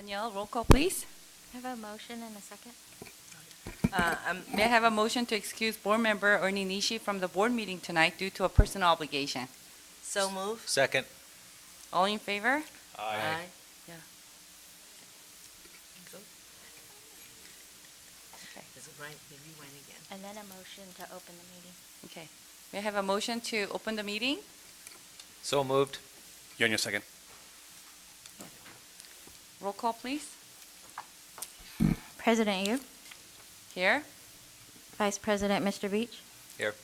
Danielle, roll call, please. Have a motion and a second? May I have a motion to excuse board member Ernie Nishi from the board meeting tonight due to a personal obligation? So move. Second. All in favor? Aye. Yeah. Is it right? Maybe you went again. And then a motion to open the meeting. Okay. May I have a motion to open the meeting? So moved. Yonya, second. Roll call, please. President Yu, Here. Vice President Mr. Beach, Here.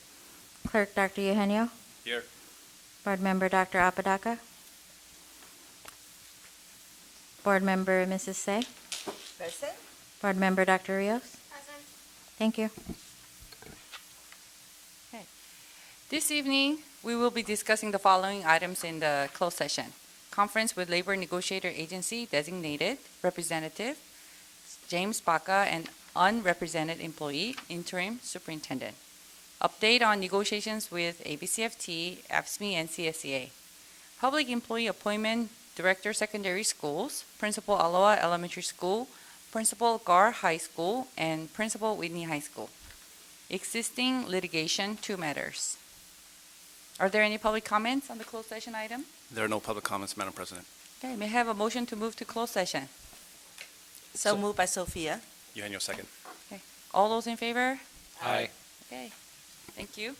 Clerk Dr. Eugenio, Here. Board Member Dr. Apodaca, Board Member Mrs. Say, Present? Board Member Dr. Rios. Present. Thank you. This evening, we will be discussing the following items in the closed session. Conference with Labor Negotiator Agency designated representative, James Baca, and unrepresented employee, interim superintendent. Update on negotiations with ABCFT, AFSCME, and CSEA. Public employee appointment, Director Secondary Schools, Principal Aloha Elementary School, Principal Gar High School, and Principal Whitney High School. Existing litigation, 2 matters. Are there any public comments on the closed session item? There are no public comments, Madam President. Okay, may I have a motion to move to closed session? So moved by Sophia. Yonya, second. All those in favor? Aye. Okay, thank you.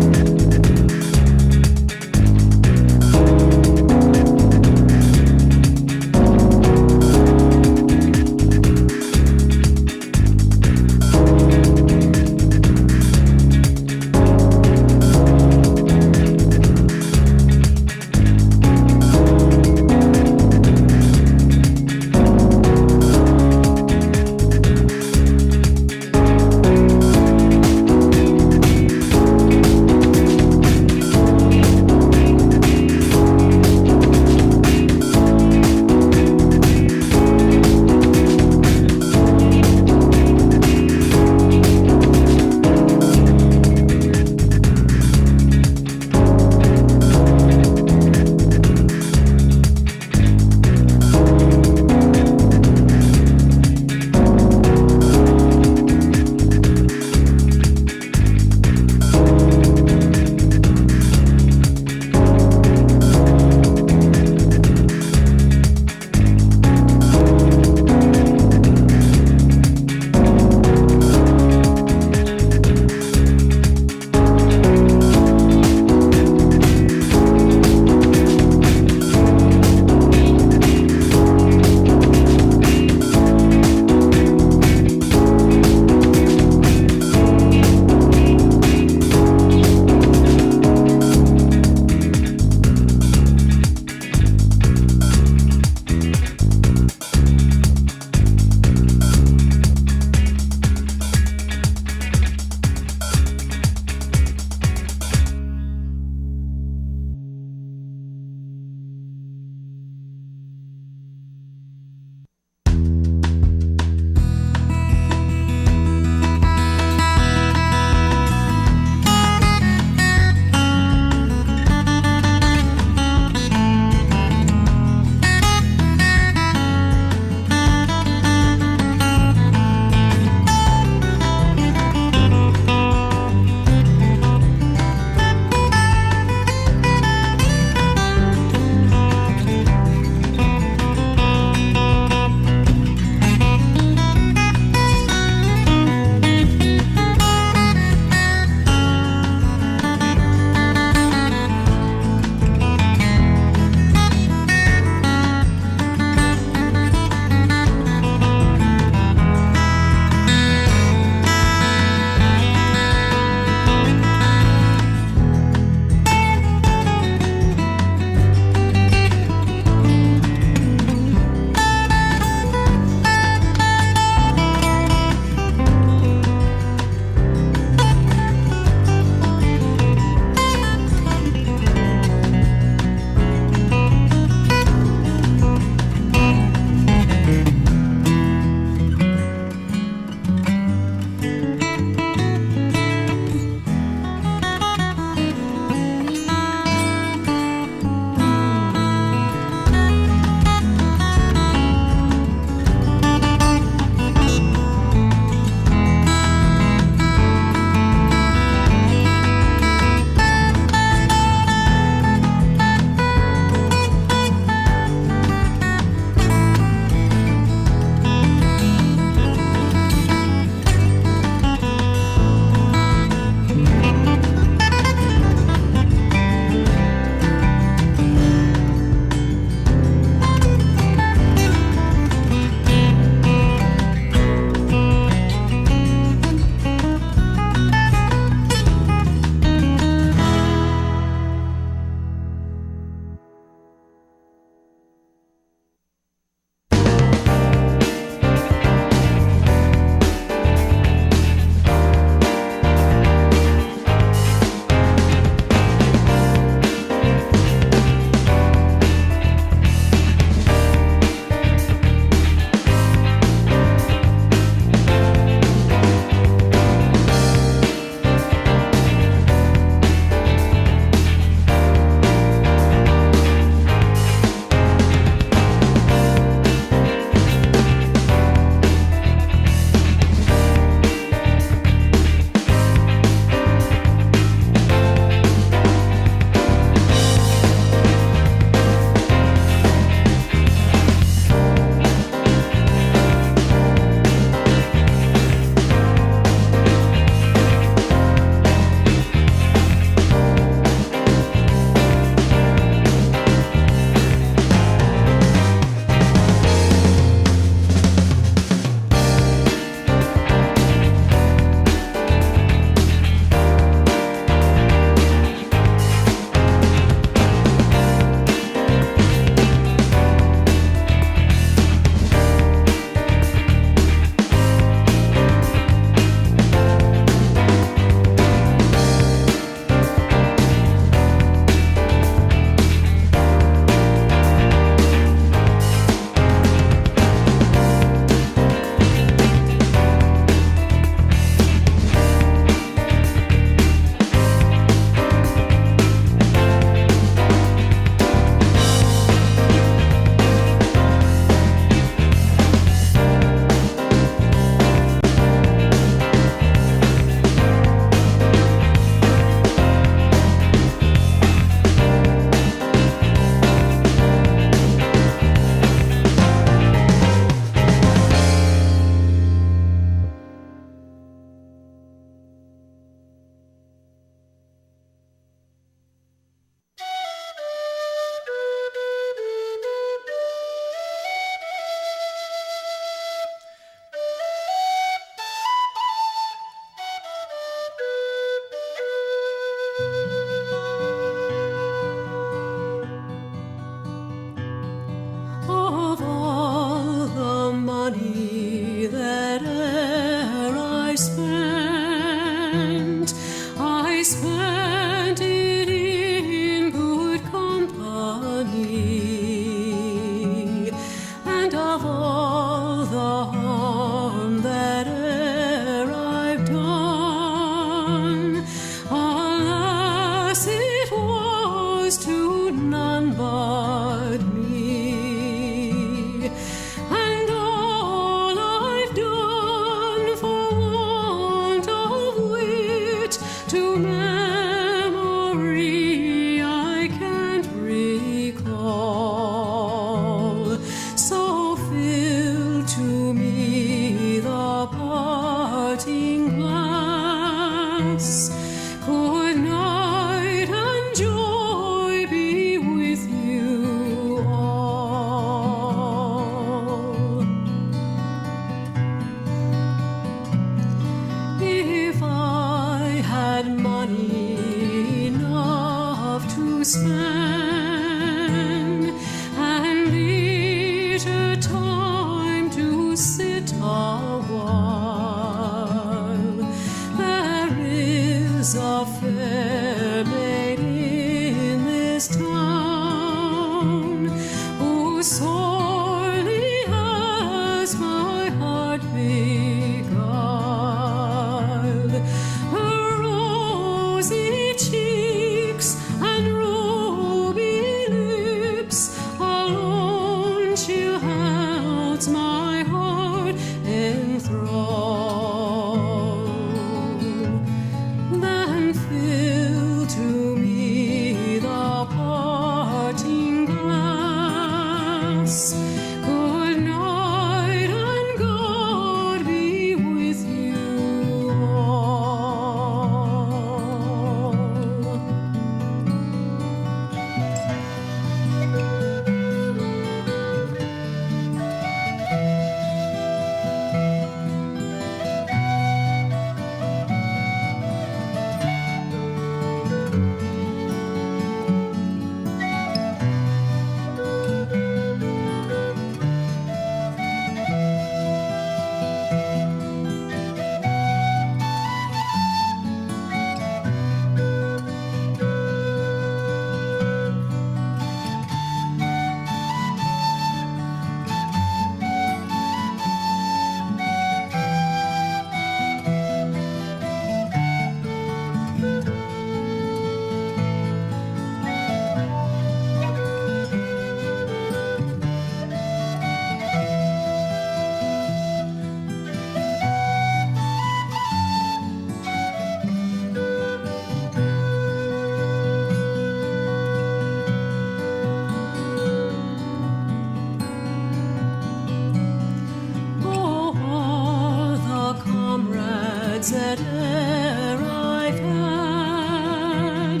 sweethearts that e'er I've had,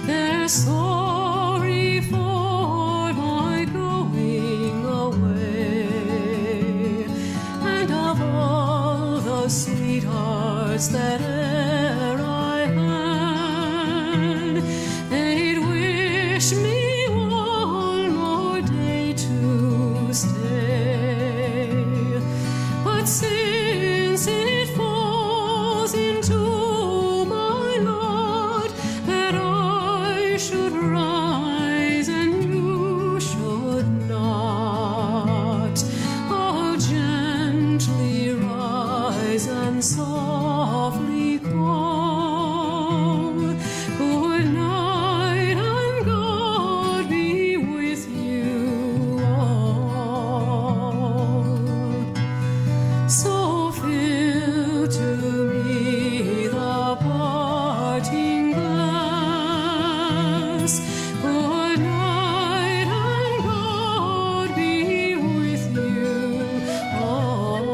they're sorry for my going away. And of all the sweethearts that e'er I had, they'd wish me one more day to stay. But since it falls into my lot that I should rise and you should not, I'll gently rise and softly call. Good night and God be with you all. So fill to me the parting glass. Good night and God be with you all.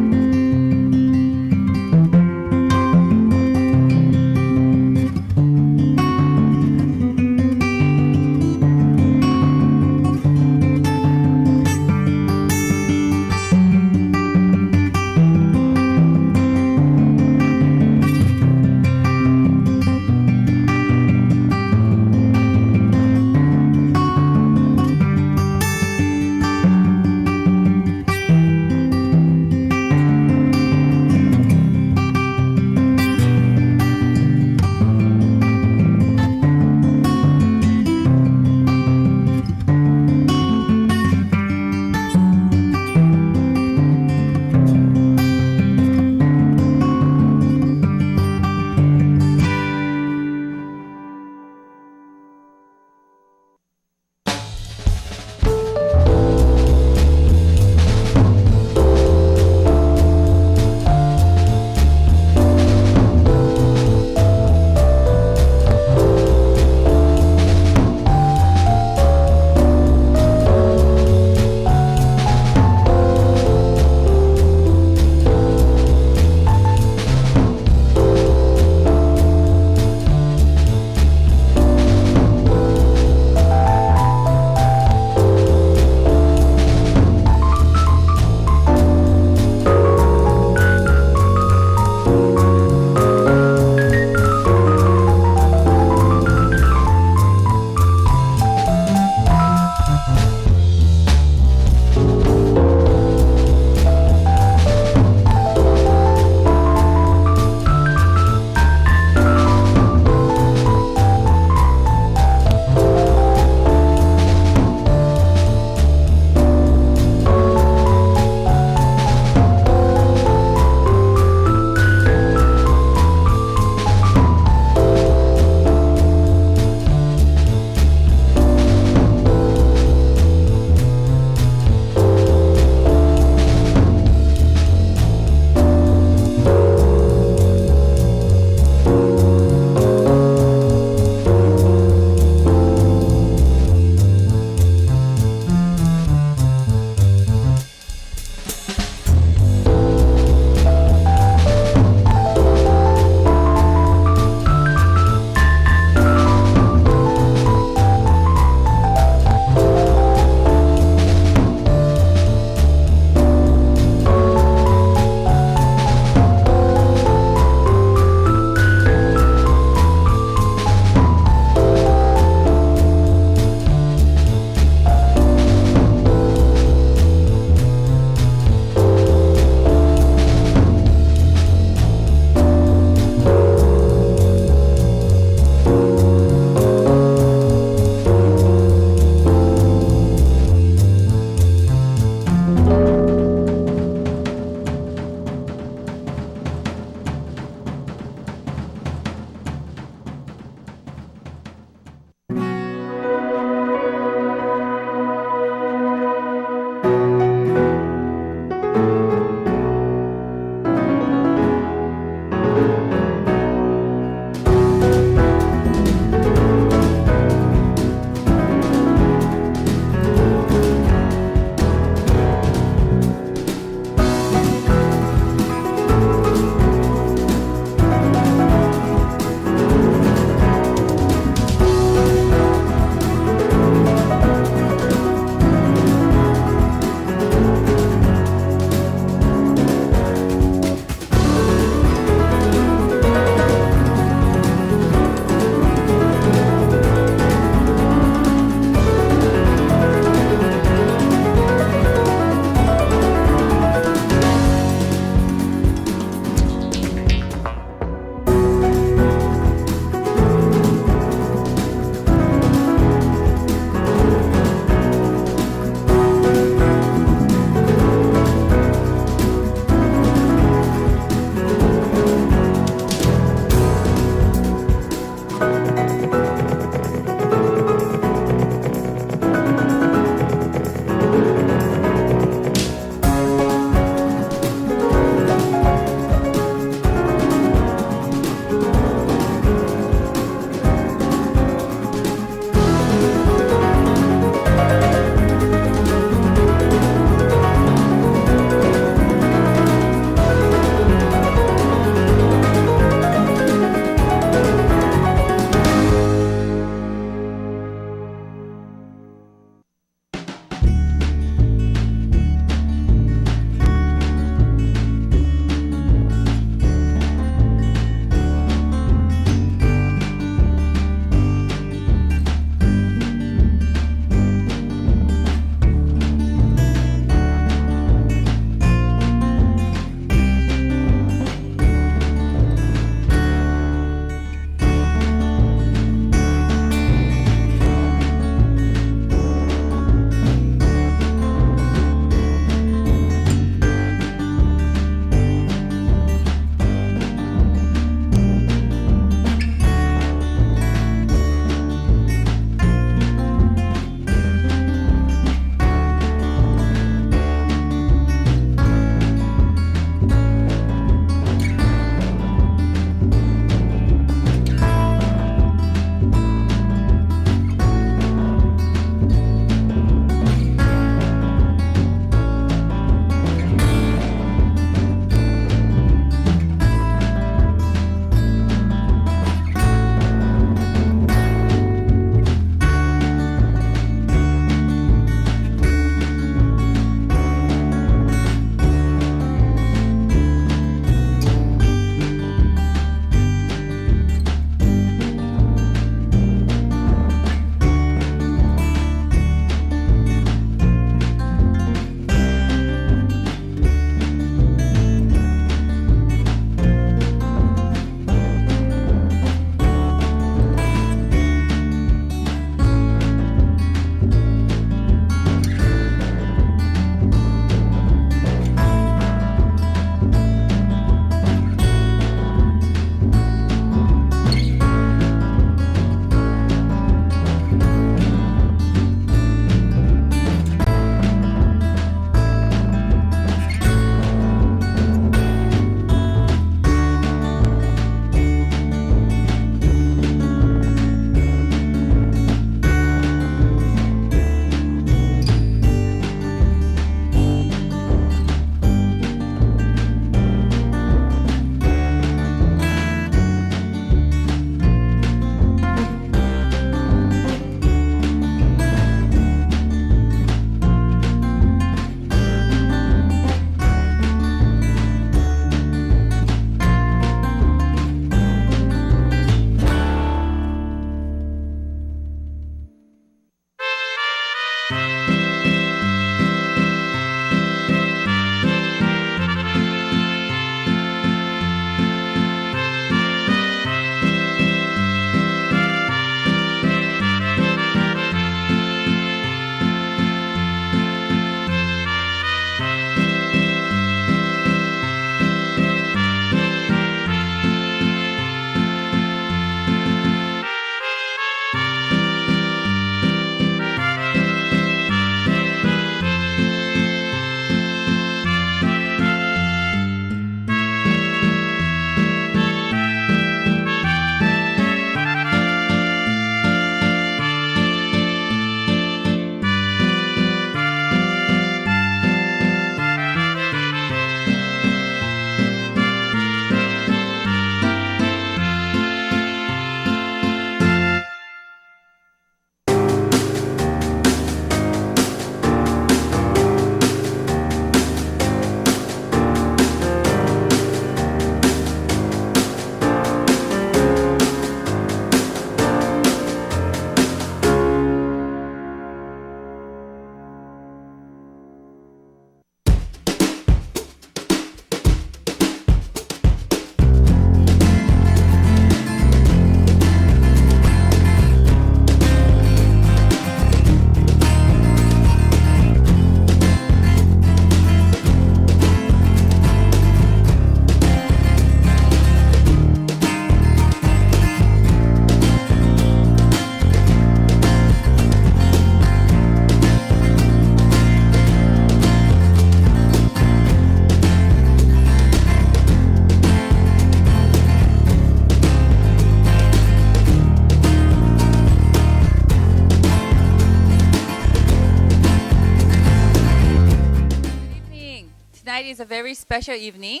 is a very special evening.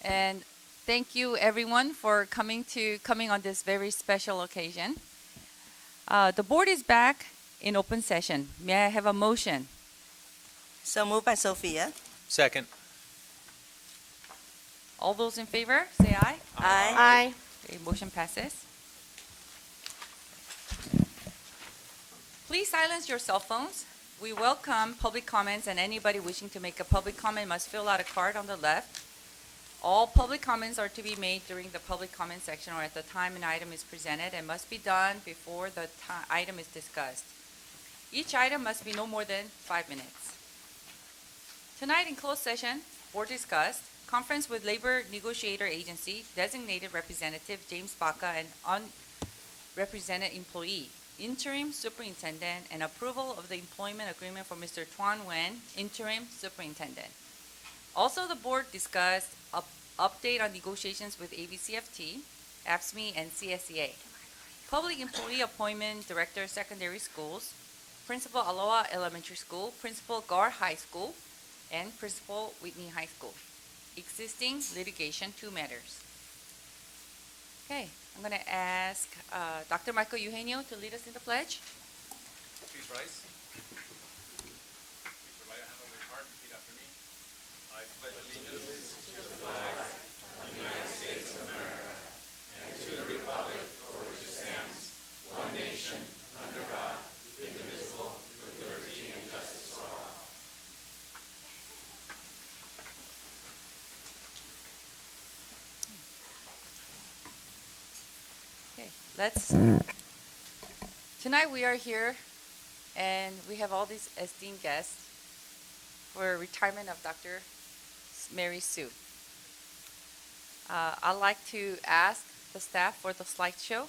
And thank you everyone for coming on this very special occasion. The board is back in open session. May I have a motion? So moved by Sophia. Second. All those in favor, say aye. Aye. Okay, motion passes. Please silence your cell phones. We welcome public comments, and anybody wishing to make a public comment must fill out a card on the left. All public comments are to be made during the public comment section or at the time an item is presented and must be done before the item is discussed. Each item must be no more than 5 minutes. Tonight in closed session, board discussed conference with Labor Negotiator Agency, designated representative James Baca, and unrepresented employee, interim superintendent, and approval of the employment agreement for Mr. Tuan Nguyen, interim superintendent. Also, the board discussed update on negotiations with ABCFT, AFSCME, and CSEA. Public Employee Appointment Director, Secondary Schools, Principal Aloha Elementary School, Principal Gar High School, and Principal Whitney High School. Existing litigation, 2 matters. Okay, I'm going to ask Dr. Michael Eugenio to lead us in the pledge. Please rise. Place your right hand over your heart. Repeat after me. I pledge allegiance to the flag of the United States of America and to the republic for which it stands, one nation, under God, indivisible, with liberty and justice for all. Okay, tonight we are here and we have all these esteemed guests for retirement of Dr. Mary Sue. I'd like to ask the staff for the slideshow.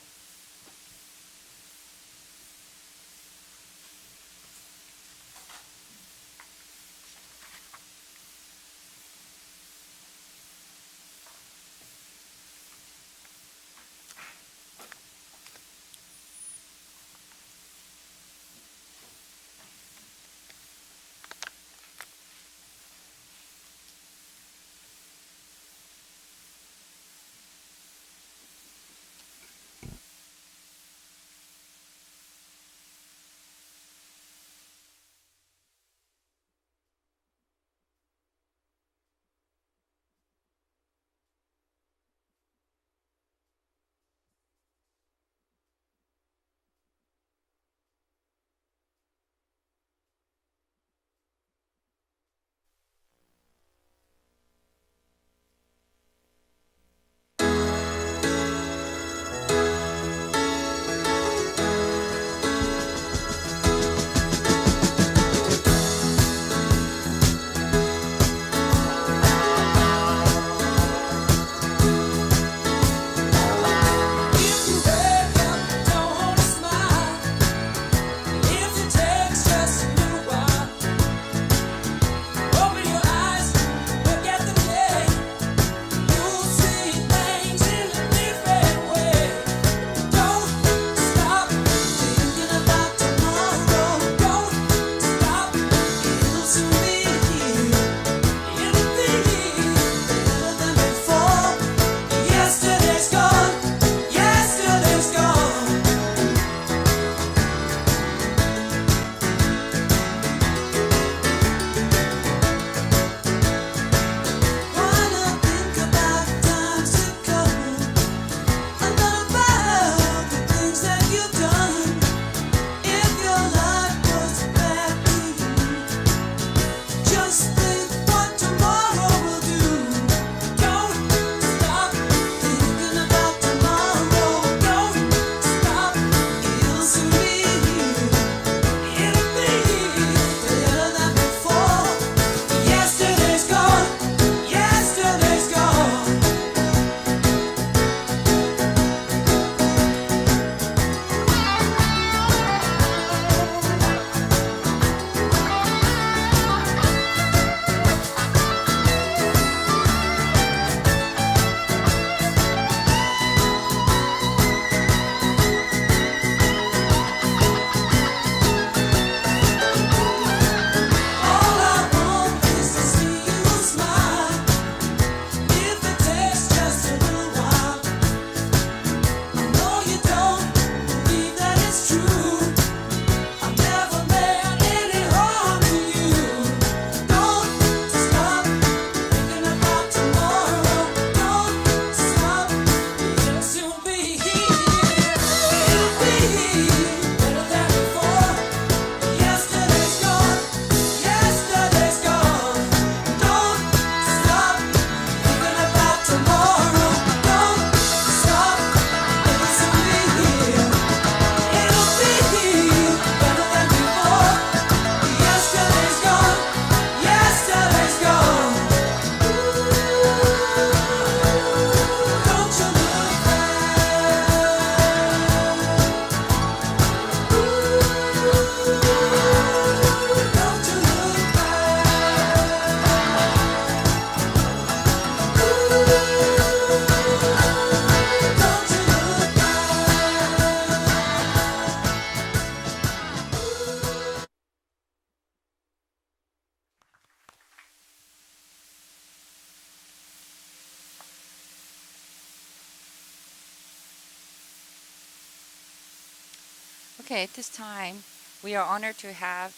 Okay, at this time, we are honored to have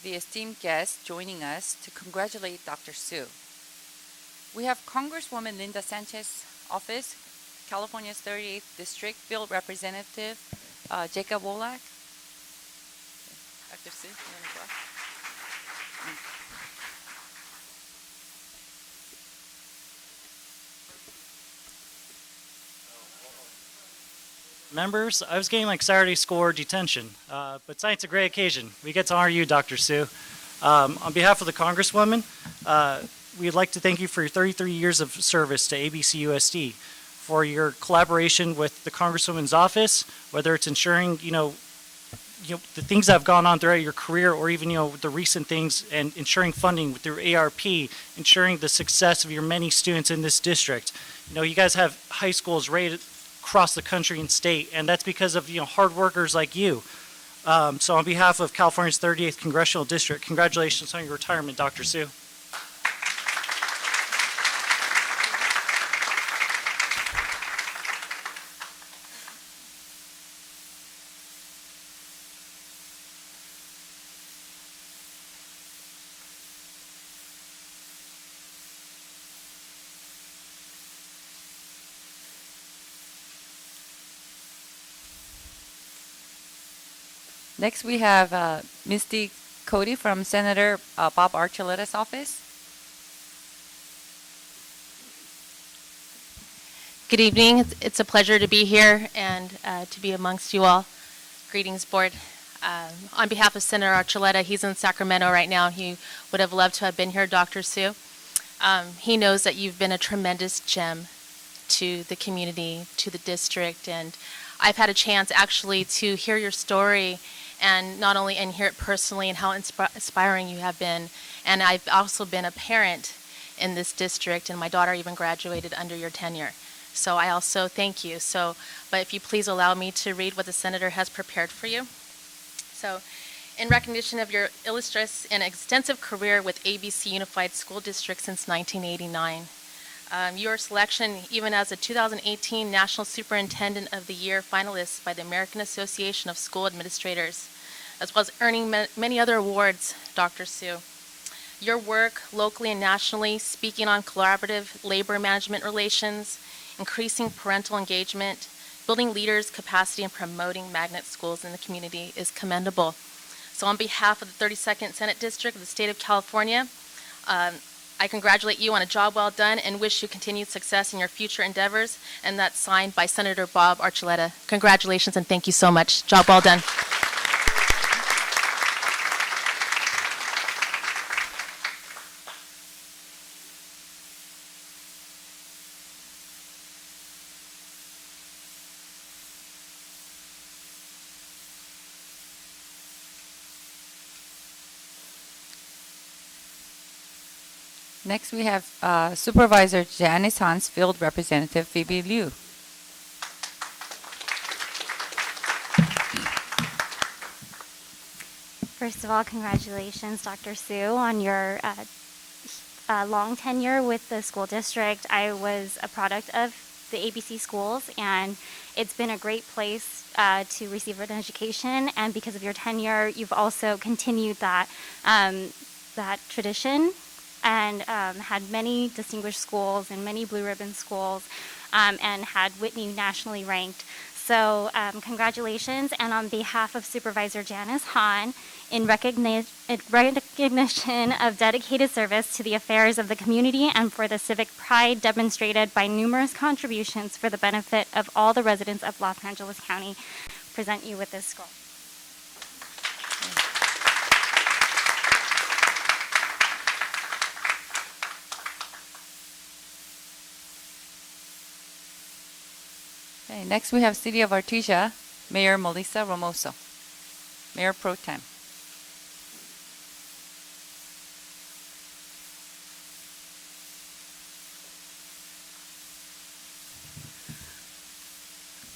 the esteemed guest joining us to congratulate Dr. Su. We have Congresswoman Linda Sanchez Office, California's 38th District Field Representative Jacob Wolak. Dr. Su, you want to go? Members, I was getting like Saturday score detention, but tonight's a great occasion. We get to honor you, Dr. Su. On behalf of the Congresswoman, we'd like to thank you for your 33 years of service to ABCUSD, for your collaboration with the Congresswoman's office, whether it's ensuring, the things that have gone on throughout your career, or even, the recent things, and ensuring funding through ARP, ensuring the success of your many students in this district. You guys have high schools rated across the country and state, and that's because of hard workers like you. So on behalf of California's 38th Congressional District, congratulations on your retirement, Dr. Su. Next, we have Misty Cody from Senator Bob Archuleta's office. Good evening. It's a pleasure to be here and to be amongst you all. Greetings, Board. On behalf of Senator Archuleta, he's in Sacramento right now. He would have loved to have been here, Dr. Su. He knows that you've been a tremendous gem to the community, to the district, and I've had a chance actually to hear your story, and not only and hear it personally and how inspiring you have been. And I've also been a parent in this district, and my daughter even graduated under your tenure. So I also thank you. But if you please allow me to read what the Senator has prepared for you. So, in recognition of your illustrious and extensive career with ABC Unified School District since 1989, your selection even as a 2018 National Superintendent of the Year finalist by the American Association of School Administrators, as well as earning many other awards, Dr. Su. Your work locally and nationally, speaking on collaborative labor management relations, increasing parental engagement, building leaders' capacity, and promoting magnet schools in the community is commendable. So on behalf of the 32nd Senate District of the state of California, I congratulate you on a job well done and wish you continued success in your future endeavors. And that's signed by Senator Bob Archuleta. Congratulations and thank you so much. Job well done. Next, we have Supervisor Janice Han's Field Representative Phoebe Liu. First of all, congratulations, Dr. Su, on your long tenure with the school district. I was a product of the ABC schools, and it's been a great place to receive an education. And because of your tenure, you've also continued that tradition, and had many distinguished schools and many blue ribbon schools, and had Whitney nationally ranked. So congratulations, and on behalf of Supervisor Janice Han, in recognition of dedicated service to the affairs of the community and for the civic pride demonstrated by numerous contributions for the benefit of all the residents of Los Angeles County, present you with this scroll. Okay, next we have City of Artesia, Mayor Melissa Romoso, Mayor Pro Tem.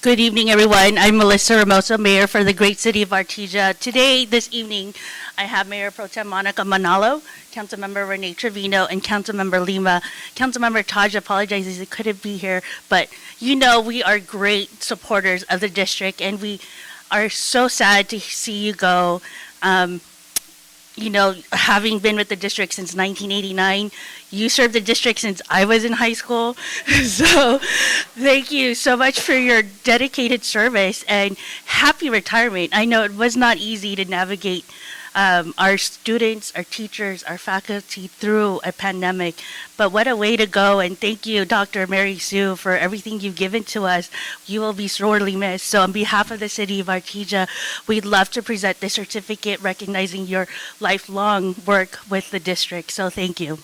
Good evening, everyone. I'm Melissa Ramoso, Mayor for the great city of Artesia. Today, this evening, I have Mayor Pro Tem Monica Manalo, Councilmember Renee Trevino, and Councilmember Lima. Councilmember Taj apologizes he couldn't be here, but you know we are great supporters of the district, and we are so sad to see you go. Having been with the district since 1989, you served the district since I was in high school. So thank you so much for your dedicated service and happy retirement. I know it was not easy to navigate our students, our teachers, our faculty through a pandemic, but what a way to go. And thank you, Dr. Mary Sue, for everything you've given to us. You will be sorely missed. So on behalf of the City of Artesia, we'd love to present the certificate recognizing your lifelong work with the district. So thank you.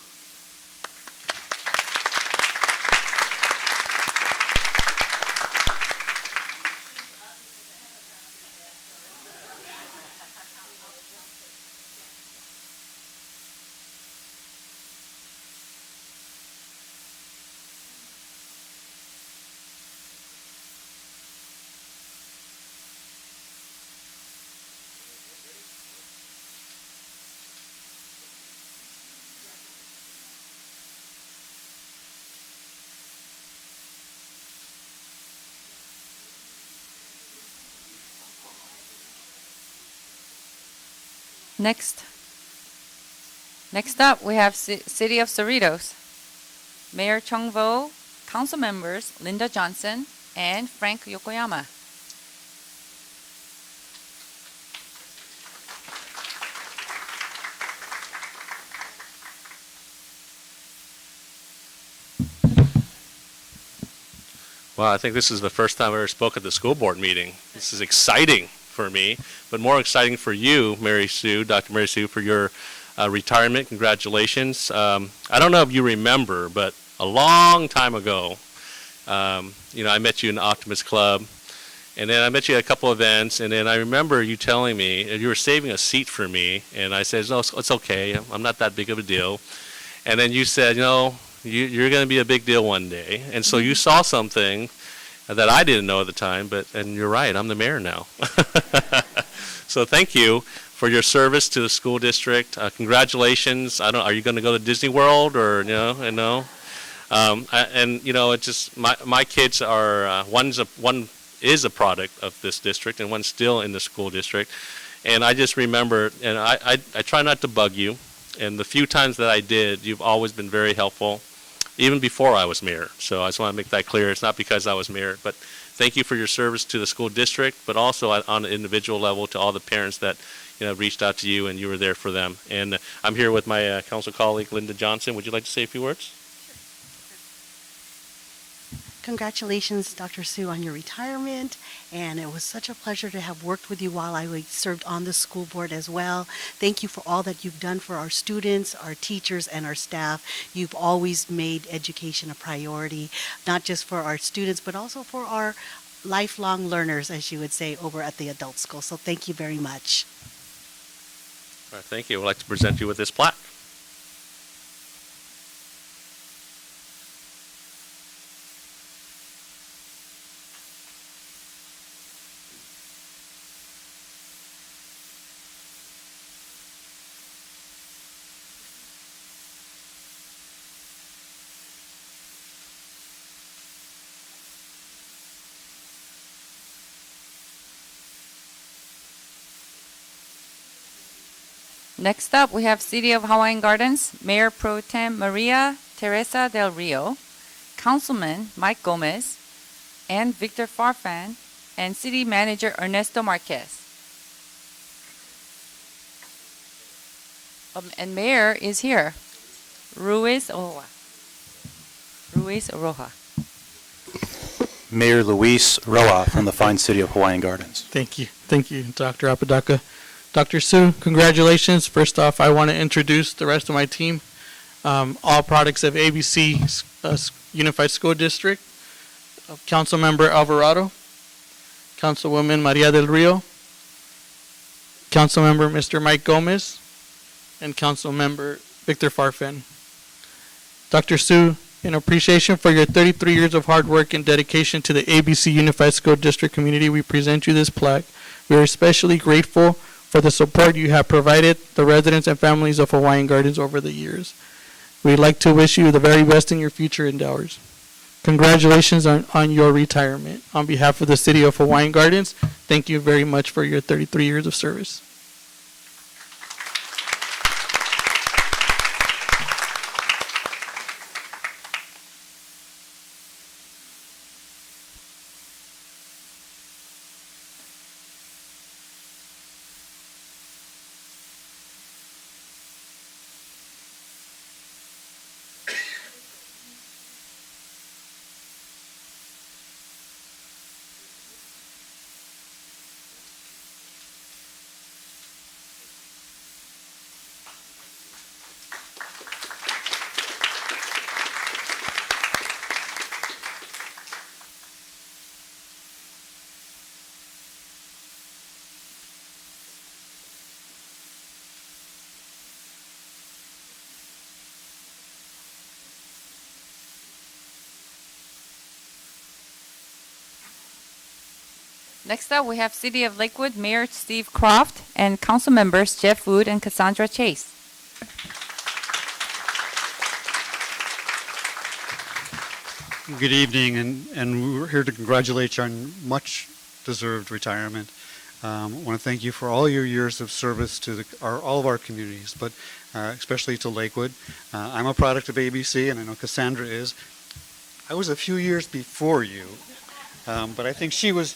Next up, we have City of Cerritos. Mayor Chung Vo, council members Linda Johnson and Frank Yokoyama. Well, I think this is the first time I ever spoke at the school board meeting. This is exciting for me, but more exciting for you, Mary Sue, Dr. Mary Sue, for your retirement. Congratulations. I don't know if you remember, but a long time ago, I met you in the Optimist Club, and then I met you at a couple events, and then I remember you telling me you were saving a seat for me, and I said, no, it's okay. I'm not that big of a deal. And then you said, you're going to be a big deal one day. And so you saw something that I didn't know at the time, and you're right, I'm the mayor now. So thank you for your service to the school district. Congratulations. Are you going to go to Disney World or no? It's just my kids are one is a product of this district and one's still in the school district. And I just remember, and I try not to bug you. And the few times that I did, you've always been very helpful, even before I was mayor. So I just want to make that clear. It's not because I was mayor, but thank you for your service to the school district, but also on an individual level to all the parents that reached out to you and you were there for them. And I'm here with my council colleague, Linda Johnson. Would you like to say a few words? Congratulations, Dr. Sue, on your retirement, and it was such a pleasure to have worked with you while I served on the school board as well. Thank you for all that you've done for our students, our teachers, and our staff. You've always made education a priority, not just for our students, but also for our lifelong learners, as you would say, over at the adult school. So thank you very much. All right, thank you. I'd like to present you with this plaque. Next up, we have City of Hawaiian Gardens, Mayor Pro Tem Maria Teresa Del Rio, Councilman Mike Gomez, and Victor Farfan, and City Manager Ernesto Marquez. And Mayor is here, Ruiz Roja. Mayor Luis Roa from the fine city of Hawaiian Gardens. Thank you. Thank you, Dr. Apodaca. Dr. Sue, congratulations. First off, I want to introduce the rest of my team, all products of ABC Unified School District, Councilmember Alvarado, Councilwoman Maria Del Rio, Councilmember Mr. Mike Gomez, and Councilmember Victor Farfan. Dr. Sue, in appreciation for your 33 years of hard work and dedication to the ABC Unified School District community, we present you this plaque. We are especially grateful for the support you have provided the residents and families of Hawaiian Gardens over the years. We'd like to wish you the very best in your future endeavors. Congratulations on your retirement. On behalf of the City of Hawaiian Gardens, thank you very much for your 33 years of service. Next up, we have City of Lakewood Mayor Steve Croft and council members Jeff Wood and Cassandra Chase. Good evening, and we're here to congratulate you on much-deserved retirement. I want to thank you for all your years of service to all of our communities, but especially to Lakewood. I'm a product of ABC, and I know Cassandra is. I was a few years before you, but I think she was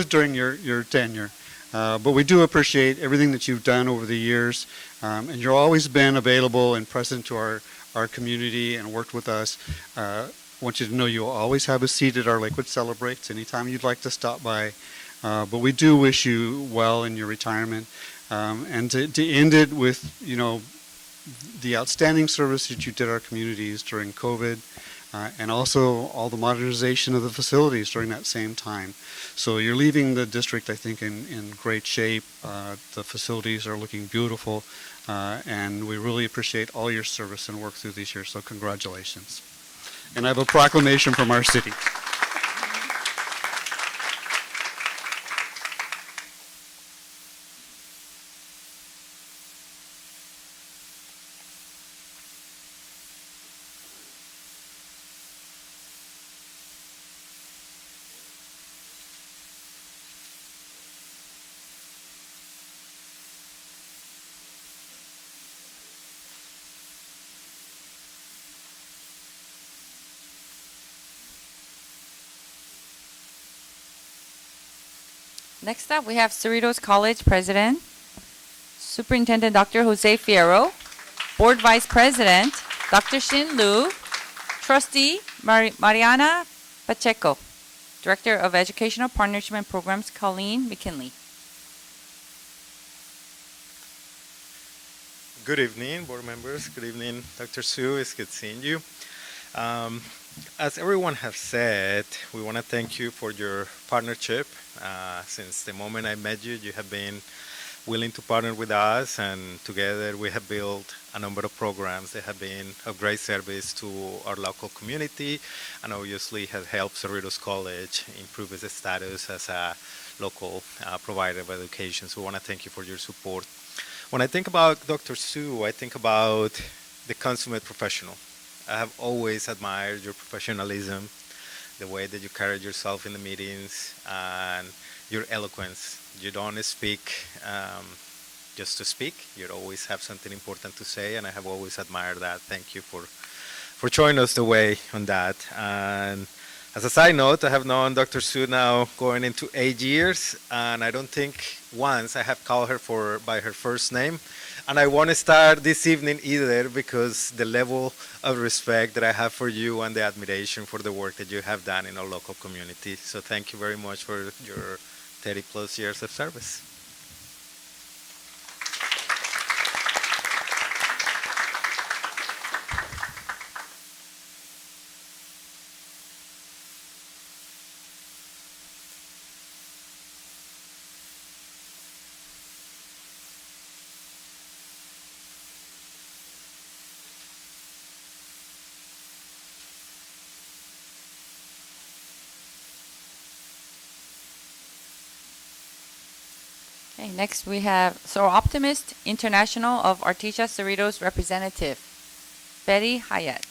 during your tenure. But we do appreciate everything that you've done over the years, and you've always been available and present to our community and worked with us. I want you to know you'll always have a seat at our Lakewood Celebrates anytime you'd like to stop by. But we do wish you well in your retirement, and to end it with, the outstanding service that you did our communities during COVID, and also all the modernization of the facilities during that same time. So you're leaving the district, I think, in great shape. The facilities are looking beautiful, and we really appreciate all your service and work through these years, so congratulations. And I have a proclamation from our city. Next up, we have Cerritos College President, Superintendent Dr. Jose Fierro, Board Vice President, Dr. Shin Lu, Trustee Mariana Pacheco, Director of Educational Partnership and Programs, Colleen McKinley. Good evening, board members. Good evening, Dr. Sue. It's good seeing you. As everyone has said, we want to thank you for your partnership. Since the moment I met you, you have been willing to partner with us, and together we have built a number of programs that have been of great service to our local community, and obviously have helped Cerritos College improve its status as a local provider of education. So we want to thank you for your support. When I think about Dr. Sue, I think about the consummate professional. I have always admired your professionalism, the way that you carried yourself in the meetings, and your eloquence. You don't speak just to speak. You always have something important to say, and I have always admired that. Thank you for showing us the way on that. And as a side note, I have known Dr. Sue now going into 8 years, and I don't think once I have called her by her first name. And I won't start this evening either, because the level of respect that I have for you and the admiration for the work that you have done in our local community. So thank you very much for your 30 plus years of service. Okay, next we have So Optimist International of Artesia Cerritos representative, Betty Hyatt.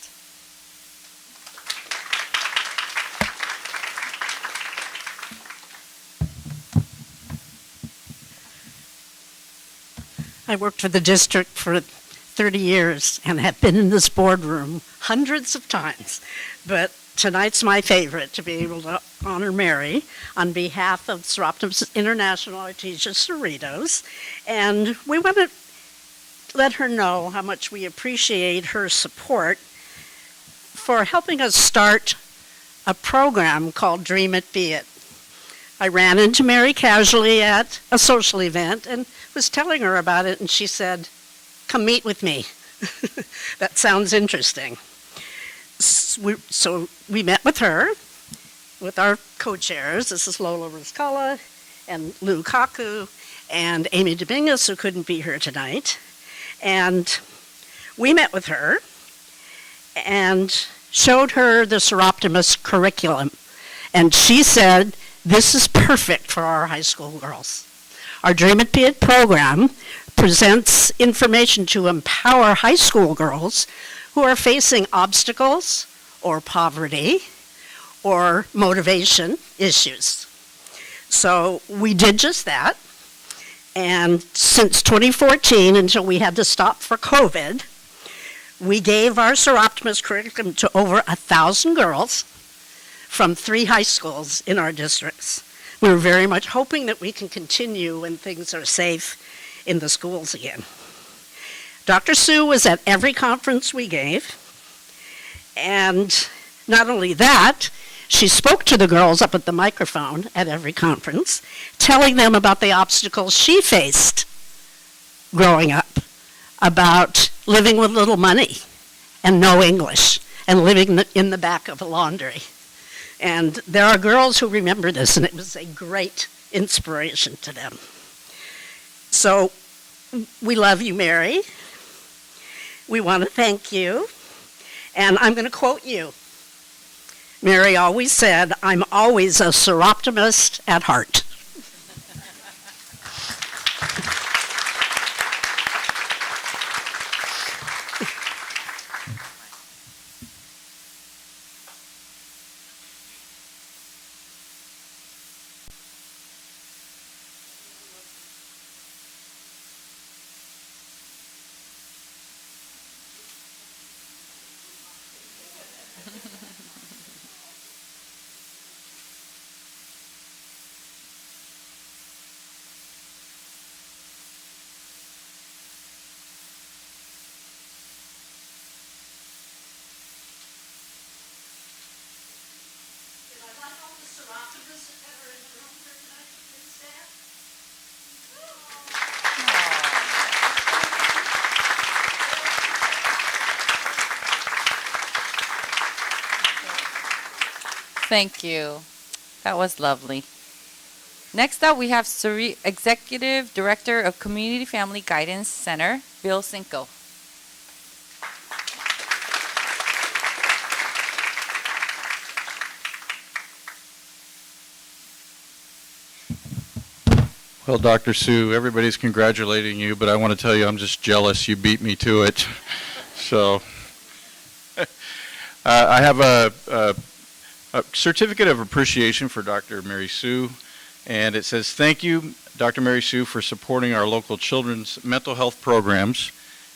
I worked for the district for 30 years and have been in this boardroom hundreds of times. But tonight's my favorite, to be able to honor Mary on behalf of Seroptimus International Artesia Cerritos. And we want to let her know how much we appreciate her support for helping us start a program called Dream It, Be It. I ran into Mary casually at a social event and was telling her about it, and she said, "Come meet with me." That sounds interesting. So we met with her, with our co-chairs. This is Lola Rizkala and Lou Kaku and Amy Dominguez, who couldn't be here tonight. And we met with her and showed her the Seroptimus curriculum. And she said, this is perfect for our high school girls. Our Dream It Be It program presents information to empower high school girls who are facing obstacles or poverty or motivation issues. So we did just that. And since 2014, until we had to stop for COVID, we gave our Seroptimus curriculum to over 1,000 girls from 3 high schools in our districts. We're very much hoping that we can continue when things are safe in the schools again. Dr. Sue was at every conference we gave, and not only that, she spoke to the girls up at the microphone at every conference, telling them about the obstacles she faced growing up, about living with little money and no English, and living in the back of a laundry. And there are girls who remember this, and it was a great inspiration to them. So we love you, Mary. We want to thank you. And I'm going to quote you. Mary always said, "I'm always a Seroptimist at heart." Thank you. That was lovely. Next up, we have Executive Director of Community Family Guidance Center, Bill Cinco. Well, Dr. Sue, everybody's congratulating you, but I want to tell you I'm just jealous you beat me to it. So I have a certificate of appreciation for Dr. Mary Sue, and it says, "Thank you, Dr. Mary Sue, for supporting our local children's mental health programs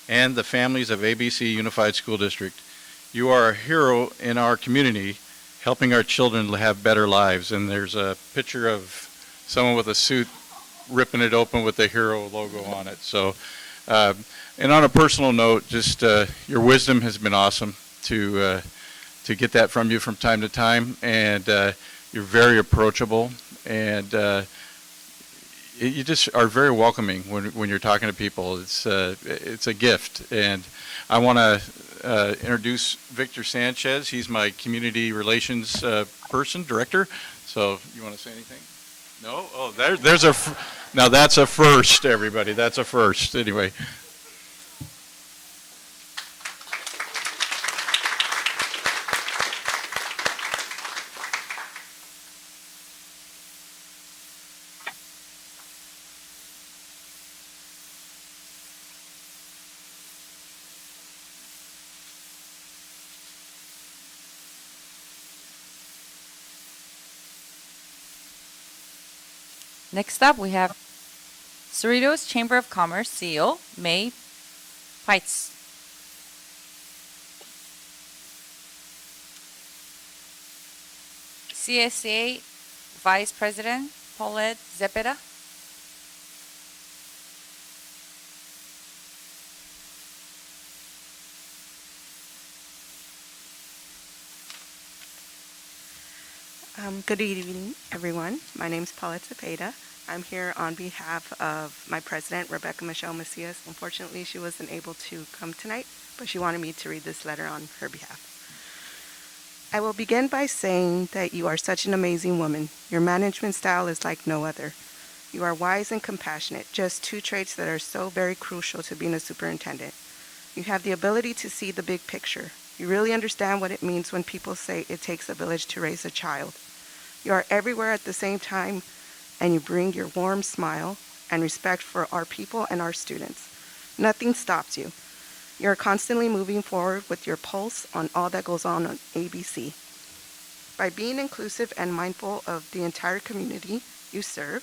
and the families of ABC Unified School District. You are a hero in our community, helping our children have better lives." And there's a picture of someone with a suit ripping it open with the hero logo on it. So, and on a personal note, just your wisdom has been awesome to get that from you from time to time, and you're very approachable, and you just are very welcoming when you're talking to people. It's a gift, and I want to introduce Victor Sanchez. He's my community relations director. So you want to say anything? No? Oh, there's a now that's a first, everybody. That's a first. Anyway. Next up, we have Cerritos Chamber of Commerce CEO, May Peitz. CSA Vice President, Paulette Zepeda. Good evening, everyone. My name is Paulette Zepeda. I'm here on behalf of my president, Rebecca Michelle Macias. Unfortunately, she wasn't able to come tonight, but she wanted me to read this letter on her behalf. I will begin by saying that you are such an amazing woman. Your management style is like no other. You are wise and compassionate, just two traits that are so very crucial to being a superintendent. You have the ability to see the big picture. You really understand what it means when people say it takes a village to raise a child. You are everywhere at the same time, and you bring your warm smile and respect for our people and our students. Nothing stops you. You are constantly moving forward with your pulse on all that goes on ABC. By being inclusive and mindful of the entire community you serve,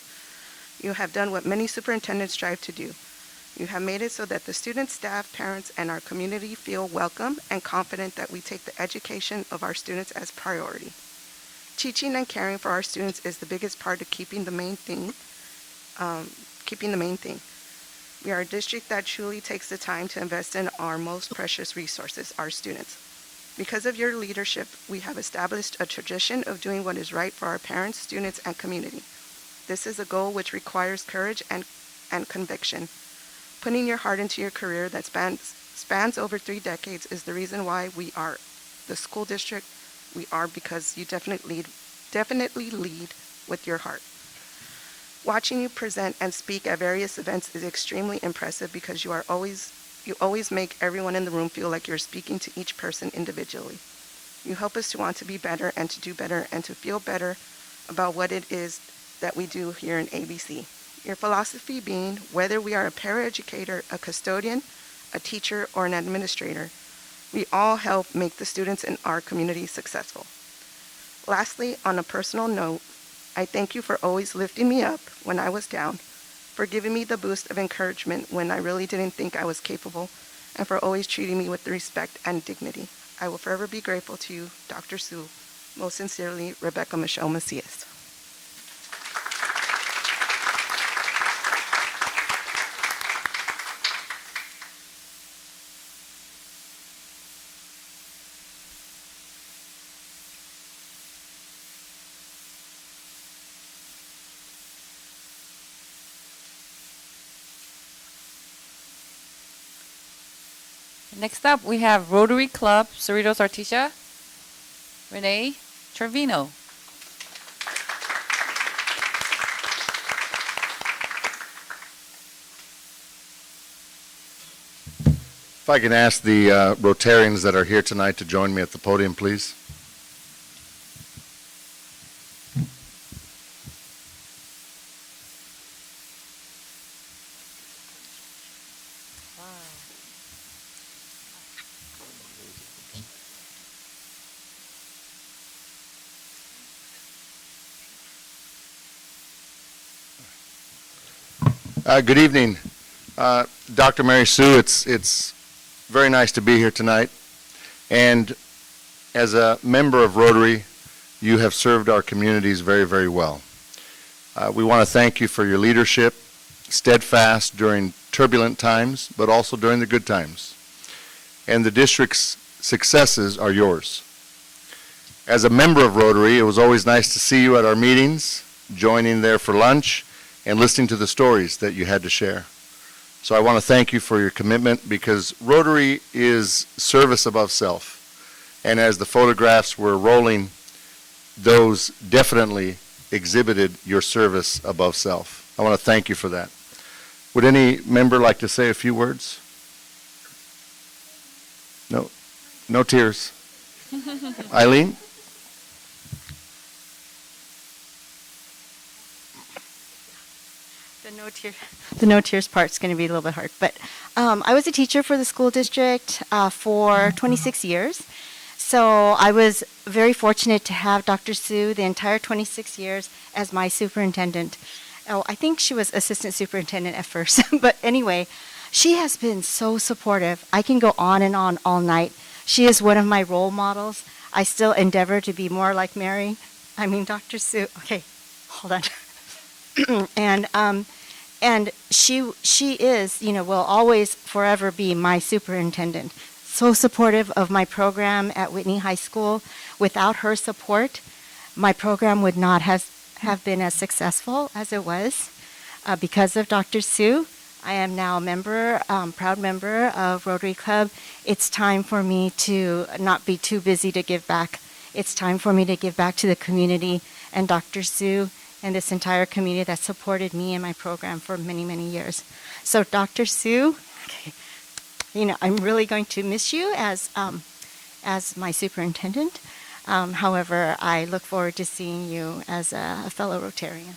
you have done what many superintendents strive to do. You have made it so that the students, staff, parents, and our community feel welcome and confident that we take the education of our students as priority. Teaching and caring for our students is the biggest part of keeping the main thing. We are a district that truly takes the time to invest in our most precious resources, our students. Because of your leadership, we have established a tradition of doing what is right for our parents, students, and community. This is a goal which requires courage and conviction. Putting your heart into your career that spans over 3 decades is the reason why we are the school district we are, because you definitely lead with your heart. Watching you present and speak at various events is extremely impressive because you always make everyone in the room feel like you're speaking to each person individually. You help us to want to be better and to do better and to feel better about what it is that we do here in ABC. Your philosophy being, whether we are a paraeducator, a custodian, a teacher, or an administrator, we all help make the students in our community successful. Lastly, on a personal note, I thank you for always lifting me up when I was down, for giving me the boost of encouragement when I really didn't think I was capable, and for always treating me with respect and dignity. I will forever be grateful to you, Dr. Sue. Most sincerely, Rebecca Michelle Macias. Next up, we have Rotary Club, Cerritos Artesia, Renee Trevino. If I can ask the Rotarians that are here tonight to join me at the podium, please. Good evening, Dr. Mary Sue. It's very nice to be here tonight. And as a member of Rotary, you have served our communities very, very well. We want to thank you for your leadership, steadfast during turbulent times, but also during the good times. And the district's successes are yours. As a member of Rotary, it was always nice to see you at our meetings, joining there for lunch, and listening to the stories that you had to share. So I want to thank you for your commitment, because Rotary is service above self. And as the photographs were rolling, those definitely exhibited your service above self. I want to thank you for that. Would any member like to say a few words? No? No tears. Eileen? The no tears part's going to be a little bit hard, but I was a teacher for the school district for 26 years. So I was very fortunate to have Dr. Sue the entire 26 years as my superintendent. Oh, I think she was assistant superintendent at first. But anyway, she has been so supportive. I can go on and on all night. She is one of my role models. I still endeavor to be more like Dr. Sue. Okay, hold on. And she is, will always forever be my superintendent. So supportive of my program at Whitney High School. Without her support, my program would not have been as successful as it was. Because of Dr. Sue, I am now a proud member of Rotary Club. It's time for me to not be too busy to give back. It's time for me to give back to the community and Dr. Sue and this entire community that supported me and my program for many, many years. So Dr. Sue, I'm really going to miss you as my superintendent. However, I look forward to seeing you as a fellow Rotarian.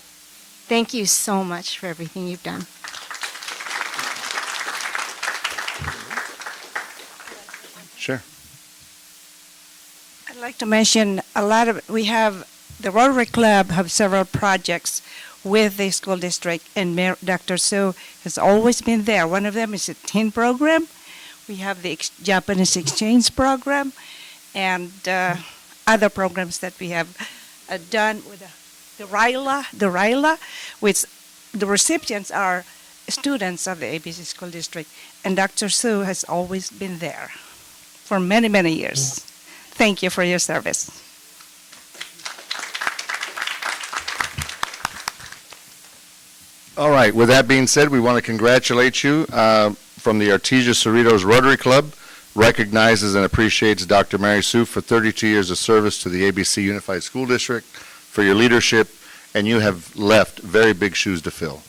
Thank you so much for everything you've done. Sure. I'd like to mention the Rotary Club have several projects with the school district, and Dr. Sue has always been there. One of them is a teen program. We have the Japanese exchange program, and other programs that we have done with the RILA, which the recipients are students of the ABC School District, and Dr. Sue has always been there for many, many years. Thank you for your service. All right, with that being said, we want to congratulate you from the Artesia Cerritos Rotary Club, recognizes and appreciates Dr. Mary Sue for 32 years of service to the ABC Unified School District, for your leadership, and you have left very big shoes to fill.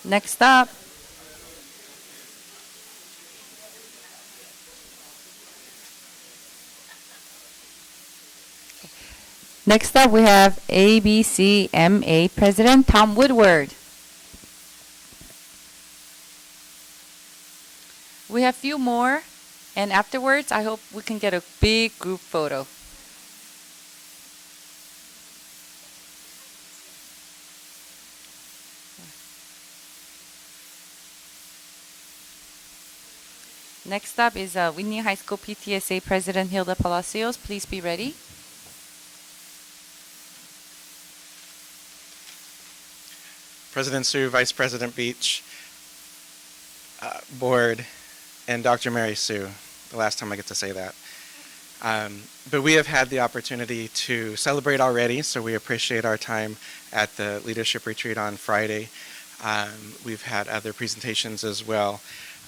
Next up, we have ABCMA President Tom Woodward. We have a few more, and afterwards, I hope we can get a big group photo. Next up is Whitney High School PTSA President Hilda Palacios. Please be ready. President Sue, Vice President Beach, Board, and Dr. Mary Sue, the last time I get to say that. But we have had the opportunity to celebrate already, so we appreciate our time at the leadership retreat on Friday. We've had other presentations as well.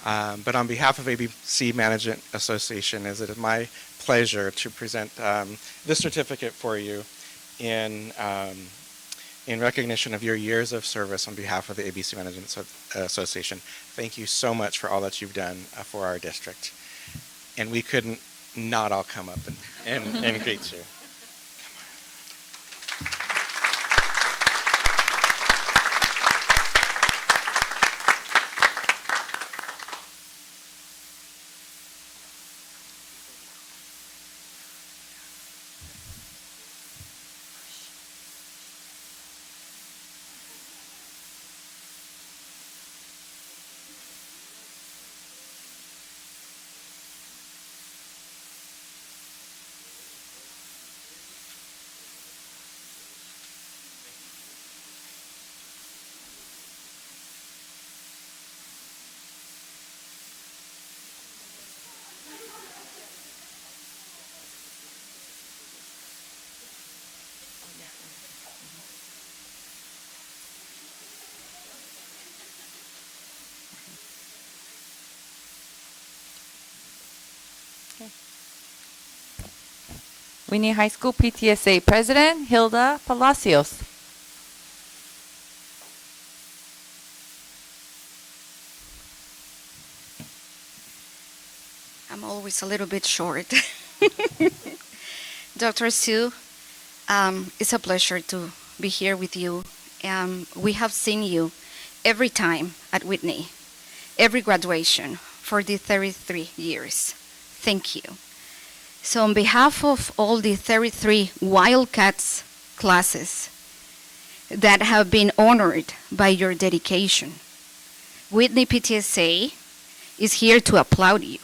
But on behalf of ABC Management Association, it is my pleasure to present this certificate for you in recognition of your years of service on behalf of the ABC Management Association. Thank you so much for all that you've done for our district. And we couldn't not all come up and greet you. Whitney High School PTSA President Hilda Palacios. I'm always a little bit short. Dr. Sue, it's a pleasure to be here with you. We have seen you every time at Whitney, every graduation for the 33 years. Thank you. So on behalf of all the 33 Wildcats classes that have been honored by your dedication, Whitney PTSA is here to applaud you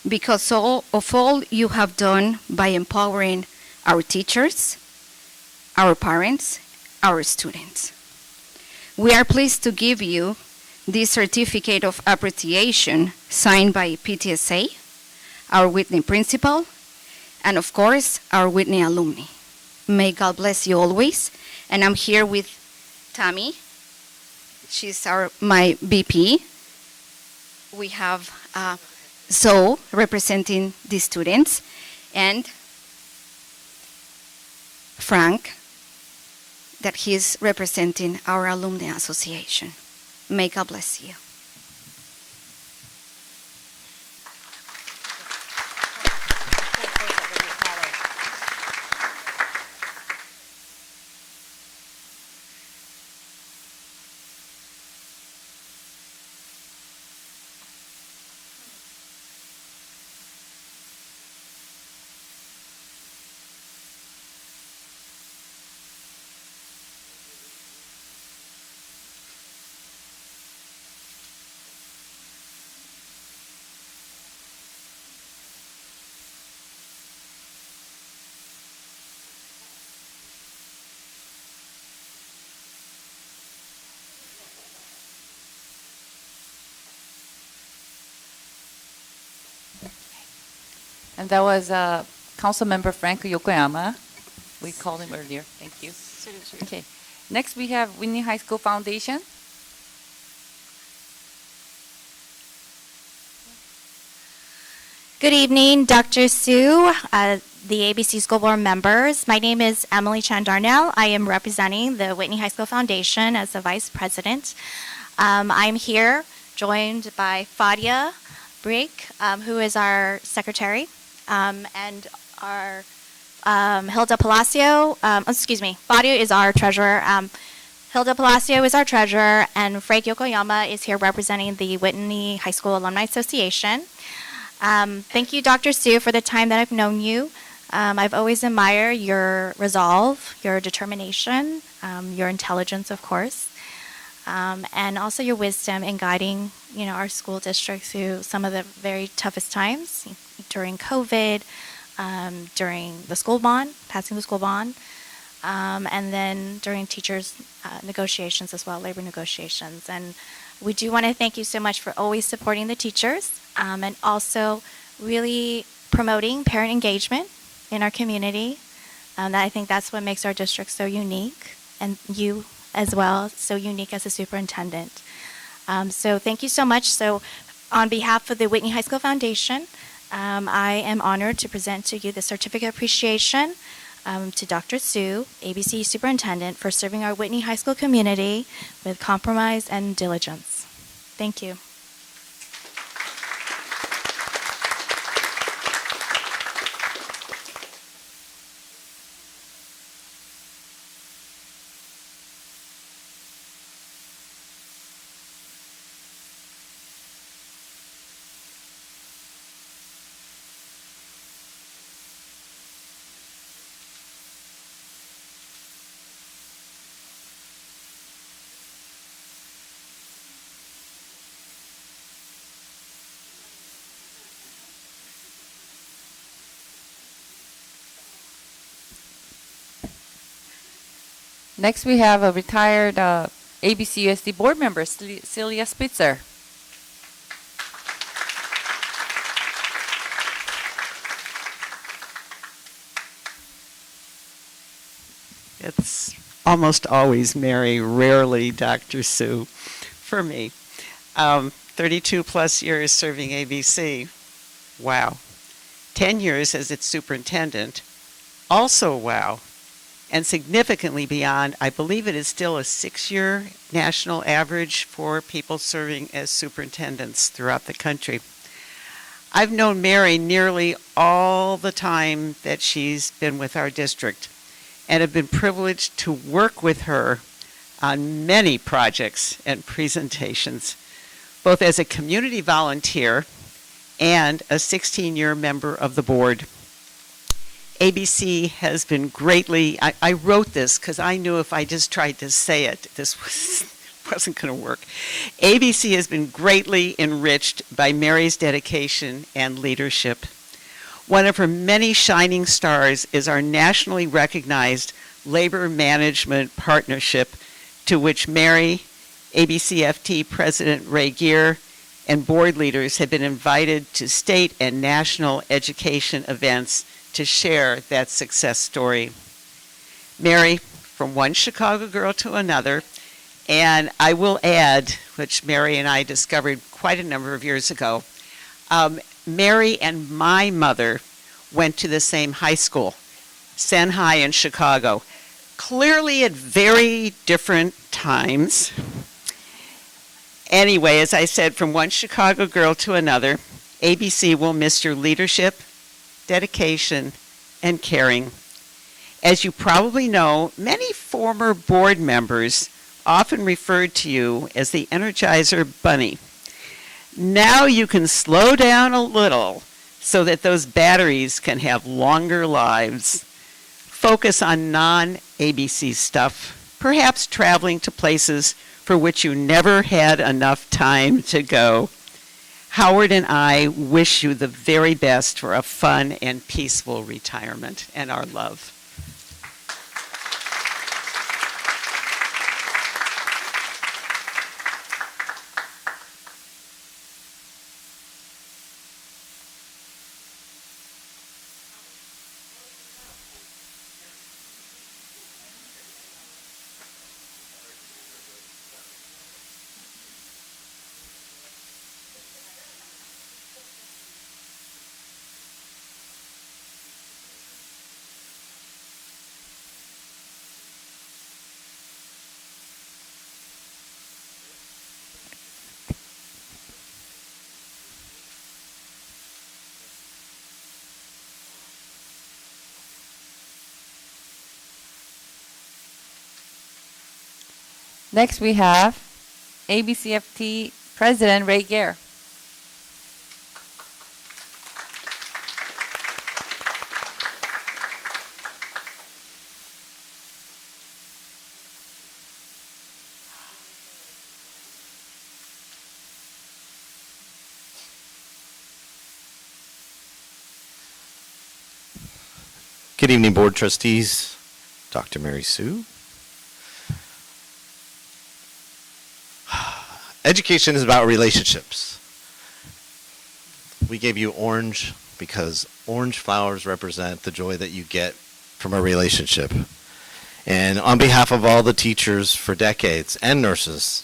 because of all you have done by empowering our teachers, our parents, our students. We are pleased to give you this certificate of appreciation signed by PTSA, our Whitney principal, and of course, our Whitney alumni. May God bless you always. And I'm here with Tammy. She's my VP. We have Zoe representing the students, and Frank, that he's representing our Alumni Association. May God bless you. And that was Councilmember Frank Yokoyama. We called him earlier. Thank you. Okay. Next, we have Whitney High School Foundation. Good evening, Dr. Sue, the ABC School Board members. My name is Emily Chan Darnell. I am representing the Whitney High School Foundation as the Vice President. I'm here joined by Fadia Brick, who is our Secretary, and our Hilda Palacio, Fadia is our Treasurer. Hilda Palacio is our Treasurer, and Frank Yokoyama is here representing the Whitney High School Alumni Association. Thank you, Dr. Sue, for the time that I've known you. I've always admired your resolve, your determination, your intelligence, of course, and also your wisdom in guiding, our school district through some of the very toughest times during COVID, during the school bond, passing the school bond, and then during teachers' negotiations as well, labor negotiations. And we do want to thank you so much for always supporting the teachers, and also really promoting parent engagement in our community. I think that's what makes our district so unique, and you as well, so unique as a superintendent. So thank you so much. So on behalf of the Whitney High School Foundation, I am honored to present to you the Certificate of Appreciation to Dr. Sue, ABC Superintendent, for serving our Whitney High School community with compromise and diligence. Thank you. Next, we have a retired ABCUSD board member, Celia Spitzer. It's almost always Mary, rarely Dr. Sue for me. 32 plus years serving ABC. Wow. 10 years as its superintendent, also wow. And significantly beyond, I believe it is still a 6-year national average for people serving as superintendents throughout the country. I've known Mary nearly all the time that she's been with our district and have been privileged to work with her on many projects and presentations, both as a community volunteer and a 16-year member of the board. ABC has been greatly, I wrote this because I knew if I just tried to say it, this wasn't going to work. ABC has been greatly enriched by Mary's dedication and leadership. One of her many shining stars is our nationally recognized labor management partnership, to which Mary, ABCFT President Ray Geer, and board leaders have been invited to state and national education events to share that success story. Mary, from one Chicago girl to another, and I will add, which Mary and I discovered quite a number of years ago, Mary and my mother went to the same high school, Sen High in Chicago, clearly at very different times. Anyway, as I said, from one Chicago girl to another, ABC will miss your leadership, dedication, and caring. As you probably know, many former board members often referred to you as the Energizer Bunny. Now you can slow down a little so that those batteries can have longer lives. Focus on non-ABC stuff, perhaps traveling to places for which you never had enough time to go. Howard and I wish you the very best for a fun and peaceful retirement, and our love. Next, we have ABCFT President Ray Geer. Good evening, Board Trustees, Dr. Mary Sue. Education is about relationships. We gave you orange because orange flowers represent the joy that you get from a relationship. And on behalf of all the teachers for decades and nurses,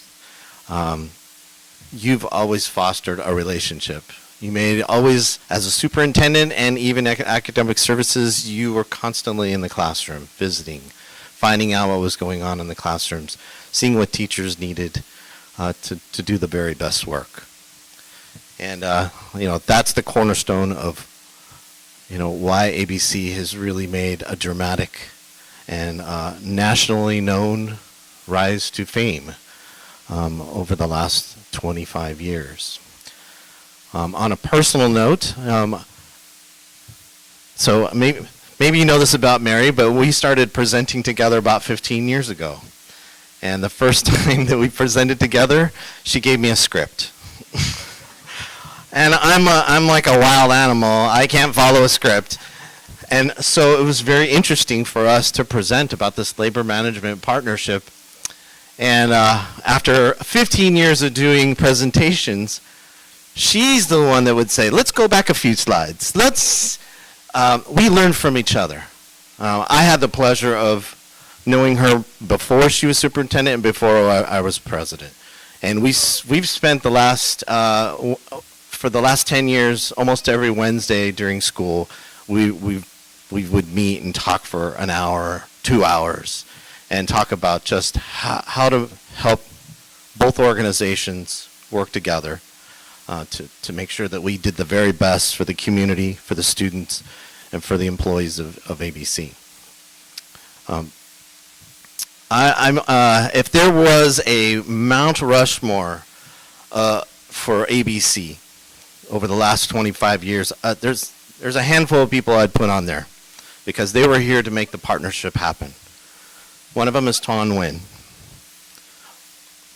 you've always fostered a relationship. You made always, as a superintendent and even academic services, you were constantly in the classroom, visiting, finding out what was going on in the classrooms, seeing what teachers needed to do the very best work. And, that's the cornerstone of, why ABC has really made a dramatic and nationally known rise to fame over the last 25 years. On a personal note, so maybe you know this about Mary, but we started presenting together about 15 years ago. And the first time that we presented together, she gave me a script. And I'm like a wild animal. I can't follow a script. And so it was very interesting for us to present about this labor management partnership. And after 15 years of doing presentations, she's the one that would say, let's go back a few slides. We learned from each other. I had the pleasure of knowing her before she was superintendent and before I was president. And we've spent the last for the last 10 years, almost every Wednesday during school, we would meet and talk for an hour, 2 hours, and talk about just how to help both organizations work together to make sure that we did the very best for the community, for the students, and for the employees of ABC. If there was a Mount Rushmore for ABC over the last 25 years, there's a handful of people I'd put on there because they were here to make the partnership happen. One of them is Ton Nguyen.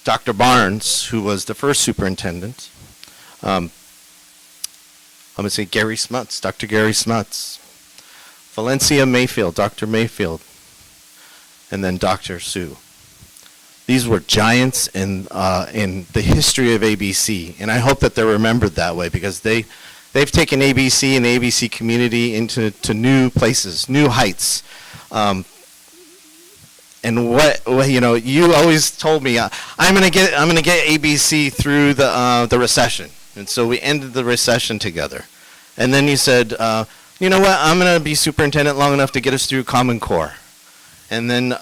Dr. Barnes, who was the first superintendent. I'm going to say Gary Smuts, Dr. Gary Smuts. Valencia Mayfield, Dr. Mayfield. And then Dr. Sue. These were giants in the history of ABC, and I hope that they're remembered that way because they've taken ABC and the ABC community into new places, new heights. And what you always told me, I'm gonna get ABC through the recession, and so we ended the recession together. And then you said, you know what, I'm gonna be superintendent long enough to get us through Common Core. And then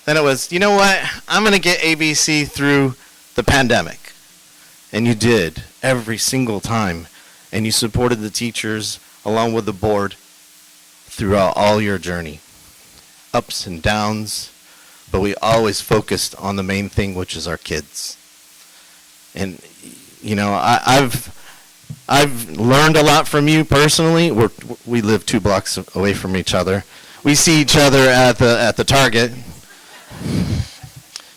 it was, you know what, I'm gonna get ABC through the pandemic. And you did every single time, and you supported the teachers along with the board throughout all your journey, ups and downs. But we always focused on the main thing, which is our kids. And I've learned a lot from you personally. We live 2 blocks away from each other. We see each other at the Target.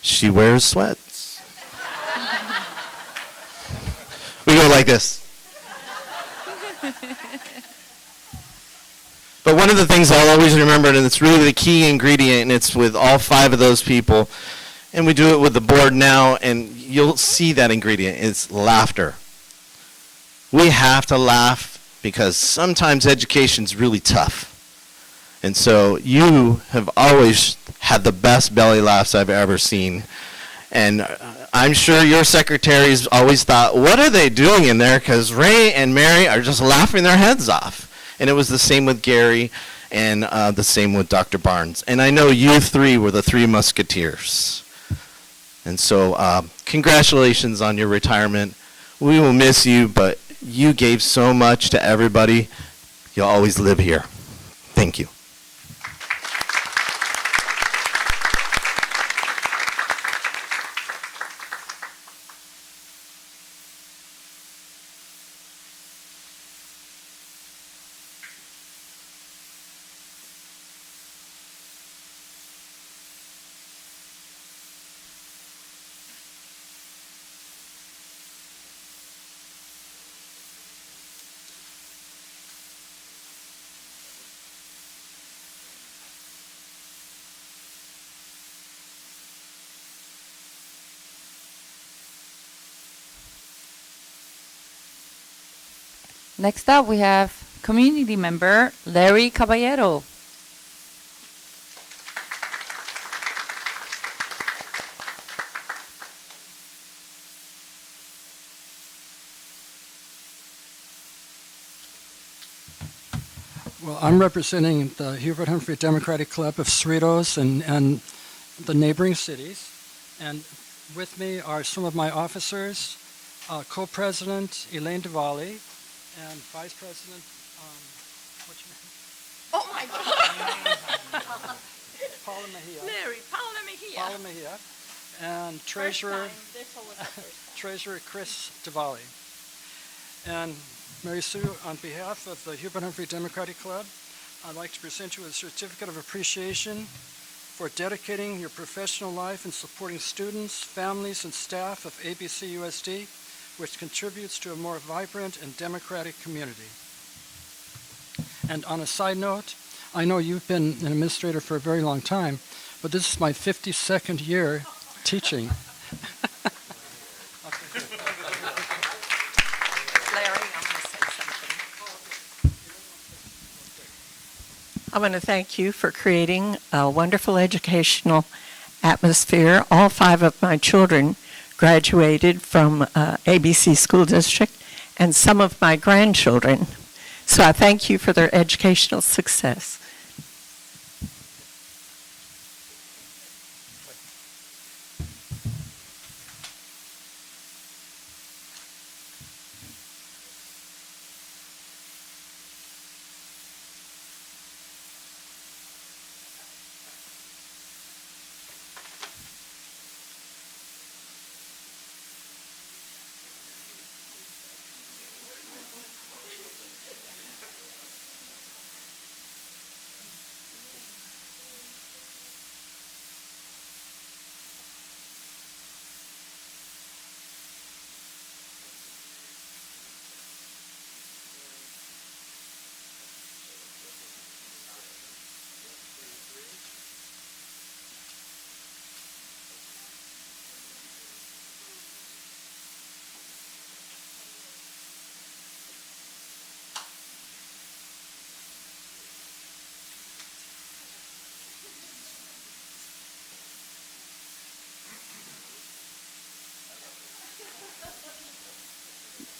She wears sweats. We go like this. But one of the things I'll always remember, and it's really the key ingredient, and it's with all 5 of those people, and we do it with the board now, and you'll see that ingredient. It's laughter. We have to laugh because sometimes education's really tough. And so you have always had the best belly laughs I've ever seen. And I'm sure your secretaries always thought, what are they doing in there? Because Ray and Mary are just laughing their heads off. And it was the same with Gary and the same with Dr. Barnes. And I know you 3 were the 3 musketeers. And so congratulations on your retirement. We will miss you, but you gave so much to everybody. You'll always live here. Thank you. Next up, we have community member Larry Caballero. Well, I'm representing the Hubert Humphrey Democratic Club of Cerritos and the neighboring cities. And with me are some of my officers, co-president Elaine Diwali, and Vice President, what's your name? Oh my God! Paula Mejia. Larry, Paula Mejia. Paula Mejia. And Treasurer Chris Diwali. And Mary Sue, on behalf of the Hubert Humphrey Democratic Club, I'd like to present you with a certificate of appreciation for dedicating your professional life in supporting students, families, and staff of ABCUSD, which contributes to a more vibrant and democratic community. And on a side note, I know you've been an administrator for a very long time, but this is my 52nd year teaching. I want to thank you for creating a wonderful educational atmosphere. All 5 of my children graduated from ABC School District, and some of my grandchildren. So I thank you for their educational success.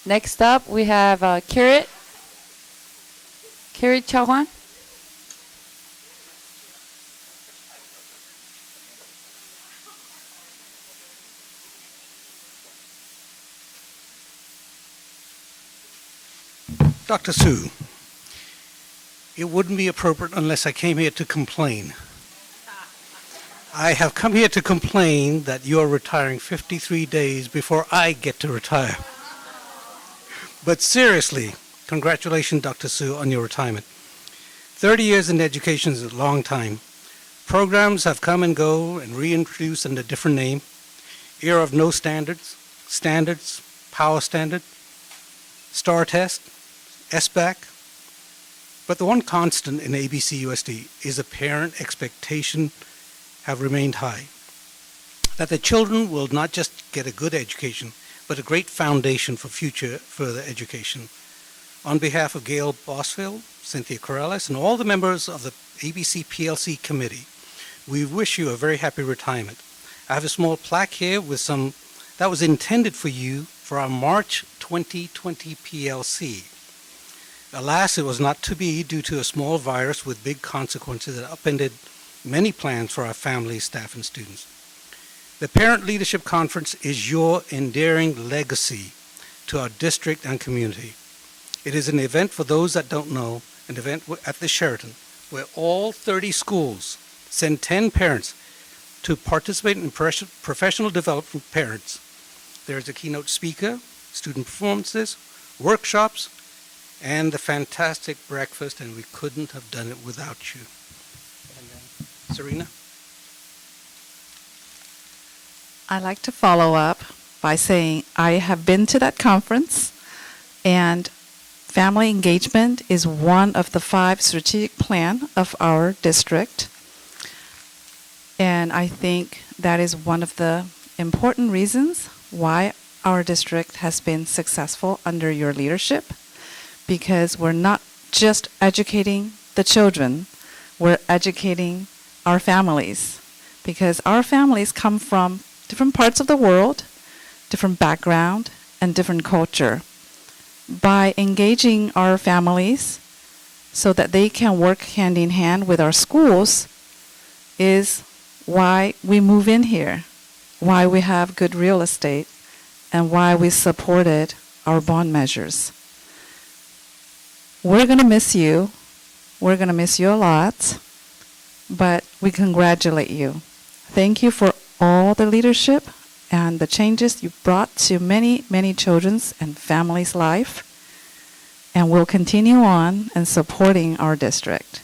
Next up, we have Kirit Chauhan. Dr. Sue, it wouldn't be appropriate unless I came here to complain. I have come here to complain that you are retiring 53 days before I get to retire. But seriously, congratulations, Dr. Sue, on your retirement. 30 years in education is a long time. Programs have come and go and reintroduced under a different name. Era of no standards, power standard, STAR test, SBAC. But the one constant in ABCUSD is a parent expectation have remained high. That the children will not just get a good education, but a great foundation for future further education. On behalf of Gail Bosfield, Cynthia Corrales, and all the members of the ABC PLC committee, we wish you a very happy retirement. I have a small plaque here with some that was intended for you for our March 2020 PLC. Alas, it was not to be due to a small virus with big consequences that upended many plans for our families, staff, and students. The Parent Leadership Conference is your endearing legacy to our district and community. It is an event, for those that don't know, an event at the Sheraton, where all 30 schools send 10 parents to participate in professional development for parents. There is a keynote speaker, student performances, workshops, and the fantastic breakfast, and we couldn't have done it without you. And then, Serena? I'd like to follow up by saying I have been to that conference, and family engagement is one of the 5 strategic plan of our district. And I think that is one of the important reasons why our district has been successful under your leadership, because we're not just educating the children, we're educating our families, because our families come from different parts of the world, different background, and different culture. By engaging our families so that they can work hand in hand with our schools is why we move in here, why we have good real estate, and why we supported our bond measures. We're going to miss you. We're going to miss you a lot, but we congratulate you. Thank you for all the leadership and the changes you brought to many, many children's and families' life, and we'll continue on in supporting our district.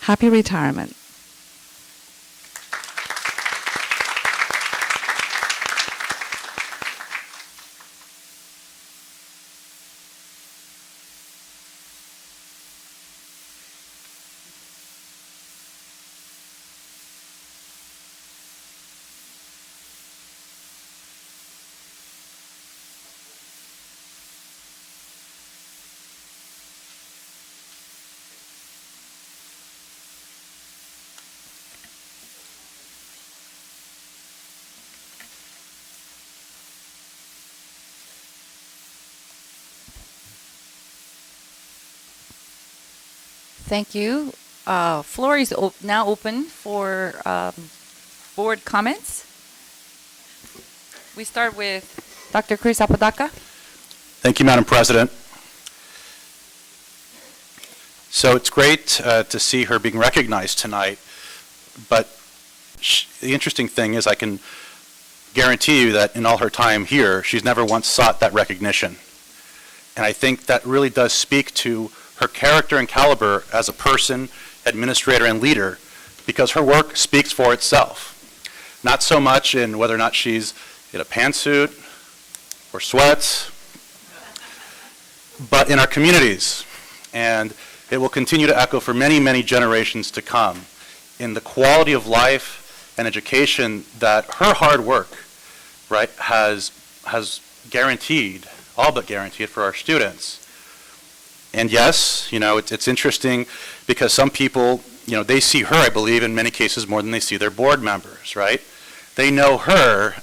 Happy retirement. Thank you. Floor is now open for board comments. We start with Dr. Chris Apodaca. Thank you, Madam President. So it's great to see her being recognized tonight, but the interesting thing is I can guarantee you that in all her time here, she's never once sought that recognition. And I think that really does speak to her character and caliber as a person, administrator, and leader, because her work speaks for itself. Not so much in whether or not she's in a pantsuit or sweats, but in our communities. And it will continue to echo for many, many generations to come in the quality of life and education that her hard work, right, has guaranteed, all but guaranteed for our students. And yes, you know, it's interesting because some people, you know, they see her, I believe, in many cases more than they see their board members, right? They know her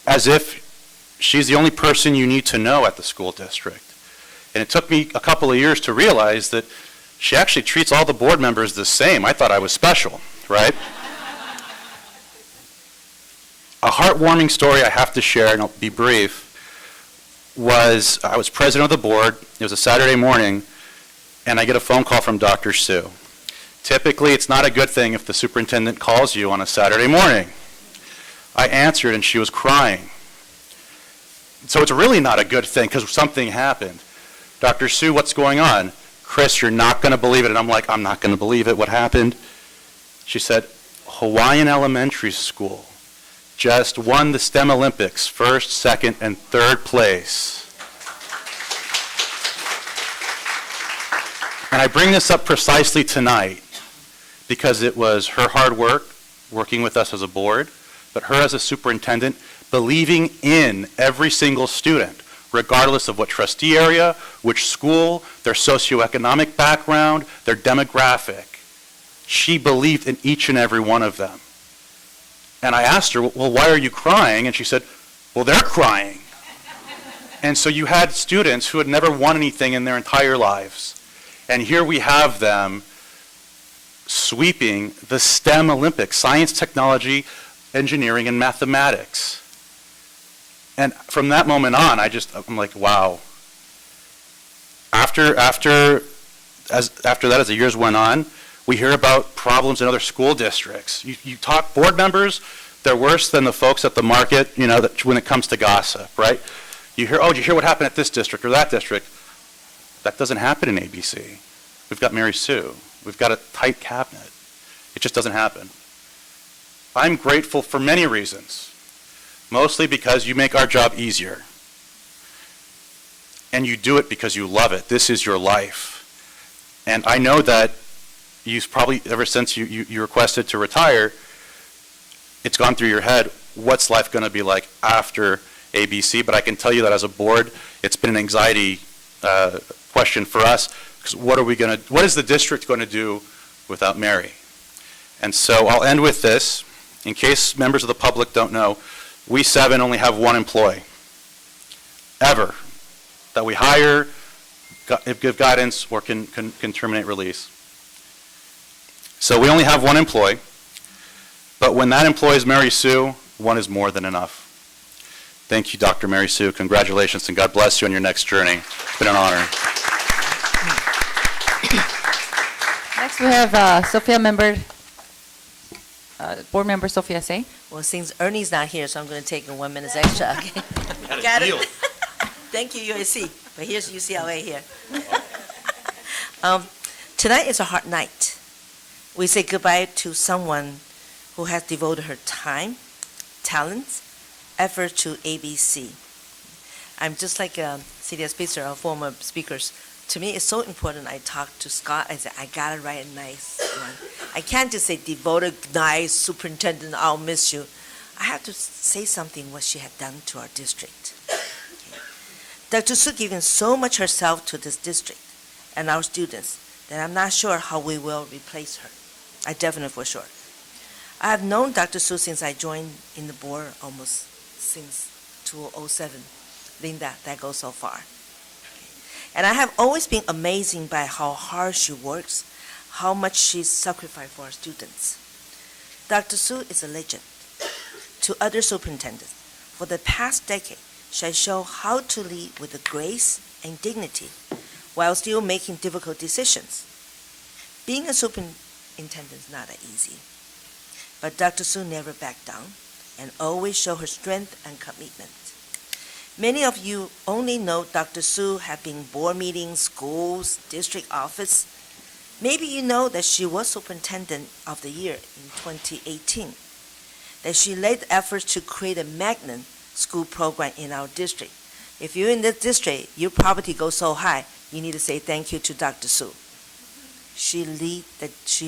as if she's the only person you need to know at the school district. And it took me a couple of years to realize that she actually treats all the board members the same. I thought I was special, right? A heartwarming story I have to share, and I'll be brief, was I was president of the board. It was a Saturday morning, and I get a phone call from Dr. Sue. Typically, it's not a good thing if the superintendent calls you on a Saturday morning. I answered, and she was crying. So it's really not a good thing because something happened. Dr. Sue, what's going on? Chris, you're not going to believe it. And I'm like, I'm not going to believe it. What happened? She said, Hawaiian Elementary School just won the STEM Olympics, first, second, and third place. And I bring this up precisely tonight because it was her hard work, working with us as a board, but her as a superintendent, believing in every single student, regardless of what trustee area, which school, their socioeconomic background, their demographic. She believed in each and every one of them. And I asked her, well, why are you crying? And she said, well, they're crying. And so you had students who had never won anything in their entire lives. And here we have them sweeping the STEM Olympics, science, technology, engineering, and mathematics. And from that moment on, I'm like, wow. After that, as the years went on, we hear about problems in other school districts. You talk board members, they're worse than the folks at the market, you know, when it comes to gossip, right? You hear, oh, did you hear what happened at this district or that district? That doesn't happen in ABC. We've got Mary Sue. We've got a tight cabinet. It just doesn't happen. I'm grateful for many reasons, mostly because you make our job easier. And you do it because you love it. This is your life. And I know that you've probably, ever since you requested to retire, it's gone through your head, what's life going to be like after ABC? But I can tell you that as a board, it's been an anxiety question for us, because what is the district going to do without Mary? And so I'll end with this. In case members of the public don't know, we 7 only have one employee, ever, that we hire, give guidance, or can terminate release. So we only have one employee, but when that employee is Mary Sue, one is more than enough. Thank you, Dr. Mary Sue. Congratulations, and God bless you on your next journey. It's been an honor. Next we have board member Sophia Say. Well, since Ernie's not here, so I'm going to take 1 minute extra. Okay? Got it. Thank you, USC. But here's UCLA here. Tonight is a hard night. We say goodbye to someone who has devoted her time, talents, effort to ABC. I'm just like Celia Spitzer, our former speakers. To me, it's so important. I talked to Scott. I said, I got to write a nice one. I can't just say devoted, nice superintendent, I'll miss you. I have to say something what she had done to our district. Okay. Dr. Sue given so much herself to this district and our students that I'm not sure how we will replace her. I definitely for sure. I have known Dr. Sue since I joined in the board almost since 2007. Linda, that goes so far. And I have always been amazed by how hard she works, how much she's sacrificed for our students. Dr. Su is a legend to other superintendents. For the past decade, she has shown how to lead with grace and dignity while still making difficult decisions. Being a superintendent is not that easy, but Dr. Su never backed down and always showed her strength and commitment. Many of you only know Dr. Su have been board meetings, schools, district office. Maybe you know that she was Superintendent of the Year in 2018, that she led efforts to create a magnet school program in our district. If you're in this district, your poverty goes so high, you need to say thank you to Dr. Su. She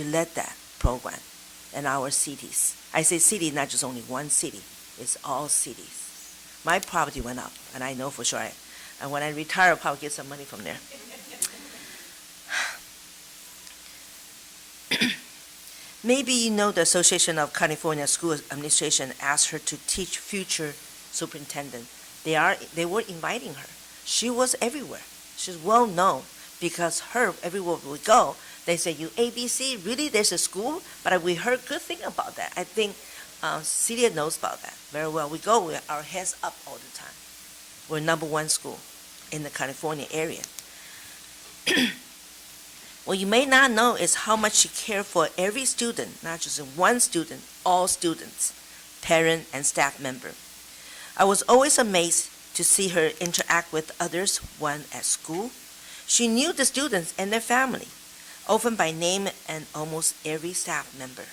led that program in our cities. I say city, not just only one city, it's all cities. My poverty went up, and I know for sure. And when I retire, I'll probably get some money from there. Maybe you know the Association of California School Administration asked her to teach future superintendent. They were inviting her. She was everywhere. She's well known because everywhere we go, they say, you ABC, really, there's a school? But we heard good thing about that. I think Celia knows about that very well. We go with our heads up all the time. We're #1 school in the California area. What you may not know is how much she cared for every student, not just one student, all students, parent, and staff member. I was always amazed to see her interact with others when at school. She knew the students and their family, often by name and almost every staff member.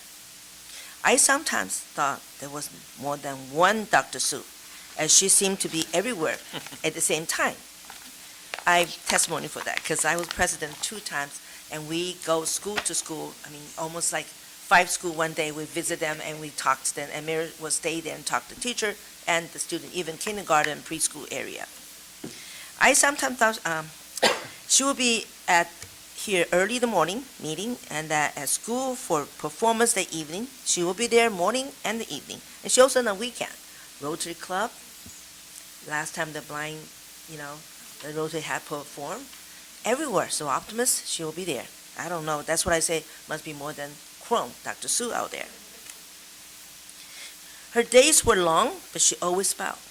I sometimes thought there was more than one Dr. Su, as she seemed to be everywhere at the same time. I have testimony for that because I was president 2 times, and we go school to school. I mean, almost like 5 schools one day. We visit them and we talk to them, and Mary will stay there and talk to the teacher and the student, even kindergarten and preschool area. I sometimes thought she would be here early in the morning meeting, and that at school for performance the evening. She will be there morning and the evening. And she also on the weekend. Rotary Club, last time the blind, the Rotary had performed. Everywhere, so optimist, she will be there. I don't know, that's what I say, must be more than Chrome, Dr. Su out there. Her days were long, but she always smiled.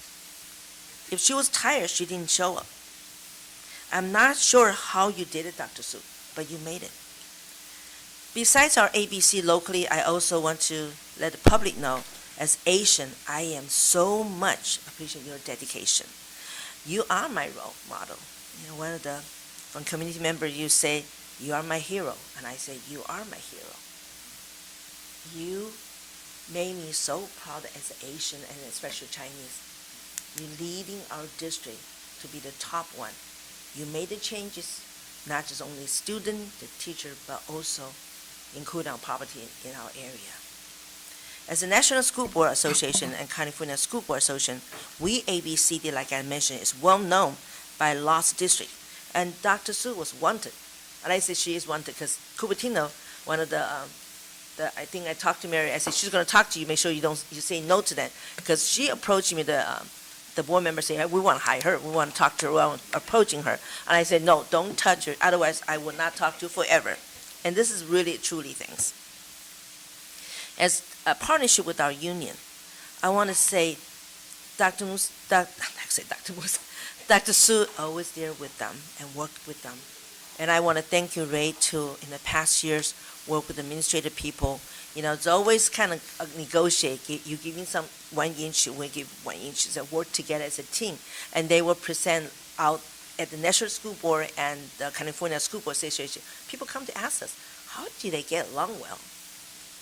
If she was tired, she didn't show up. I'm not sure how you did it, Dr. Su, but you made it. Besides our ABC locally, I also want to let the public know, as Asian, I am so much appreciate your dedication. You are my role model. From community member, you say, you are my hero, and I say, you are my hero. You made me so proud as an Asian and especially Chinese. You leading our district to be the top one. You made the changes, not just only student, the teacher, but also include our poverty in our area. As the National School Board Association and California School Board Association, we ABCD, like I mentioned, is well known by lost district. And Dr. Su was wanted. And I say she is wanted because Cupertino, one of I think I talked to Mary, I said, she's going to talk to you, make sure you say no to that. Because she approached me, the board member said, we want to hire her, we want to talk to her, we want approaching her. And I said, no, don't touch her, otherwise I will not talk to you forever. And this is really, truly things. As a partnership with our union, I want to say Dr. Su always there with them and worked with them. And I want to thank you, Ray, too, in the past years, work with administrative people. It's always kind of negotiate. You give me 1 inch, we give 1 inch. So work together as a team. And they will present out at the National School Board and the California School Board Association. People come to ask us, how do they get along well?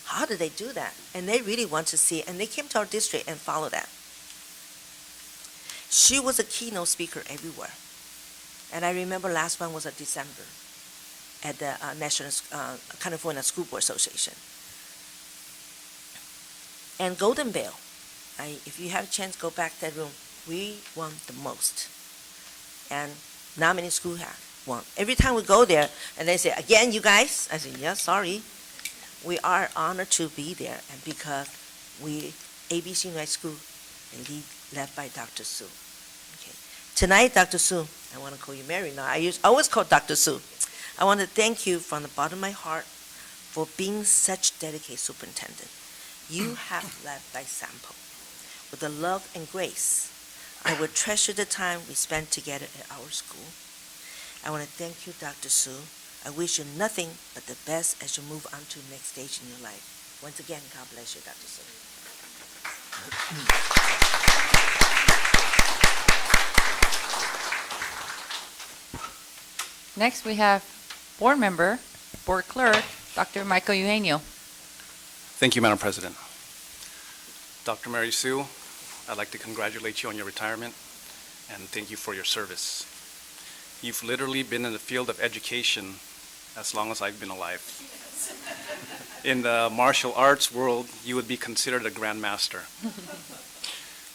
How do they do that? And they really want to see, and they came to our district and followed that. She was a keynote speaker everywhere. And I remember last one was in December at the National California School Board Association. And Golden Bell, if you have a chance, go back to that room. We won the most. And not many schools have won. Every time we go there, and they say, again, you guys? I say, yeah, sorry. We are honored to be there, and because we, ABC United School, and led by Dr. Su. Okay. Tonight, Dr. Su, I want to call you Mary now. I always call Dr. Sue. I want to thank you from the bottom of my heart for being such dedicated superintendent. You have led by example. With the love and grace, I will treasure the time we spent together at our school. I want to thank you, Dr. Sue. I wish you nothing but the best as you move on to the next stage in your life. Once again, God bless you, Dr. Sue. Next, we have board member, board clerk, Dr. Michael Eugenio. Thank you, Madam President. Dr. Mary Sue, I'd like to congratulate you on your retirement and thank you for your service. You've literally been in the field of education as long as I've been alive. In the martial arts world, you would be considered a grandmaster.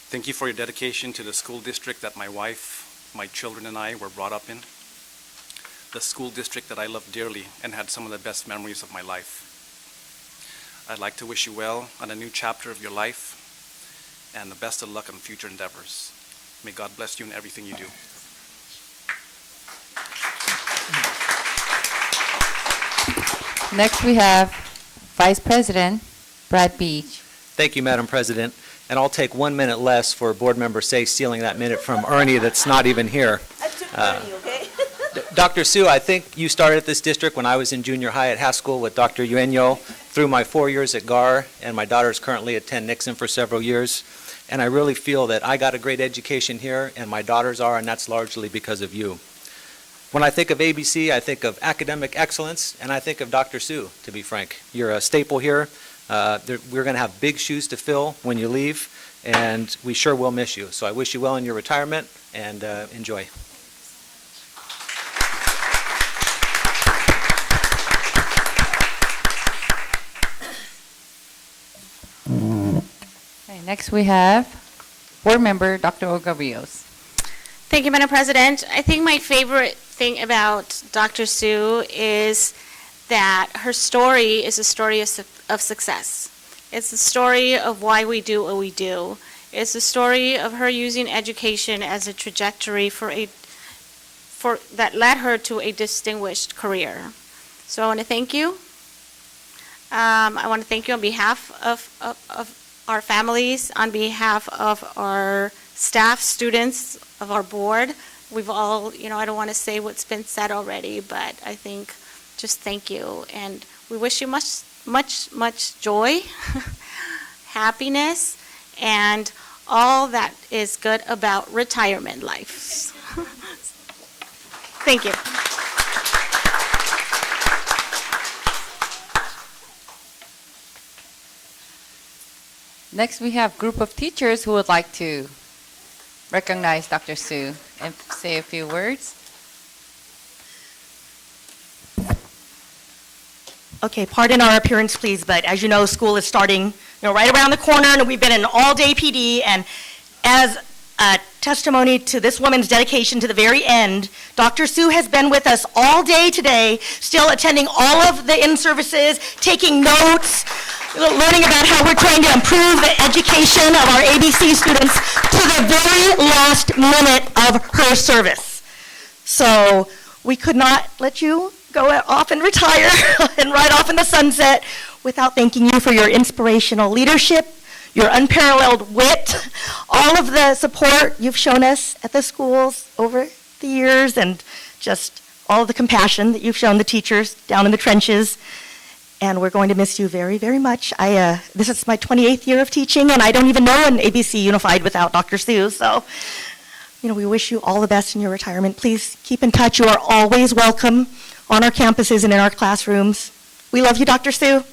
Thank you for your dedication to the school district that my wife, my children, and I were brought up in. The school district that I love dearly and had some of the best memories of my life. I'd like to wish you well on a new chapter of your life and the best of luck on future endeavors. May God bless you in everything you do. Next, we have Vice President Brad Beach. Thank you, Madam President. And I'll take 1 minute less for Board Member Say stealing that minute from Ernie that's not even here. I took Ernie, okay? Dr. Sue, I think you started at this district when I was in junior high at Haskell with Dr. Eugenio through my 4 years at GAR, and my daughters currently attend Nixon for several years. And I really feel that I got a great education here, and my daughters are, and that's largely because of you. When I think of ABC, I think of academic excellence, and I think of Dr. Sue, to be frank. You're a staple here. We're going to have big shoes to fill when you leave, and we sure will miss you. So I wish you well in your retirement, and enjoy. Okay, next, we have board member Dr. Olga Rios. Thank you, Madam President. I think my favorite thing about Dr. Sue is that her story is a story of success. It's the story of why we do what we do. It's the story of her using education as a trajectory that led her to a distinguished career. So I want to thank you. I want to thank you on behalf of our families, on behalf of our staff, students, of our board. We've all, I don't want to say what's been said already, but I think just thank you. And we wish you much, much, much joy, happiness, and all that is good about retirement life. Thank you. Next, we have a group of teachers who would like to recognize Dr. Sue and say a few words. Okay, pardon our appearance, please, but as you know, school is starting, right around the corner, and we've been in an all-day PD, and as a testimony to this woman's dedication to the very end, Dr. Sue has been with us all day today, still attending all of the in-services, taking notes, learning about how we're trying to improve the education of our ABC students to the very last minute of her service. So we could not let you go off and retire and ride off in the sunset without thanking you for your inspirational leadership, your unparalleled wit, all of the support you've shown us at the schools over the years, and just all of the compassion that you've shown the teachers down in the trenches. And we're going to miss you very, very much. This is my 28th year of teaching, and I don't even know an ABC Unified without Dr. Sue. So, we wish you all the best in your retirement. Please keep in touch. You are always welcome on our campuses and in our classrooms. We love you, Dr. Sue.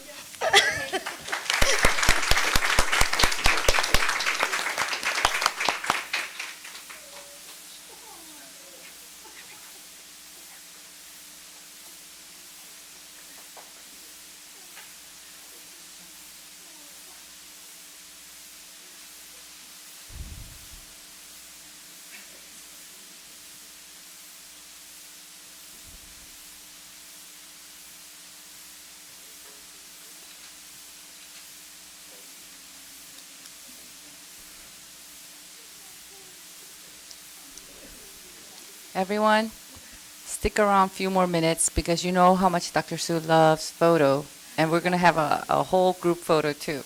Everyone, stick around a few more minutes because you know how much Dr. Su loves photo, and we're going to have a whole group photo too.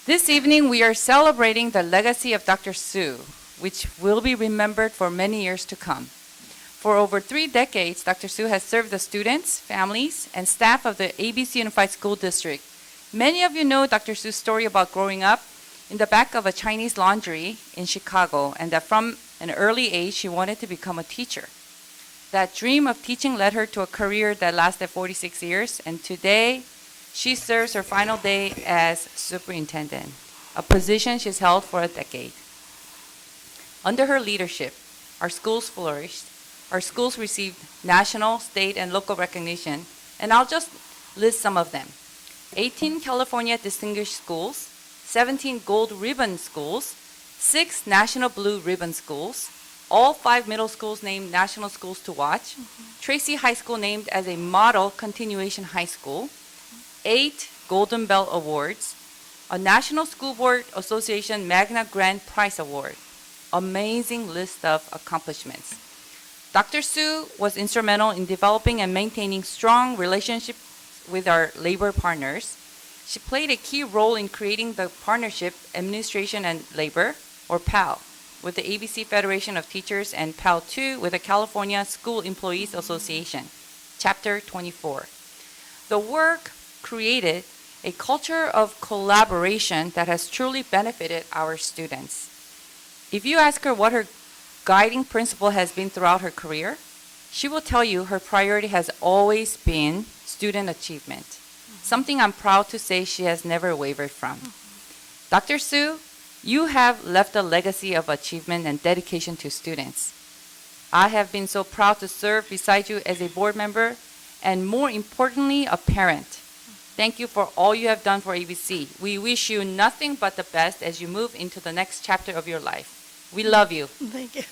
This evening, we are celebrating the legacy of Dr. Su, which will be remembered for many years to come. For over 3 decades, Dr. Su has served the students, families, and staff of the ABC Unified School District. Many of you know Dr. Su's story about growing up in the back of a Chinese laundry in Chicago, and that from an early age, she wanted to become a teacher. That dream of teaching led her to a career that lasted 46 years, and today, she serves her final day as superintendent, a position she's held for a decade. Under her leadership, our schools flourished. Our schools received national, state, and local recognition, and I'll just list some of them. 18 California Distinguished Schools, 17 Gold Ribbon Schools, 6 National Blue Ribbon Schools, all 5 middle schools named National Schools to Watch, Tracy High School named as a model continuation high school, 8 Golden Bell Awards, a National School Board Association Magna Grand Prize Award. Amazing list of accomplishments. Dr. Su was instrumental in developing and maintaining strong relationships with our labor partners. She played a key role in creating the Partnership Administration and Labor, or PAL, with the ABC Federation of Teachers and PAL2 with the California School Employees Association, Chapter 24. The work created a culture of collaboration that has truly benefited our students. If you ask her what her guiding principle has been throughout her career, she will tell you her priority has always been student achievement, something I'm proud to say she has never wavered from. Dr. Su, you have left a legacy of achievement and dedication to students. I have been so proud to serve beside you as a board member and, more importantly, a parent. Thank you for all you have done for ABC. We wish you nothing but the best as you move into the next chapter of your life. We love you. Thank you.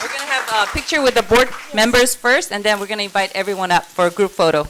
We're going to have a picture with the board members first, and then we're going to invite everyone up for a group photo.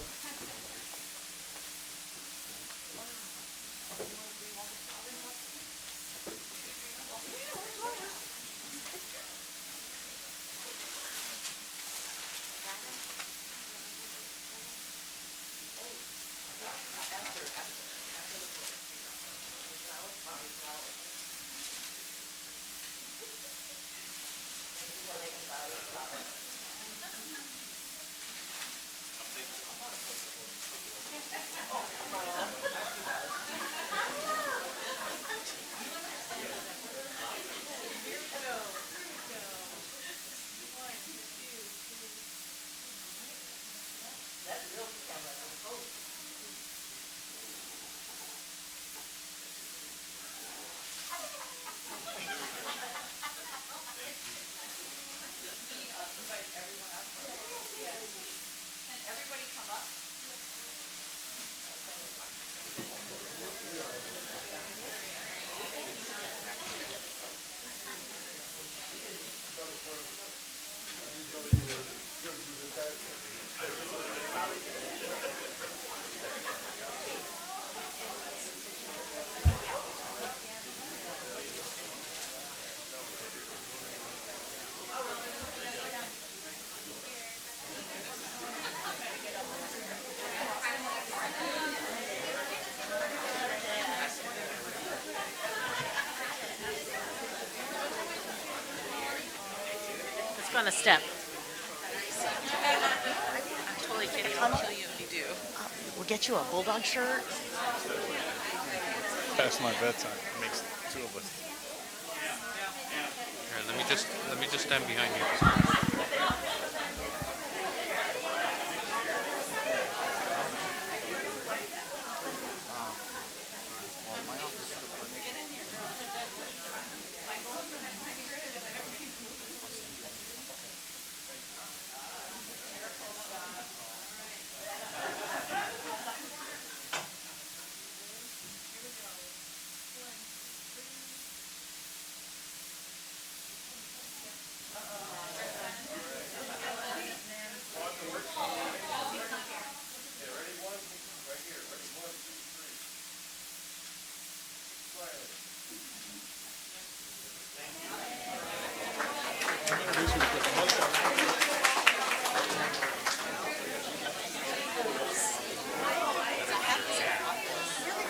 On a step. I'm totally kidding. I'll kill you if you do. We'll get you a bulldog shirt. Past my bedtime. It makes 2 of us. Here, let me just stand behind you.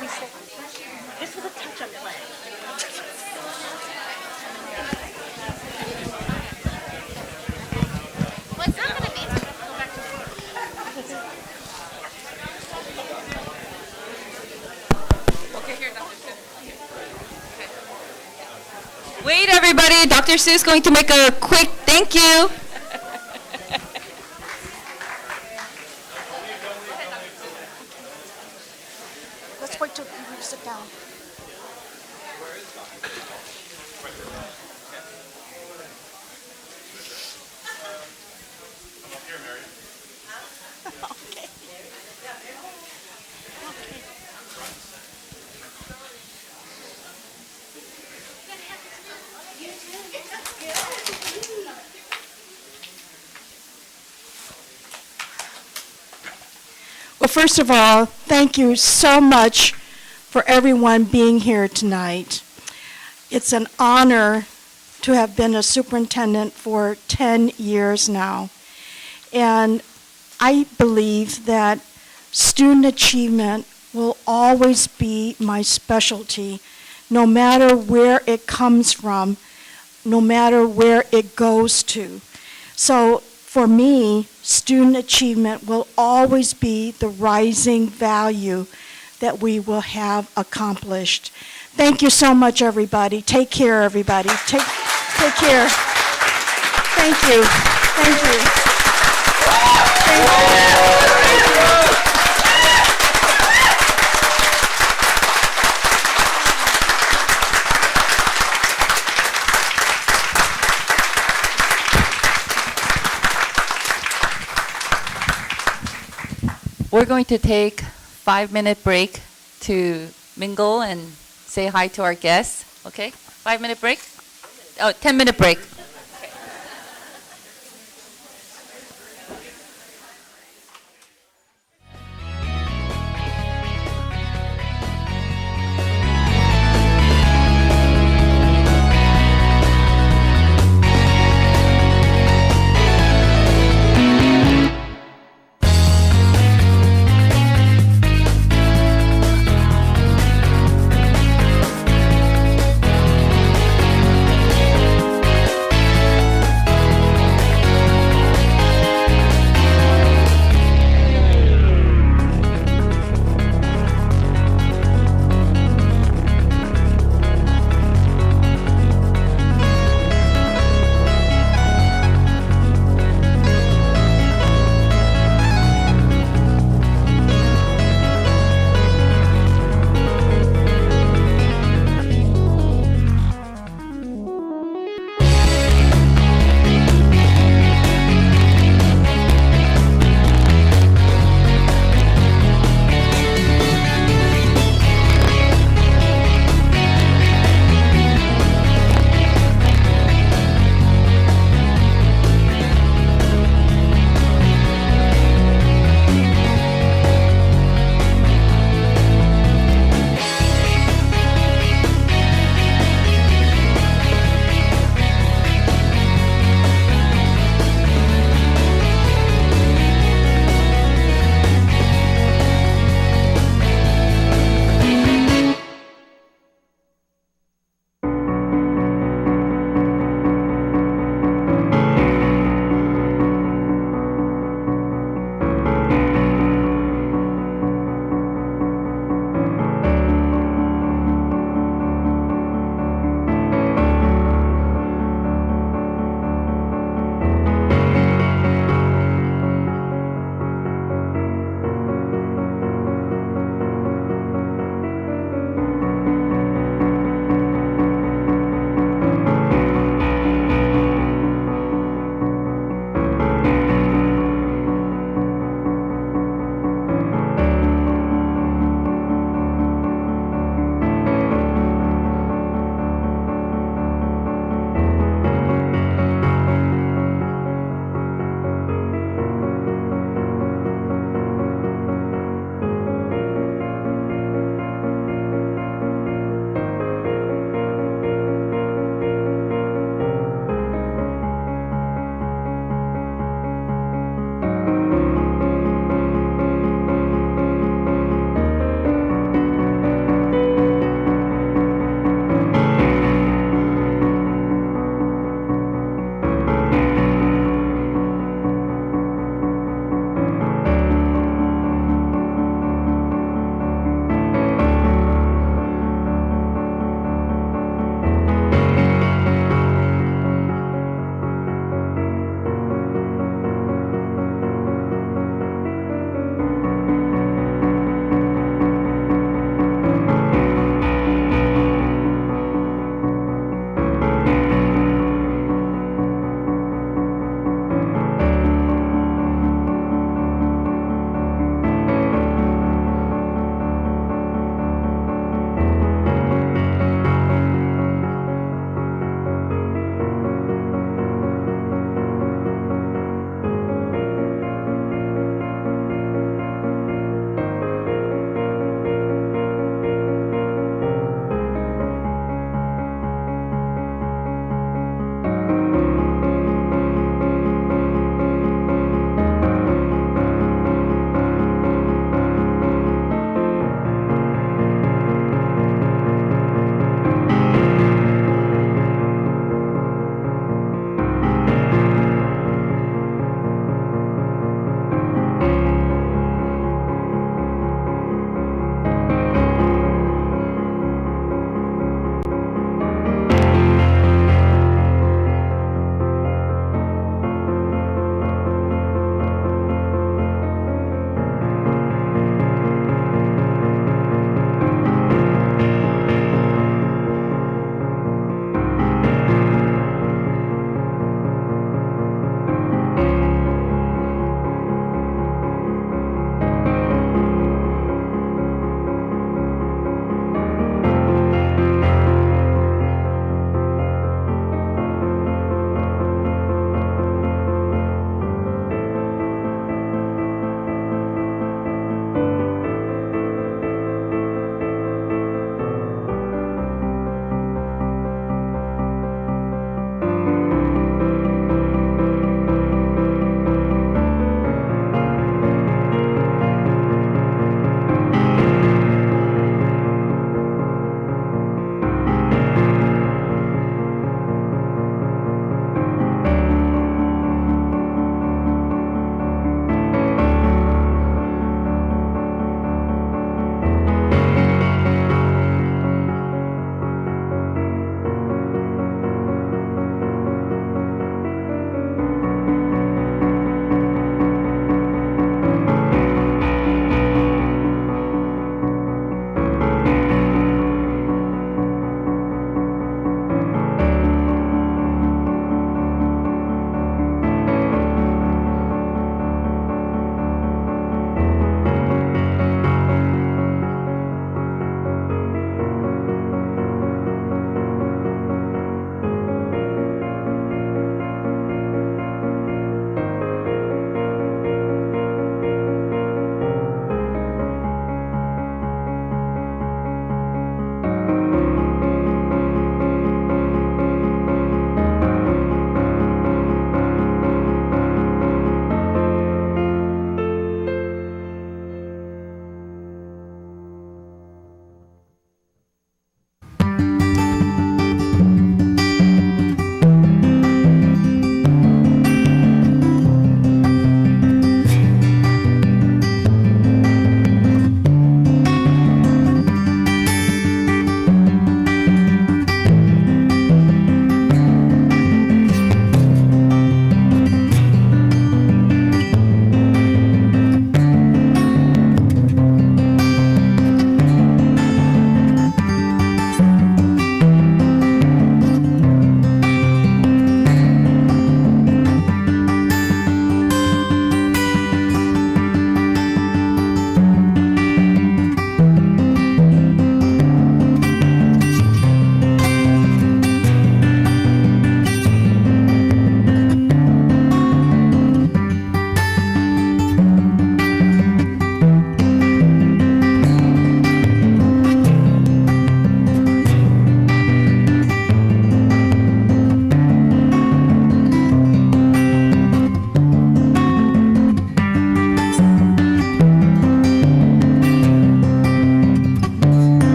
This was a touch-up play. What's that going to be? Go back to Okay, here, Dr. Sue. Wait, everybody. Dr. Sue is going to make a quick thank you. Let's wait till you sit down. Well, first of all, thank you so much for everyone being here tonight. It's an honor to have been a superintendent for 10 years now. And I believe that student achievement will always be my specialty, no matter where it comes from, no matter where it goes to. So for me, student achievement will always be the rising value that we will have accomplished. Thank you so much, everybody. Take care, everybody. Take care. Thank you. Thank you. We're going to take 5-minute break to mingle and say hi to our guests. Okay? 5-minute break? Oh, 10-minute break.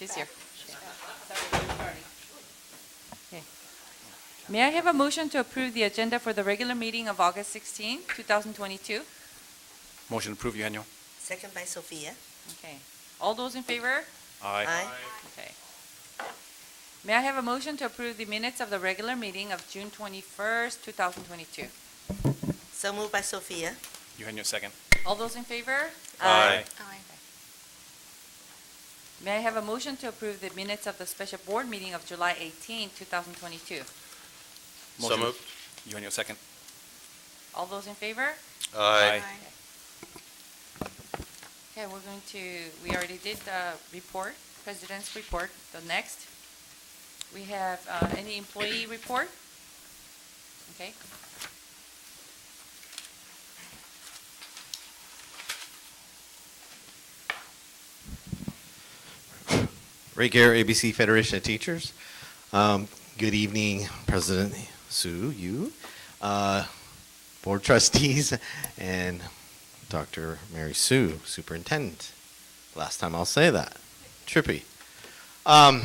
She's here. Okay. May I have a motion to approve the agenda for the regular meeting of August 16, 2022? Motion to approve, Eugenio. Second by Sophia. Okay. All those in favor? Aye. Okay. May I have a motion to approve the minutes of the regular meeting of June 21st, 2022? So moved by Sophia. Eugenio, second. All those in favor? Aye. May I have a motion to approve the minutes of the special board meeting of July 18, 2022? So moved. Eugenio, second. All those in favor? Aye. Okay, we already did the report, President's report. The next, we have any employee report? Okay. Ray Garrett, ABC Federation of Teachers. Good evening, President Sue, you, Board Trustees, and Dr. Mary Sue, Superintendent. Last time I'll say that. Trippy. I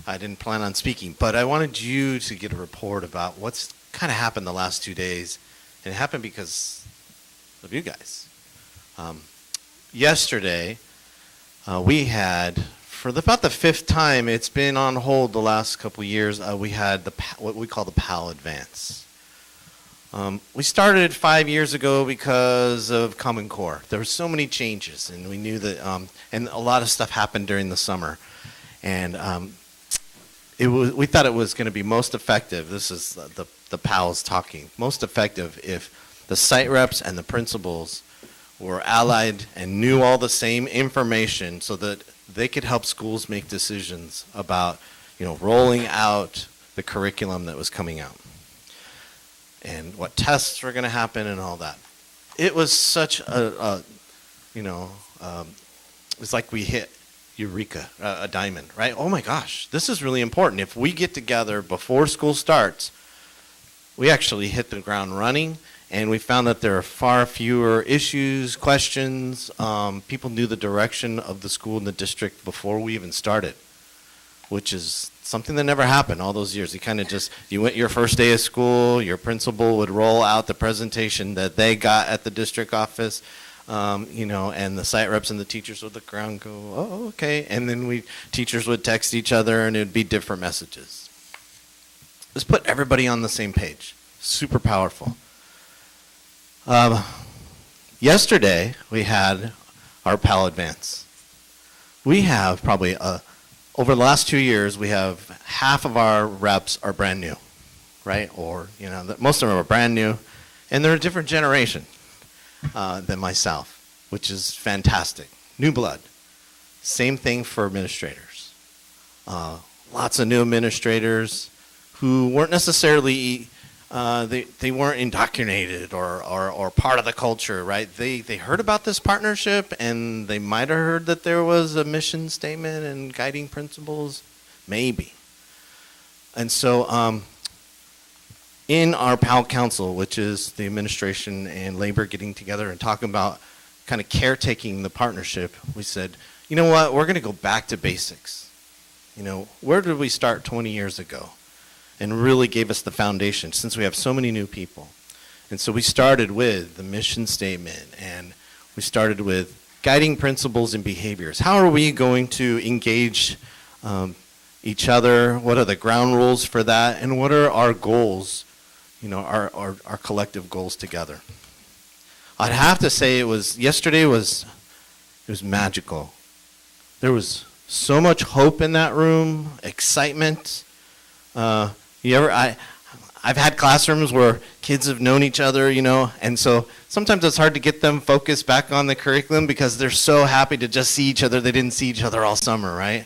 didn't plan on speaking, but I wanted you to get a report about what's kind of happened the last 2 days, and it happened because of you guys. Yesterday, we had, for about the fifth time, it's been on hold the last couple of years, we had what we call the PAL Advance. We started 5 years ago because of Common Core. There were so many changes, and we knew that, and a lot of stuff happened during the summer. And we thought it was going to be most effective, this is the PALs talking, most effective if the site reps and the principals were allied and knew all the same information so that they could help schools make decisions about, rolling out the curriculum that was coming out and what tests were going to happen and all that. It was such it's like we hit Eureka, a diamond, right? Oh my gosh, this is really important. If we get together before school starts, we actually hit the ground running, and we found that there are far fewer issues, questions. People knew the direction of the school and the district before we even started, which is something that never happened all those years. You went your first day of school, your principal would roll out the presentation that they got at the district office, and the site reps and the teachers would look around and go, oh, okay. And then teachers would text each other, and it would be different messages. Let's put everybody on the same page. Super powerful. Yesterday, we had our PAL Advance. We have probably, over the last 2 years, we have half of our reps are brand new, right? Or, most of them are brand new, and they're a different generation than myself, which is fantastic. New blood. Same thing for administrators. Lots of new administrators who weren't necessarily they weren't indoctrinated or part of the culture, right? They heard about this partnership, and they might have heard that there was a mission statement and guiding principles, maybe. And so in our PAL Council, which is the administration and labor getting together and talking about kind of caretaking the partnership, we said, you know what, we're going to go back to basics. Where did we start 20 years ago? And really gave us the foundation since we have so many new people. And so we started with the mission statement, and we started with guiding principles and behaviors. How are we going to engage each other? What are the ground rules for that? And what are our goals, our collective goals together? I'd have to say yesterday was magical. There was so much hope in that room, excitement. I've had classrooms where kids have known each other, and so sometimes it's hard to get them focused back on the curriculum because they're so happy to just see each other. They didn't see each other all summer, right?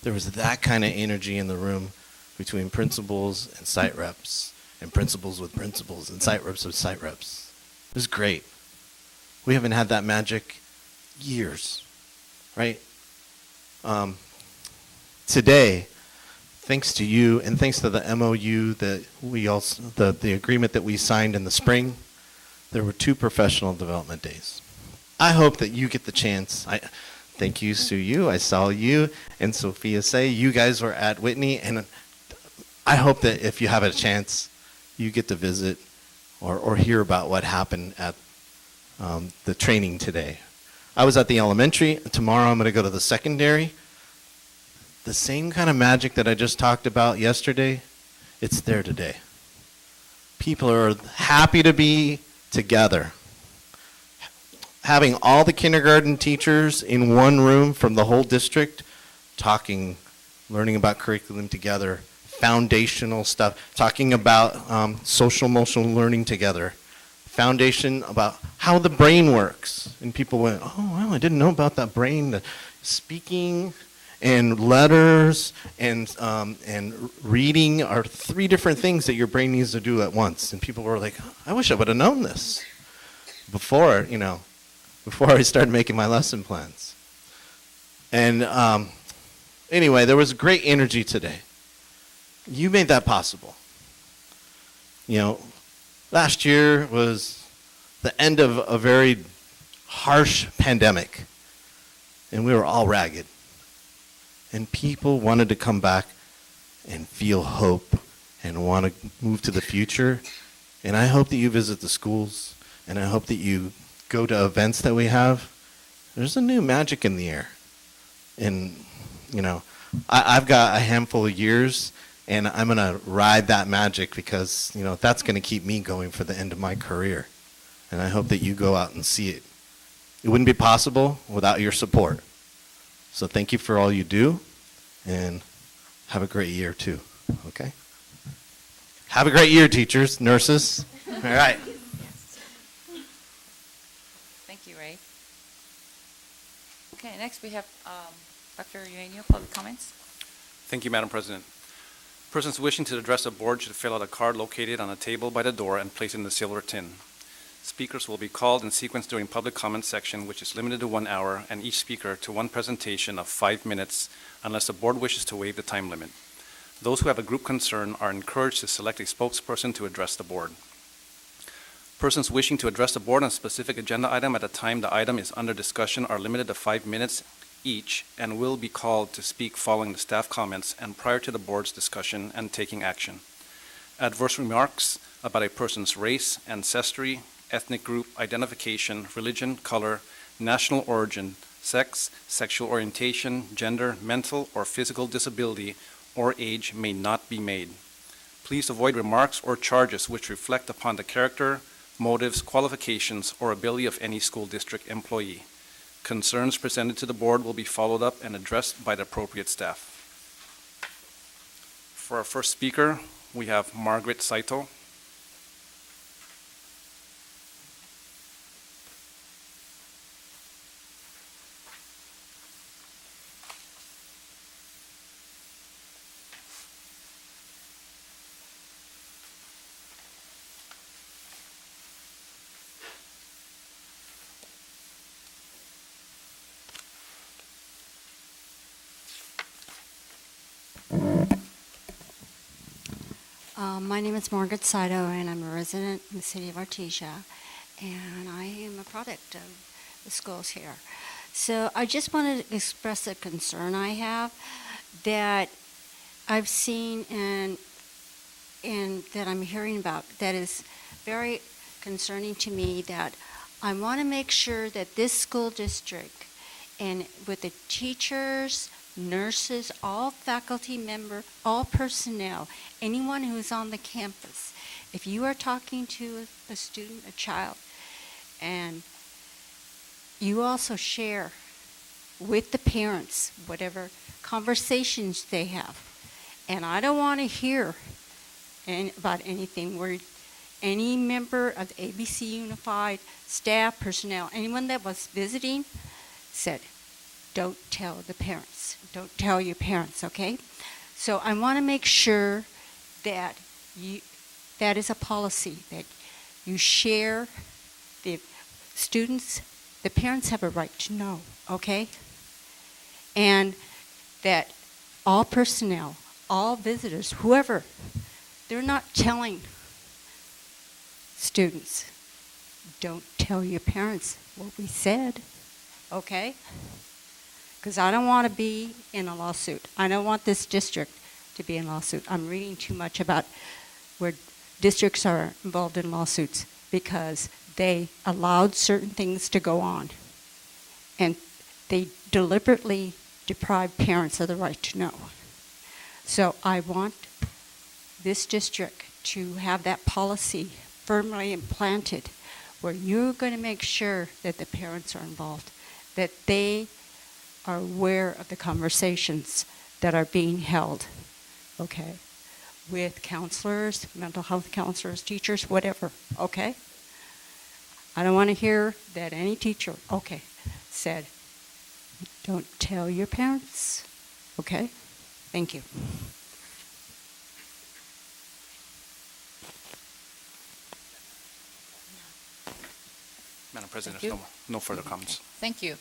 There was that kind of energy in the room between principals and site reps, and principals with principals and site reps with site reps. It was great. We haven't had that magic years, right? Today, thanks to you and thanks to the MOU that the agreement that we signed in the spring, there were 2 professional development days. I hope that you get the chance. Thank you, Sue Yu. I saw you and Sophia say you guys were at Whitney, and I hope that if you have a chance, you get to visit or hear about what happened at the training today. I was at the elementary. Tomorrow I'm going to go to the secondary. The same kind of magic that I just talked about yesterday, it's there today. People are happy to be together. Having all the kindergarten teachers in one room from the whole district, talking, learning about curriculum together, foundational stuff, talking about social emotional learning together, foundation about how the brain works. And people went, oh, wow, I didn't know about that brain. The speaking and letters and reading are 3 different things that your brain needs to do at once. And people were like, I wish I would have known this before I started making my lesson plans. And anyway, there was great energy today. You made that possible. Last year was the end of a very harsh pandemic, and we were all ragged. And people wanted to come back and feel hope and want to move to the future. And I hope that you visit the schools, and I hope that you go to events that we have. There's a new magic in the air. And, I've got a handful of years, and I'm going to ride that magic because, that's going to keep me going for the end of my career. And I hope that you go out and see it. It wouldn't be possible without your support. So thank you for all you do, and have a great year too, okay? Have a great year, teachers, nurses. All right. Thank you, Ray. Okay, next we have Dr. Eugenio, public comments. Thank you, Madam President. Persons wishing to address the board should fill out a card located on a table by the door and place it in the silver tin. Speakers will be called in sequence during public comment section, which is limited to 1 hour, and each speaker to one presentation of 5 minutes, unless the board wishes to waive the time limit. Those who have a group concern are encouraged to select a spokesperson to address the board. Persons wishing to address the board on a specific agenda item at a time the item is under discussion are limited to 5 minutes each and will be called to speak following the staff comments and prior to the board's discussion and taking action. Adverse remarks about a person's race, ancestry, ethnic group, identification, religion, color, national origin, sex, sexual orientation, gender, mental or physical disability, or age may not be made. Please avoid remarks or charges which reflect upon the character, motives, qualifications, or ability of any school district employee. Concerns presented to the board will be followed up and addressed by the appropriate staff. For our first speaker, we have Margaret Saito. My name is Margaret Saito, and I'm a resident in the city of Artesia, and I am a product of the schools here. So I just wanted to express a concern I have that I've seen and that I'm hearing about that is very concerning to me, that I want to make sure that this school district and with the teachers, nurses, all faculty members, all personnel, anyone who's on the campus, if you are talking to a student, a child, and you also share with the parents whatever conversations they have. And I don't want to hear about anything where any member of the ABC Unified staff, personnel, anyone that was visiting said, don't tell the parents. Don't tell your parents, okay? So I want to make sure that that is a policy, that you share the students, the parents have a right to know, okay? And that all personnel, all visitors, whoever, they're not telling students, don't tell your parents what we said, okay? because I don't want to be in a lawsuit. I don't want this district to be in a lawsuit. I'm reading too much about where districts are involved in lawsuits because they allowed certain things to go on. And they deliberately deprive parents of the right to know. So I want this district to have that policy firmly implanted where you're going to make sure that the parents are involved, that they are aware of the conversations that are being held, okay, with counselors, mental health counselors, teachers, whatever, okay? I don't want to hear that any teacher, okay, said, don't tell your parents, okay? Thank you. Madam President, Thank you. no further comments. Thank you.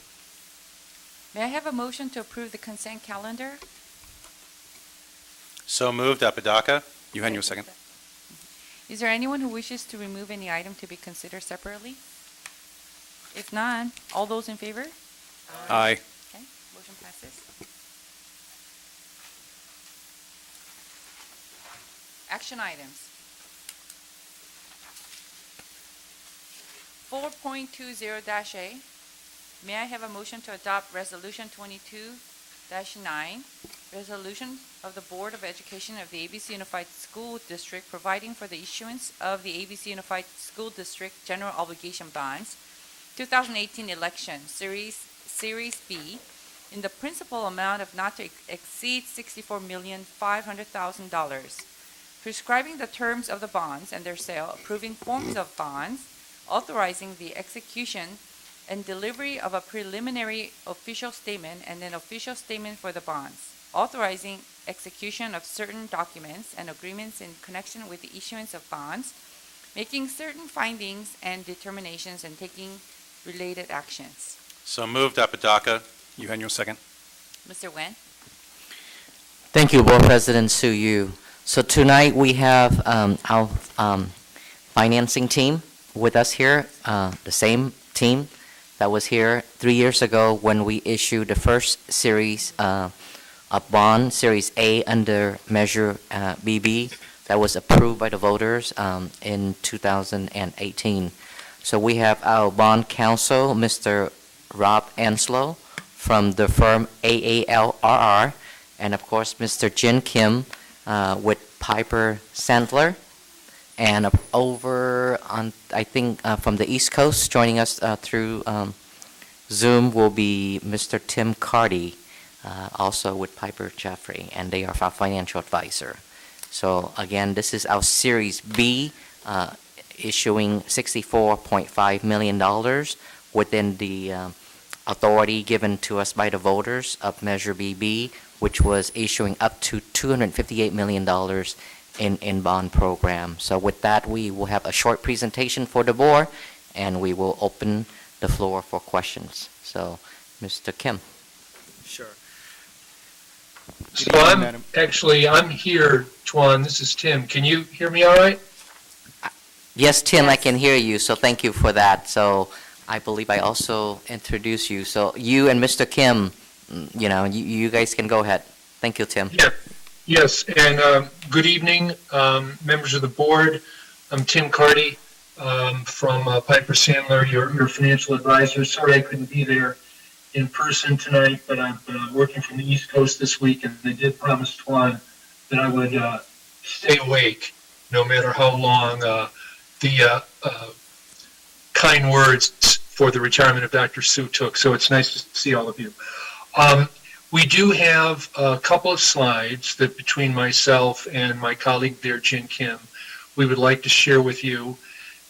May I have a motion to approve the consent calendar? So moved, Apodaca. Eugenio, second. Is there anyone who wishes to remove any item to be considered separately? If none, all those in favor? Aye. Okay, motion passes. Action items. 4.20-A. May I have a motion to adopt Resolution 22-9, resolution of the Board of Education of the ABC Unified School District providing for the issuance of the ABC Unified School District General Obligation Bonds, 2018 election, Series B, in the principal amount of not to exceed $64,500,000, prescribing the terms of the bonds and their sale, approving forms of bonds, authorizing the execution and delivery of a preliminary official statement and an official statement for the bonds, authorizing execution of certain documents and agreements in connection with the issuance of bonds, making certain findings and determinations, and taking related actions. So moved, Apodaca. Eugenio, second. Mr. Nguyen? Thank you, Board President Su Yu. So tonight we have our financing team with us here, the same team that was here 3 years ago when we issued the first series of bond, Series A under Measure BB, that was approved by the voters in 2018. So we have our bond counsel, Mr. Rob Anslow from the firm AALRR, and of course Mr. Jin Kim with Piper Sandler. And over on, I think, from the East Coast, joining us through Zoom will be Mr. Tim Cardy, also with Piper Jaffray, and they are our financial advisor. So again, this is our Series B, issuing $64.5 million within the authority given to us by the voters of Measure BB, which was issuing up to $258 million in bond program. So with that, we will have a short presentation for the board, and we will open the floor for questions. So, Mr. Kim. Sure. So I'm here, Tuan. This is Tim. Can you hear me all right? Yes, Tim, I can hear you, so thank you for that. So I believe I also introduced you. So you and Mr. Kim, you guys can go ahead. Thank you, Tim. Yeah. Yes, and good evening, members of the board. I'm Tim Cardy from Piper Sandler, your financial advisor. Sorry I couldn't be there in person tonight, but I'm working from the East Coast this week, and I did promise Tuan that I would stay awake no matter how long the kind words for the retirement of Dr. Su took. So it's nice to see all of you. We do have a couple of slides that between myself and my colleague there, Jin Kim, we would like to share with you.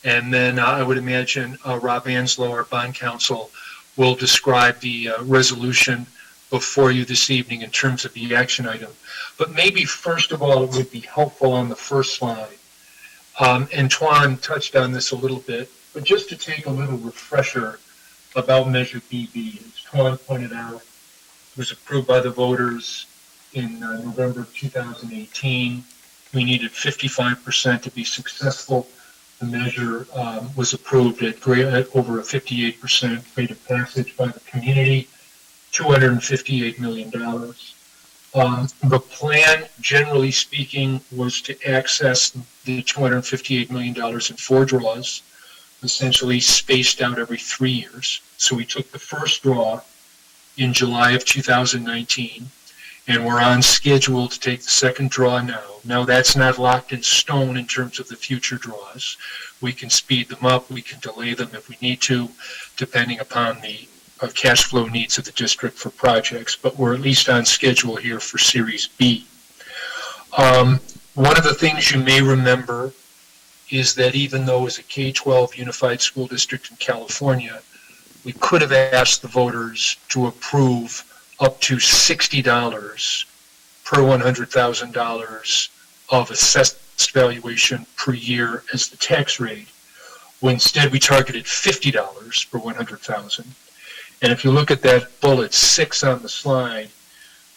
And then I would imagine Rob Anslow, our bond counsel, will describe the resolution before you this evening in terms of the action item. But maybe first of all, it would be helpful on the first slide. And Tuan touched on this a little bit, but just to take a little refresher about Measure BB, as Tuan pointed out, it was approved by the voters in November of 2018. We needed 55% to be successful. The measure was approved at over a 58% rate of passage by the community. $258 million. The plan, generally speaking, was to access the $258 million in 4 draws, essentially spaced out every 3 years. So we took the first draw in July of 2019, and we're on schedule to take the second draw now. Now, that's not locked in stone in terms of the future draws. We can speed them up, we can delay them if we need to, depending upon the cash flow needs of the district for projects, but we're at least on schedule here for Series B. One of the things you may remember is that even though as a K-12 unified school district in California, we could have asked the voters to approve up to $60 per $100,000 of assessed valuation per year as the tax rate. Well, instead, we targeted $50 per $100,000. And if you look at that bullet 6 on the slide,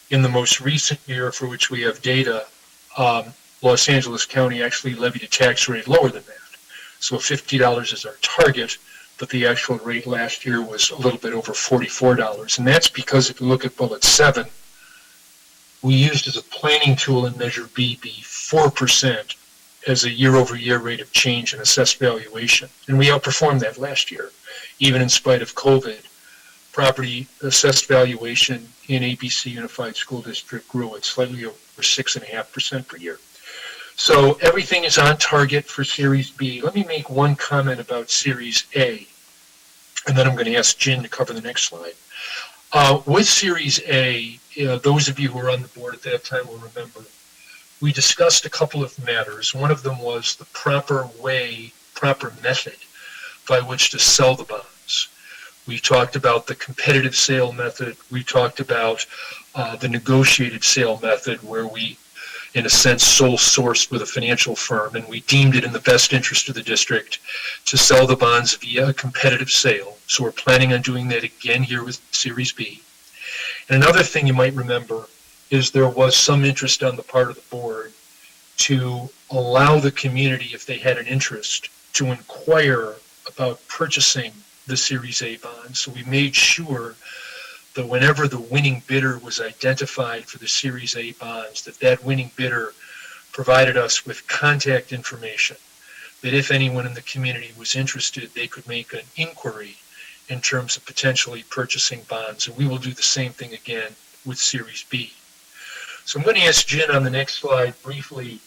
in the most recent year for which we have data, Los Angeles County actually levied a tax rate lower than that. So $50 is our target, but the actual rate last year was a little bit over $44. And that's because if you look at bullet 7, we used as a planning tool in Measure BB 4% as a year-over-year rate of change in assessed valuation. And we outperformed that last year, even in spite of COVID. Property assessed valuation in ABC Unified School District grew at slightly over 6.5% per year. So everything is on target for Series B. Let me make one comment about Series A, and then I'm going to ask Jen to cover the next slide. With Series A, those of you who were on the board at that time will remember, we discussed a couple of matters. One of them was the proper method by which to sell the bonds. We talked about the competitive sale method. We talked about the negotiated sale method, where we, in a sense, sole sourced with a financial firm, and we deemed it in the best interest of the district to sell the bonds via a competitive sale. So we're planning on doing that again here with Series B. And another thing you might remember is there was some interest on the part of the board to allow the community, if they had an interest, to inquire about purchasing the Series A bonds. So we made sure that whenever the winning bidder was identified for the Series A bonds, that winning bidder provided us with contact information, that if anyone in the community was interested, they could make an inquiry in terms of potentially purchasing bonds. And we will do the same thing again with Series B. So I'm going to ask Jen on the next slide briefly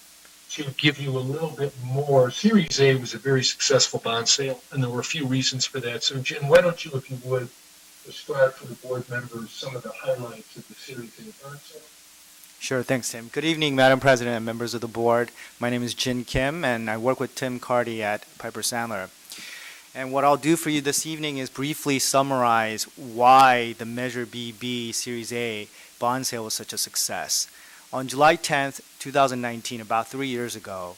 to give you a little bit more. Series A was a very successful bond sale, and there were a few reasons for that. So Jen, why don't you, if you would, describe for the board members some of the highlights of the Series A bond sale? Sure, thanks, Tim. Good evening, Madam President and members of the board. My name is Jin Kim, and I work with Tim Carty at Piper Sandler. And what I'll do for you this evening is briefly summarize why the Measure BB Series A bond sale was such a success. On July 10th, 2019, about 3 years ago,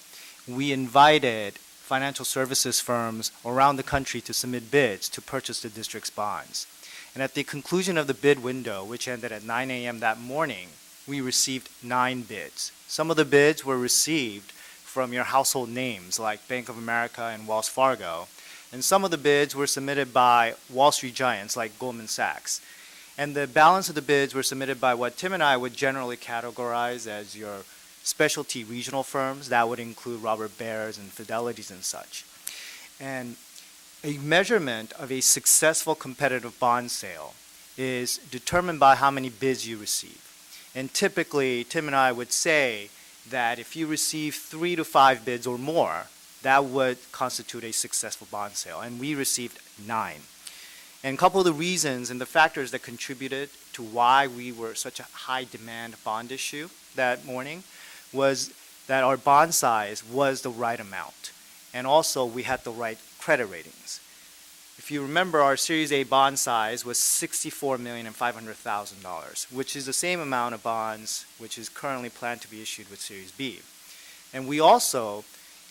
we invited financial services firms around the country to submit bids to purchase the district's bonds. And at the conclusion of the bid window, which ended at 9 a.m. that morning, we received 9 bids. Some of the bids were received from your household names like Bank of America and Wells Fargo, and some of the bids were submitted by Wall Street giants like Goldman Sachs. And the balance of the bids were submitted by what Tim and I would generally categorize as your specialty regional firms. That would include Robert Bairds and Fidelities and such. And a measurement of a successful competitive bond sale is determined by how many bids you receive. And typically, Tim and I would say that if you receive 3 to 5 bids or more, that would constitute a successful bond sale. And we received 9. And a couple of the reasons and the factors that contributed to why we were such a high demand bond issue that morning was that our bond size was the right amount. And also we had the right credit ratings. If you remember, our Series A bond size was $64,500,000, which is the same amount of bonds which is currently planned to be issued with Series B. And we also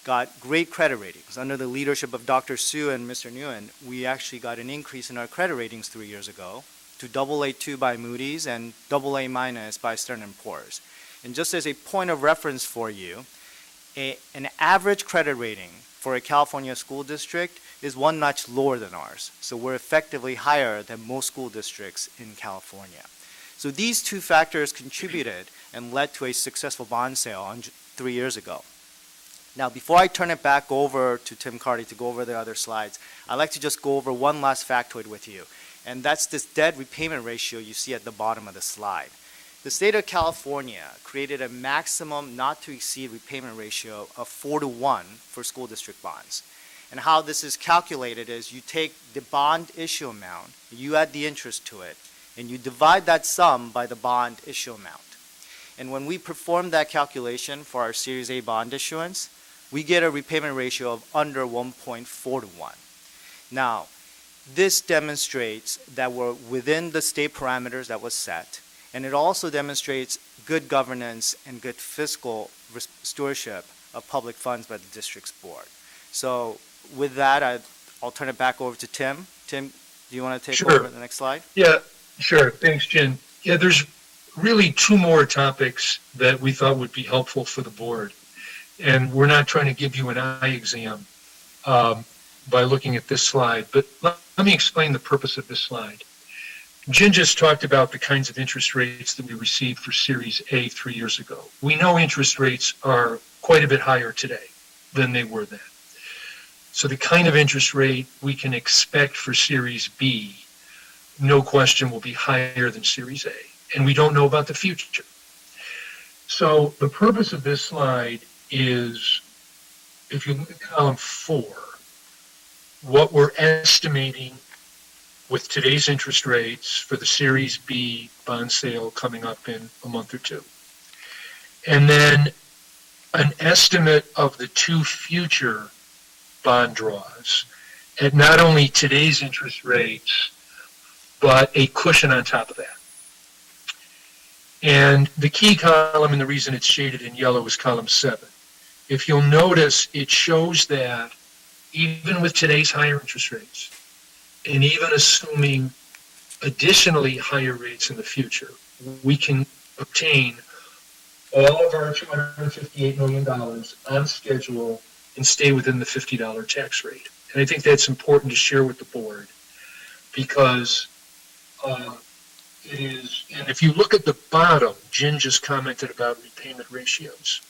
got great credit ratings. Under the leadership of Dr. Su and Mr. Nguyen, we actually got an increase in our credit ratings 3 years ago to AA2 by Moody's and AA- by Standard & Poor's. And just as a point of reference for you, an average credit rating for a California school district is one notch lower than ours. So we're effectively higher than most school districts in California. So these two factors contributed and led to a successful bond sale 3 years ago. Now, before I turn it back over to Tim Carty to go over the other slides, I'd like to just go over one last factoid with you, and that's this debt repayment ratio you see at the bottom of the slide. The state of California created a maximum not to exceed repayment ratio of 4-to-1 for school district bonds. And how this is calculated is you take the bond issue amount, you add the interest to it, and you divide that sum by the bond issue amount. And when we perform that calculation for our Series A bond issuance, we get a repayment ratio of under 1.4-to-1. Now, this demonstrates that we're within the state parameters that was set, and it also demonstrates good governance and good fiscal stewardship of public funds by the district's board. So with that, I'll turn it back over to Tim. Tim, do you want to take over the next slide? Yeah, sure. Thanks, Jen. Yeah, there's really two more topics that we thought would be helpful for the board. And we're not trying to give you an eye exam by looking at this slide, but let me explain the purpose of this slide. Jen just talked about the kinds of interest rates that we received for Series A 3 years ago. We know interest rates are quite a bit higher today than they were then. So the kind of interest rate we can expect for Series B, no question, will be higher than Series A. And we don't know about the future. So the purpose of this slide is, if you look at column 4, what we're estimating with today's interest rates for the Series B bond sale coming up in a month or two. And then an estimate of the 2 future bond draws at not only today's interest rates, but a cushion on top of that. And the key column, and the reason it's shaded in yellow, is column 7. If you'll notice, it shows that even with today's higher interest rates, and even assuming additionally higher rates in the future, we can obtain all of our $258 million on schedule and stay within the $50 tax rate. And I think that's important to share with the board because it is, and if you look at the bottom, Jen just commented about repayment ratios,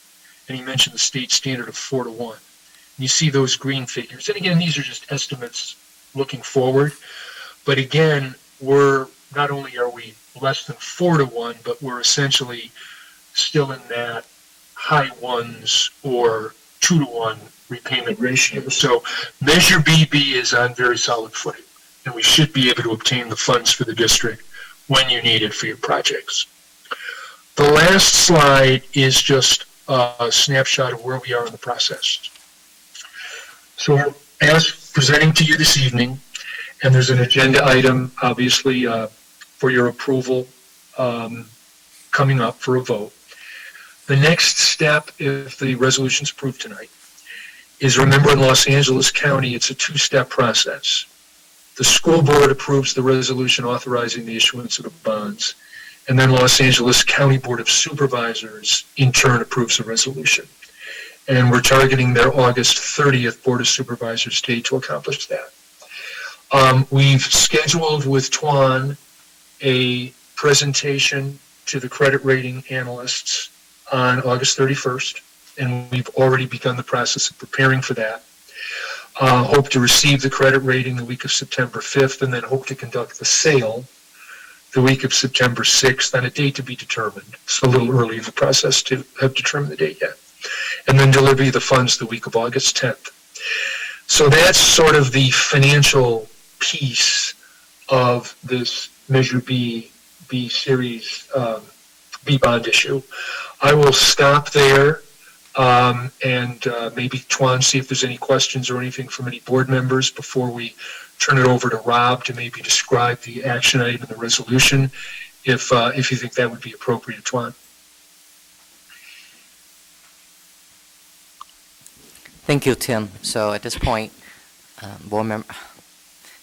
and he mentioned the state standard of 4-to-1. And you see those green figures. And again, these are just estimates looking forward. But again, not only are we less than 4-to-1, but we're essentially still in that high ones or 2-to-1 repayment ratio. So Measure BB is on very solid footing, and we should be able to obtain the funds for the district when you need it for your projects. The last slide is just a snapshot of where we are in the process. So as presenting to you this evening, and there's an agenda item, obviously, for your approval coming up for a vote. The next step, if the resolution is approved tonight, is, remember, in Los Angeles County, it's a 2-step process. The school board approves the resolution authorizing the issuance of the bonds, and then Los Angeles County Board of Supervisors, in turn, approves the resolution. And we're targeting their August 30th Board of Supervisors date to accomplish that. We've scheduled with Tuan a presentation to the credit rating analysts on August 31st, and we've already begun the process of preparing for that. Hope to receive the credit rating the week of September 5th, and then hope to conduct the sale the week of September 6th on a date to be determined. It's a little early in the process to have determined the date yet. And then deliver the funds the week of August 10th. So that's sort of the financial piece of this Measure B Series B bond issue. I will stop there and maybe, Tuan, see if there's any questions or anything from any board members before we turn it over to Rob to maybe describe the action item and the resolution, if you think that would be appropriate, Tuan. Thank you, Tim. So at this point,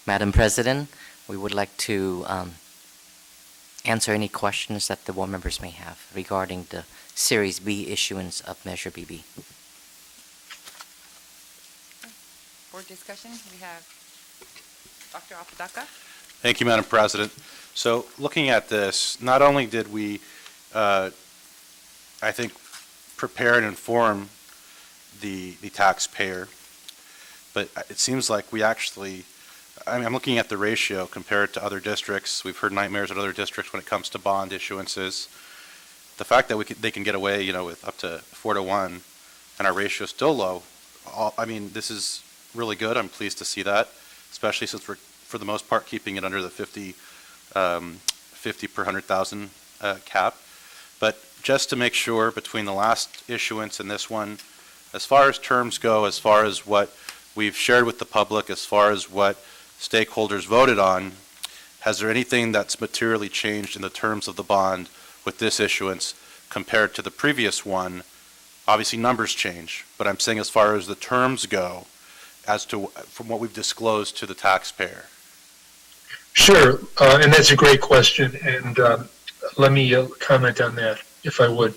Madam President, we would like to answer any questions that the board members may have regarding the Series B issuance of Measure BB. Board discussion, we have Dr. Apodaca. Thank you, Madam President. So looking at this, not only did we, I think, prepare and inform the taxpayer, but it seems like we actually, I mean, I'm looking at the ratio compared to other districts. We've heard nightmares at other districts when it comes to bond issuances. The fact that they can get away, you know, with up to 4-to-1, and our ratio is still low. I mean, this is really good. I'm pleased to see that, especially since we're, for the most part, keeping it under the 50 per 100,000 cap. But just to make sure, between the last issuance and this one, as far as terms go, as far as what we've shared with the public, as far as what stakeholders voted on, has there anything that's materially changed in the terms of the bond with this issuance compared to the previous one? Obviously, numbers change, but I'm saying as far as the terms go, as to from what we've disclosed to the taxpayer. Sure, and that's a great question, and let me comment on that, if I would.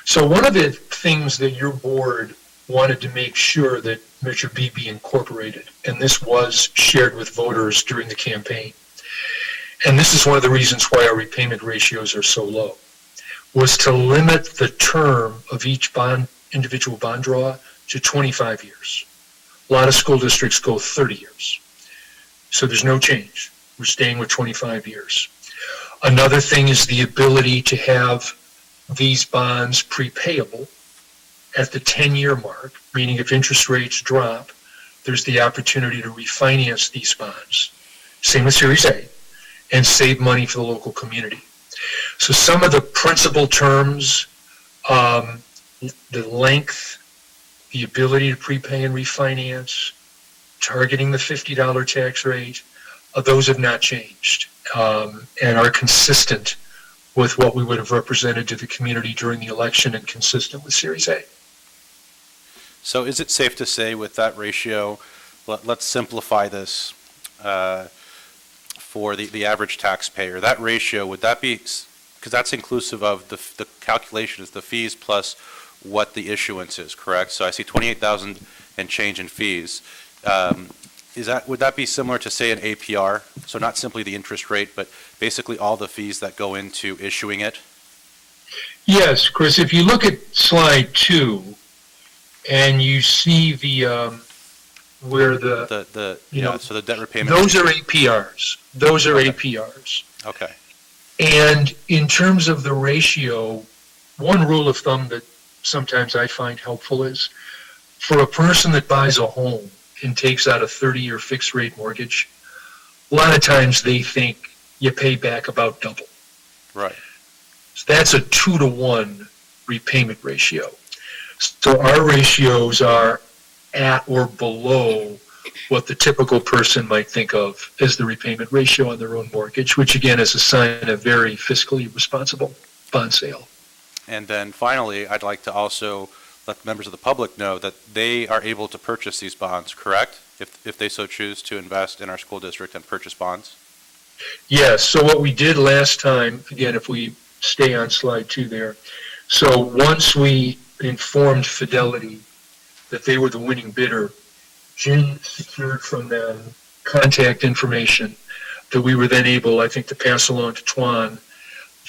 So one of the things that your board wanted to make sure that Measure B be incorporated, and this was shared with voters during the campaign, and this is one of the reasons why our repayment ratios are so low, was to limit the term of each individual bond draw to 25 years. A lot of school districts go 30 years. So there's no change. We're staying with 25 years. Another thing is the ability to have these bonds prepayable at the 10-year mark, meaning if interest rates drop, there's the opportunity to refinance these bonds. Same with Series A, and save money for the local community. So some of the principal terms, the length, the ability to prepay and refinance, targeting the $50 tax rate, those have not changed and are consistent with what we would have represented to the community during the election and consistent with Series A. So is it safe to say with that ratio, let's simplify this for the average taxpayer, that ratio, would that be, because that's inclusive of the calculation is the fees plus what the issuance is, correct? So I see 28,000 and change in fees. Would that be similar to, say, an APR? So not simply the interest rate, but basically all the fees that go into issuing it? Yes, Chris, if you look at slide 2 and you see the where so the debt repayment. Those are APRs. Those are APRs. Okay. And in terms of the ratio, one rule of thumb that sometimes I find helpful is for a person that buys a home and takes out a 30-year fixed rate mortgage, a lot of times they think you pay back about double. Right. So that's a 2-to-1 repayment ratio. So our ratios are at or below what the typical person might think of as the repayment ratio on their own mortgage, which again is a sign of very fiscally responsible bond sale. And then finally, I'd like to also let members of the public know that they are able to purchase these bonds, correct? If they so choose to invest in our school district and purchase bonds? Yes, so what we did last time, again, if we stay on slide 2 there, so once we informed Fidelity that they were the winning bidder, Jim secured from them contact information that we were then able, I think, to pass along to Tuan,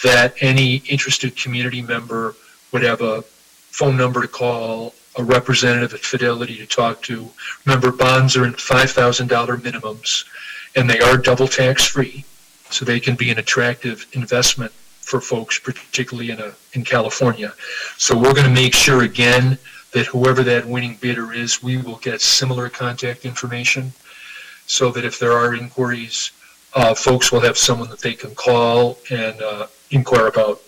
that any interested community member would have a phone number to call, a representative at Fidelity to talk to. Remember, bonds are in $5,000 minimums, and they are double tax-free, so they can be an attractive investment for folks, particularly in California. So we're going to make sure, again, that whoever that winning bidder is, we will get similar contact information so that if there are inquiries, folks will have someone that they can call and inquire about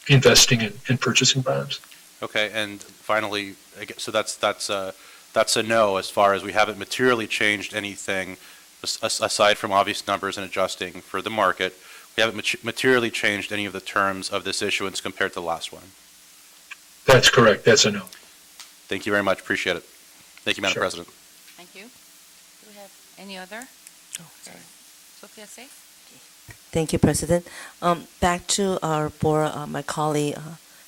investing in purchasing bonds. Okay, and finally, so that's a no as far as we haven't materially changed anything aside from obvious numbers and adjusting for the market. We haven't materially changed any of the terms of this issuance compared to the last one. That's correct. That's a no. Thank you very much. Appreciate it. Thank you, Madam President. Thank you. Do we have any other? Oh, sorry. Sophia Say? Thank you, President. Back to our board, my colleague,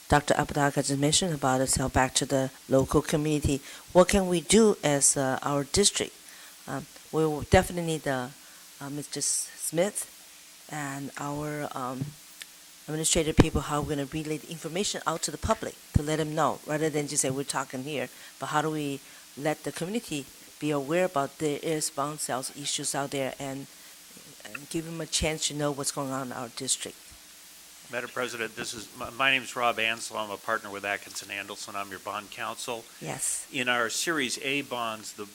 Dr. Apodaca just mentioned about it, so back to the local community. What can we do as our district we will definitely need Mr. Smith and our administrative people how we're going to relay the information out to the public to let them know, rather than just say we're talking here, but how do we let the community be aware about there is bond sales issues out there and give them a chance to know what's going on in our district. Madam President, my name is Rob Ansel. I'm a partner with Atkinson Andelson. I'm your bond counsel. Yes. In our Series A bonds, the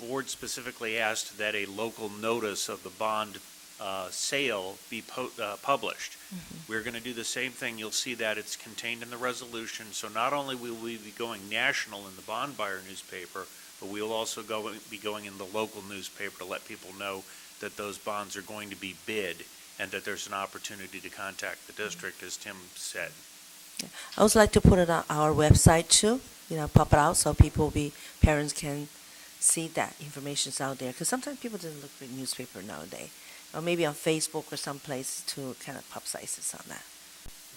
board specifically asked that a local notice of the bond sale be published. We're going to do the same thing. You'll see that it's contained in the resolution. So not only will we be going national in the bond buyer newspaper, but we will also be going in the local newspaper to let people know that those bonds are going to be bid and that there's an opportunity to contact the district, as Tim said. Yeah. I also like to put it on our website too, pop it out so parents can see that information's out there. Because sometimes people don't look for newspaper nowadays. Or maybe on Facebook or someplace to kind of publicize this on that.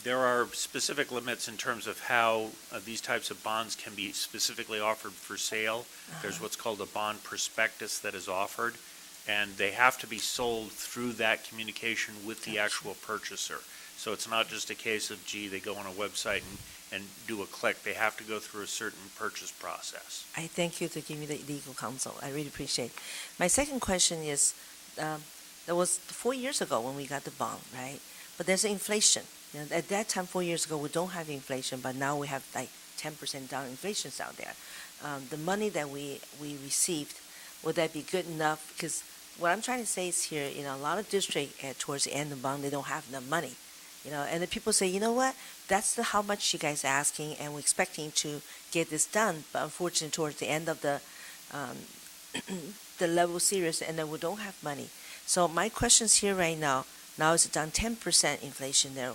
There are specific limits in terms of how these types of bonds can be specifically offered for sale. There's what's called a bond prospectus that is offered, and they have to be sold through that communication with the actual purchaser. So it's not just a case of, they go on a website and do a click. They have to go through a certain purchase process. I thank you to give me the legal counsel. I really appreciate it. My second question is, that was 4 years ago when we got the bond, right? But there's inflation. At that time, 4 years ago, we don't have inflation, but now we have like 10% down inflations out there. The money that we received, would that be good enough? Because what I'm trying to say is here, a lot of districts towards the end of the bond, they don't have enough money. And the people say, you know what, that's how much you guys are asking, and we're expecting to get this done. But unfortunately, towards the end of the level series, and then we don't have money. So my questions here right now it's down 10% inflation there.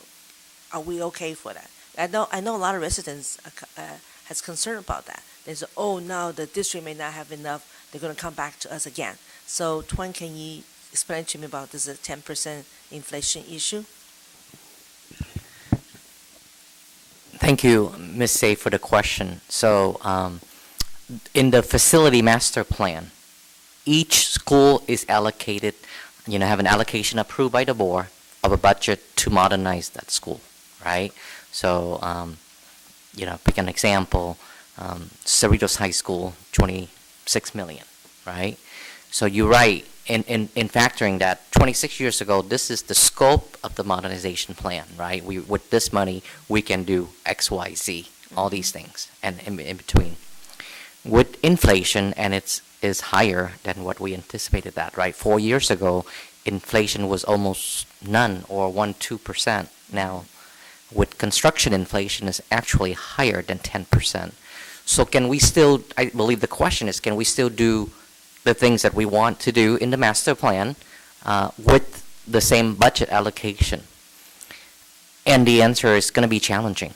Are we okay for that? I know a lot of residents has concern about that. They say, now the district may not have enough. They're going to come back to us again. So Tuan, can you explain to me about this 10% inflation issue? Thank you, Ms. Say, for the question. So in the facility master plan, each school is allocated, have an allocation approved by the board of a budget to modernize that school, right? So, pick an example, Cerritos High School, 26 million, right? So you're right, in factoring that, 26 years ago, this is the scope of the modernization plan, right? With this money, we can do X, Y, Z, all these things, and in between. With inflation, and it's higher than what we anticipated that, right? 4 years ago, inflation was almost none or 1-2%. Now, with construction inflation is actually higher than 10%. So can we still, I believe the question is, can we still do the things that we want to do in the master plan with the same budget allocation? And the answer is going to be challenging.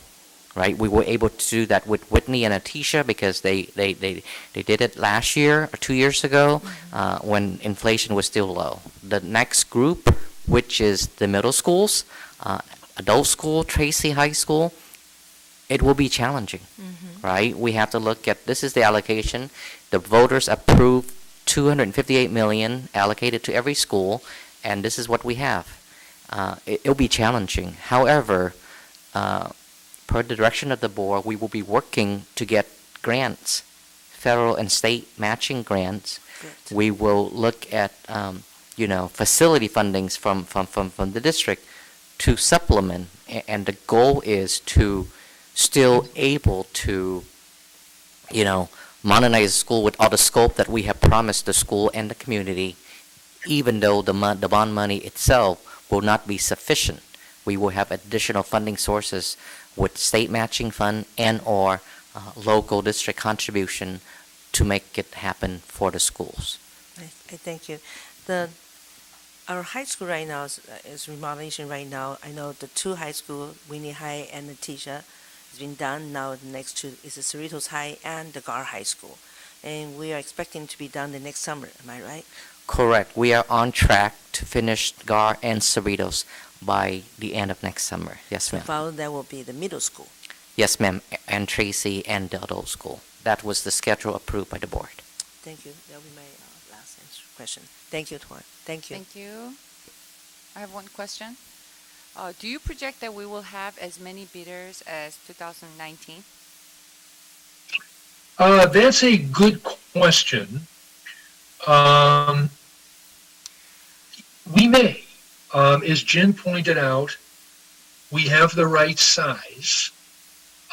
Right, we were able to do that with Whitney and Atisha because they did it last year or 2 years ago when inflation was still low. The next group, which is the middle schools, adult school, Tracy High School, it will be challenging, right? We have to look at, this is the allocation. The voters approved $258 million allocated to every school, and this is what we have. It'll be challenging. However, per the direction of the board, we will be working to get grants, federal and state matching grants. Good. We will look at, facility fundings from the district to supplement, and the goal is to still able to, modernize the school with all the scope that we have promised the school and the community, even though the bond money itself will not be sufficient. We will have additional funding sources with state matching fund and or local district contribution to make it happen for the schools. I thank you. Our high school right now is remodeling right now. I know the two high school, Winnie High and Natisha, has been done. Now the next two is the Cerritos High and the Gar High School. And we are expecting to be done the next summer. Am I right? Correct. We are on track to finish Gar and Cerritos by the end of next summer. Yes, ma'am. Following that will be the middle school. Yes, ma'am, and Tracy and the adult school. That was the schedule approved by the board. Thank you. That will be my last answer. question. Thank you, Tuan. Thank you. Thank you. I have one question. Do you project that we will have as many bidders as 2019? That's a good question. We may. As Jen pointed out, we have the right size.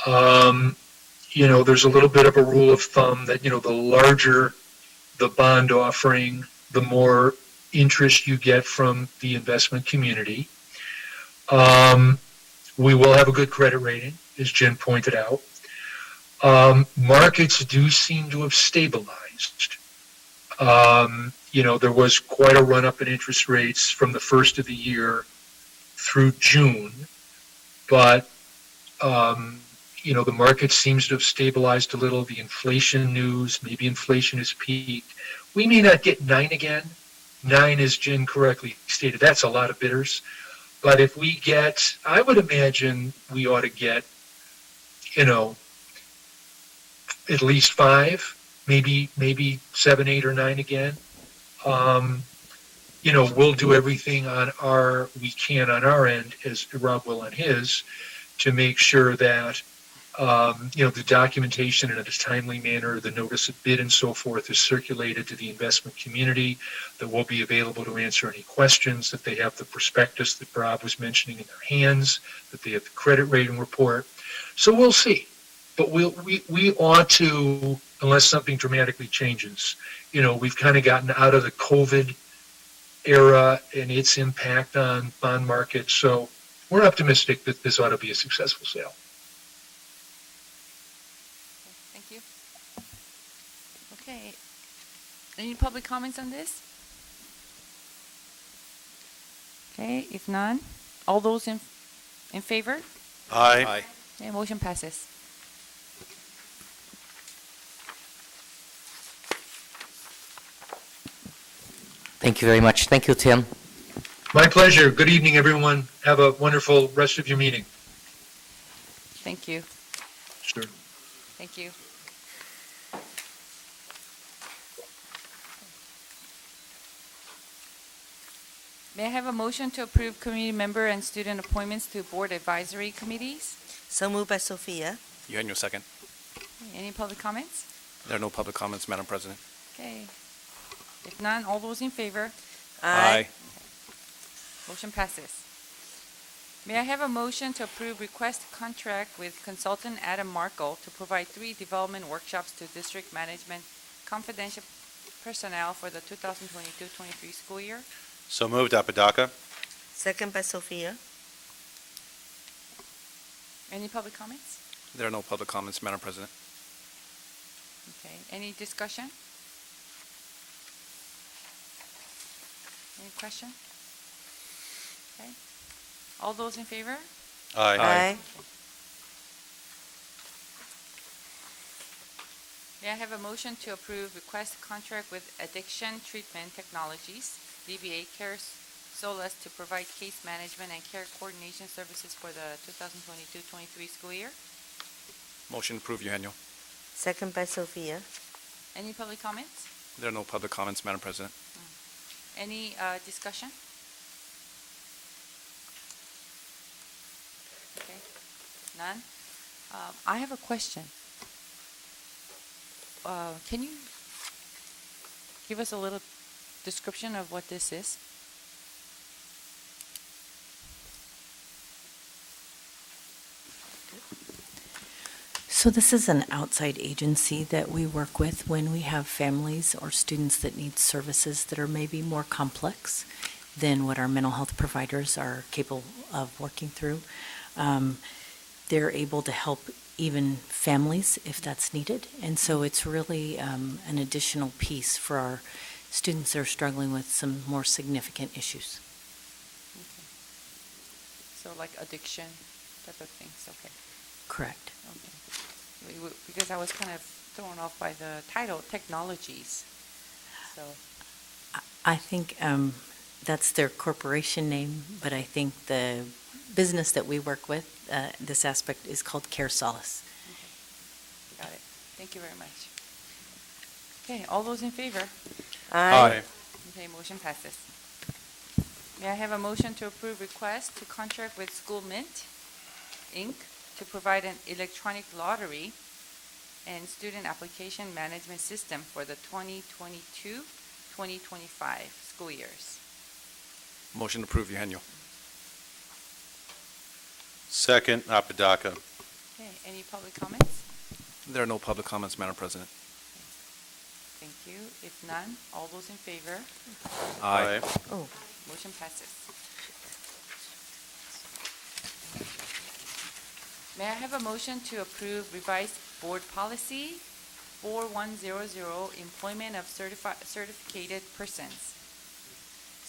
There's a little bit of a rule of thumb that, the larger the bond offering, the more interest you get from the investment community. We will have a good credit rating, as Jen pointed out. Markets do seem to have stabilized. There was quite a run-up in interest rates from the first of the year through June, but the market seems to have stabilized a little. The inflation news, maybe inflation has peaked. We may not get 9 again. 9, as Jen correctly stated, that's a lot of bidders. But if we get, I would imagine we ought to get, at least 5, maybe 7, 8, or 9 again. We'll do everything we can on our end, as Rob will on his, to make sure that the documentation in a timely manner, the notice of bid and so forth is circulated to the investment community, that will be available to answer any questions, that they have the prospectus that Rob was mentioning in their hands, that they have the credit rating report. So we'll see. But we ought to, unless something dramatically changes, we've kind of gotten out of the COVID era and its impact on bond markets. So we're optimistic that this ought to be a successful sale. Thank you. Okay. Any public comments on this? Okay, if none, all those in favor? Aye. Okay, motion passes. Thank you very much. Thank you, Tim. My pleasure. Good evening, everyone. Have a wonderful rest of your meeting. Thank you. Sure. Thank you. May I have a motion to approve community member and student appointments to board advisory committees? So moved by Sophia. Eugenio, second. Any public comments? There are no public comments, Madam President. Okay. If none, all those in favor? Aye. Motion passes. May I have a motion to approve request contract with consultant Adam Markle to provide 3 development workshops to district management confidential personnel for the 2022-23 school year? So moved, Apodaca. Second by Sophia. Any public comments? There are no public comments, Madam President. Okay. Any discussion? Any question? Okay. All those in favor? Aye. Aye. May I have a motion to approve request contract with Addiction Treatment Technologies, DBA Care Solace, to provide case management and care coordination services for the 2022-23 school year? Motion approved, Eugenio. Second by Sophia. Any public comments? There are no public comments, Madam President. Any discussion? Okay. None? I have a question. Can you give us a little description of what this is? So this is an outside agency that we work with when we have families or students that need services that are maybe more complex than what our mental health providers are capable of working through. They're able to help even families if that's needed. And so it's really an additional piece for our students that are struggling with some more significant issues. Okay. So like addiction type of things, okay. Correct. Okay. Because I was kind of thrown off by the title, technologies. So I think that's their corporation name, but I think the business that we work with, this aspect is called Care Solace. okay. Got it. Thank you very much. Okay, all those in favor? Aye. Okay, motion passes. May I have a motion to approve request to contract with School Mint, Inc. to provide an electronic lottery and student application management system for the 2022-2025 school years? Motion to approve, Eugenio. Second, Apodaca. Okay, any public comments? There are no public comments, Madam President. Thank you. If none, all those in favor? Aye. Oh, Motion passes. May I have a motion to approve revised board policy 4100, employment of certificated persons?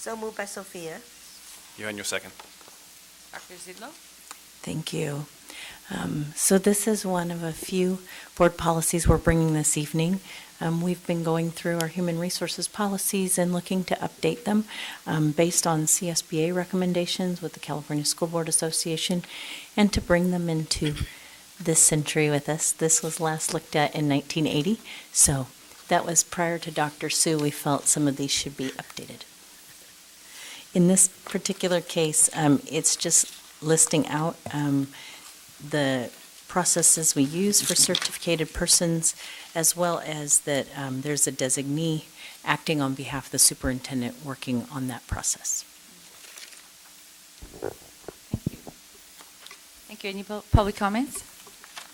so moved by Sophia. Eugenio, second. Dr. Zidlo? Thank you. So this is one of a few board policies we're bringing this evening. We've been going through our human resources policies and looking to update them based on CSBA recommendations with the California School Board Association and to bring them into this century with us. This was last looked at in 1980, so that was prior to Dr. Sue. We felt some of these should be updated. In this particular case, it's just listing out the processes we use for certificated persons, as well as that there's a designee acting on behalf of the superintendent working on that process. Thank you. Thank you. Any public comments?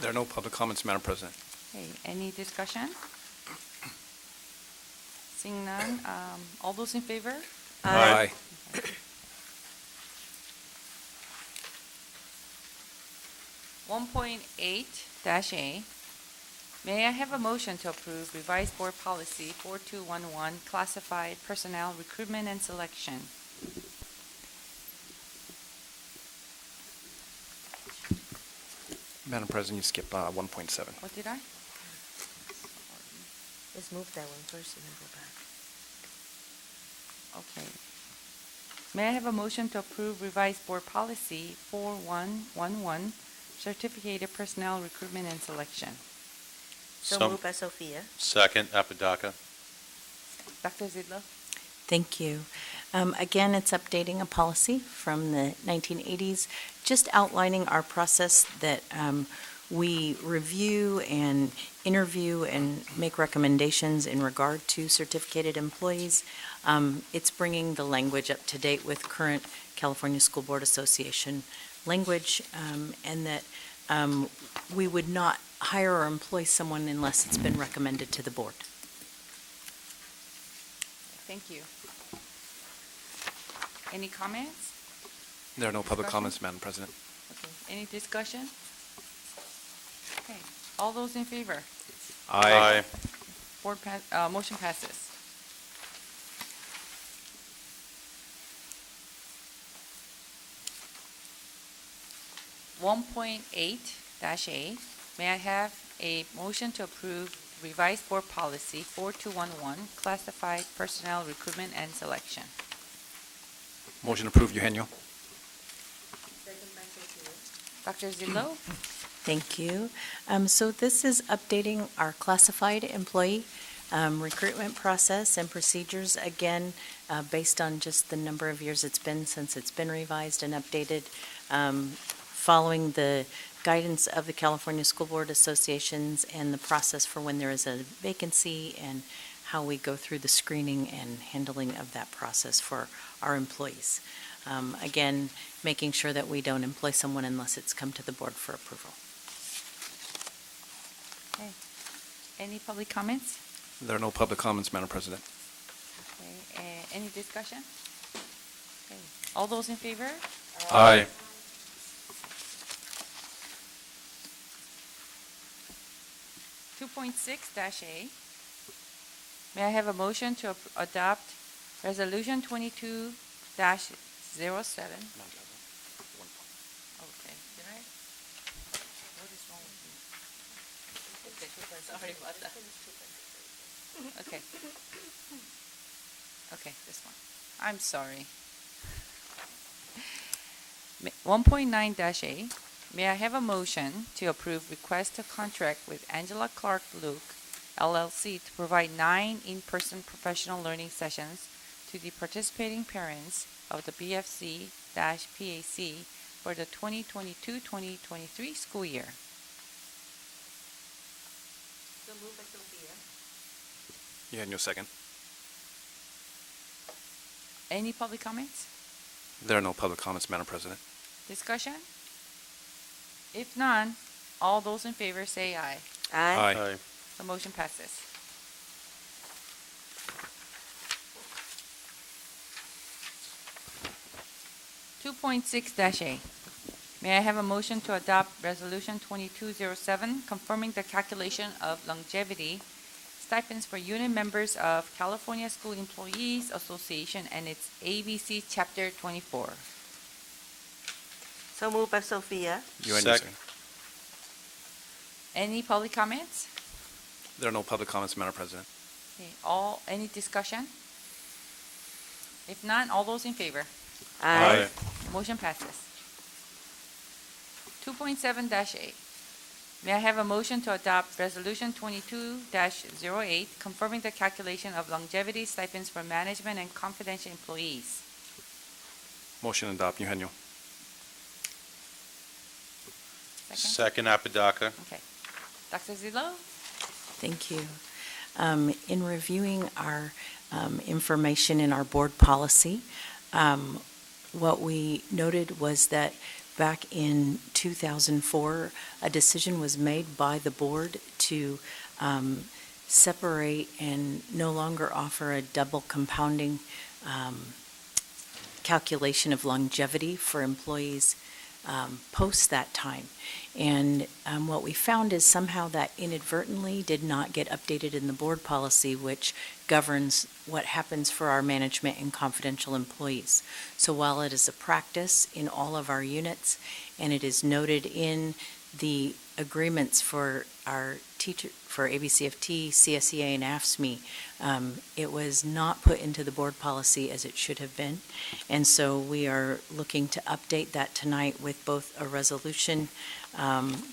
There are no public comments, Madam President. Okay, any discussion? Seeing none, all those in favor? Aye. 1.8-A, may I have a motion to approve revised board policy 4211, classified personnel recruitment and selection? Madam President, you skip 1.7. What did I? Let's move that one first and then go back. Okay. May I have a motion to approve revised board policy 4111, certificated personnel recruitment and selection? So So- moved by Sophia. Second, Apodaca. Dr. Zidlo? Thank you. Again, it's updating a policy from the 1980s, just outlining our process that we review and interview and make recommendations in regard to certificated employees. It's bringing the language up to date with current California School Board Association language, and that we would not hire or employ someone unless it's been recommended to the board. Thank you. Any comments? There are no public Discussion? comments, Madam President. Okay. Any discussion? Okay. All those in favor? Aye. Motion passes. (1.8-A), may I have a motion to approve revised board policy 4211, classified personnel recruitment and selection? Motion approved, Eugenio. Dr. Zillow? Thank you. So this is updating our classified employee recruitment process and procedures, again, based on just the number of years it's been since it's been revised and updated, following the guidance of the California School Board Associations and the process for when there is a vacancy and how we go through the screening and handling of that process for our employees. Again, making sure that we don't employ someone unless it's come to the board for approval. Okay. Any public comments? There are no public comments, Madam President. Okay. Any discussion? Okay. All those in favor? Aye. (2.6-A), may I have a motion to adopt Resolution 22-07? Okay, did I? What is wrong with me? Sorry about that. Okay. Okay, this one. I'm sorry. 1.9-A, may I have a motion to approve request of contract with Angela Clark Luke, LLC, to provide 9 in-person professional learning sessions to the participating parents of the BFC-PAC for the 2022-2023 school year. So moved by Sophia. Eugenio, second. Any public comments? There are no public comments, Madam President. Discussion? If none, all those in favor say aye. Aye. Aye. The motion passes. Two point six A. May I have a motion to adopt Resolution 2207, confirming the calculation of longevity stipends for unit members of California School Employees Association and its ABC Chapter 24. So moved by Sophia. Eugenio, Second. second. Any public comments? There are no public comments, Madam President. Okay, any discussion? If none, all those in favor? Aye. Motion passes. 2.7-A. May I have a motion to adopt Resolution 22-08, confirming the calculation of longevity stipends for management and confidential employees? Motion to adopt, Eugenio. Second, Apodaca. Okay. Dr. Zillow? Thank you. In reviewing our information in our board policy, what we noted was that back in 2004, a decision was made by the board to separate and no longer offer a double compounding calculation of longevity for employees post that time. And what we found is somehow that inadvertently did not get updated in the board policy, which governs what happens for our management and confidential employees. So while it is a practice in all of our units, and it is noted in the agreements for our teacher, for ABCFT, CSEA, and AFSCME, it was not put into the board policy as it should have been. And so we are looking to update that tonight with both a resolution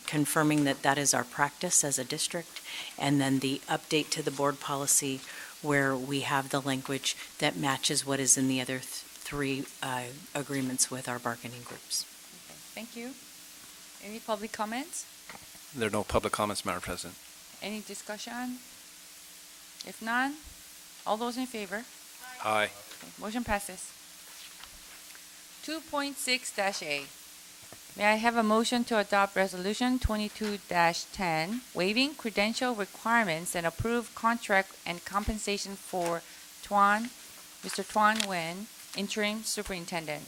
confirming that that is our practice as a district, and then the update to the board policy where we have the language that matches what is in the other three agreements with our bargaining groups. Okay, thank you. Any public comments? There are no public comments, Madam President. Any discussion? If none, all those in favor? Aye. Okay, motion passes. 2.6-A. May I have a motion to adopt Resolution 22-10, waiving credential requirements and approve contract and compensation for Mr. Tuan Nguyen, Interim Superintendent?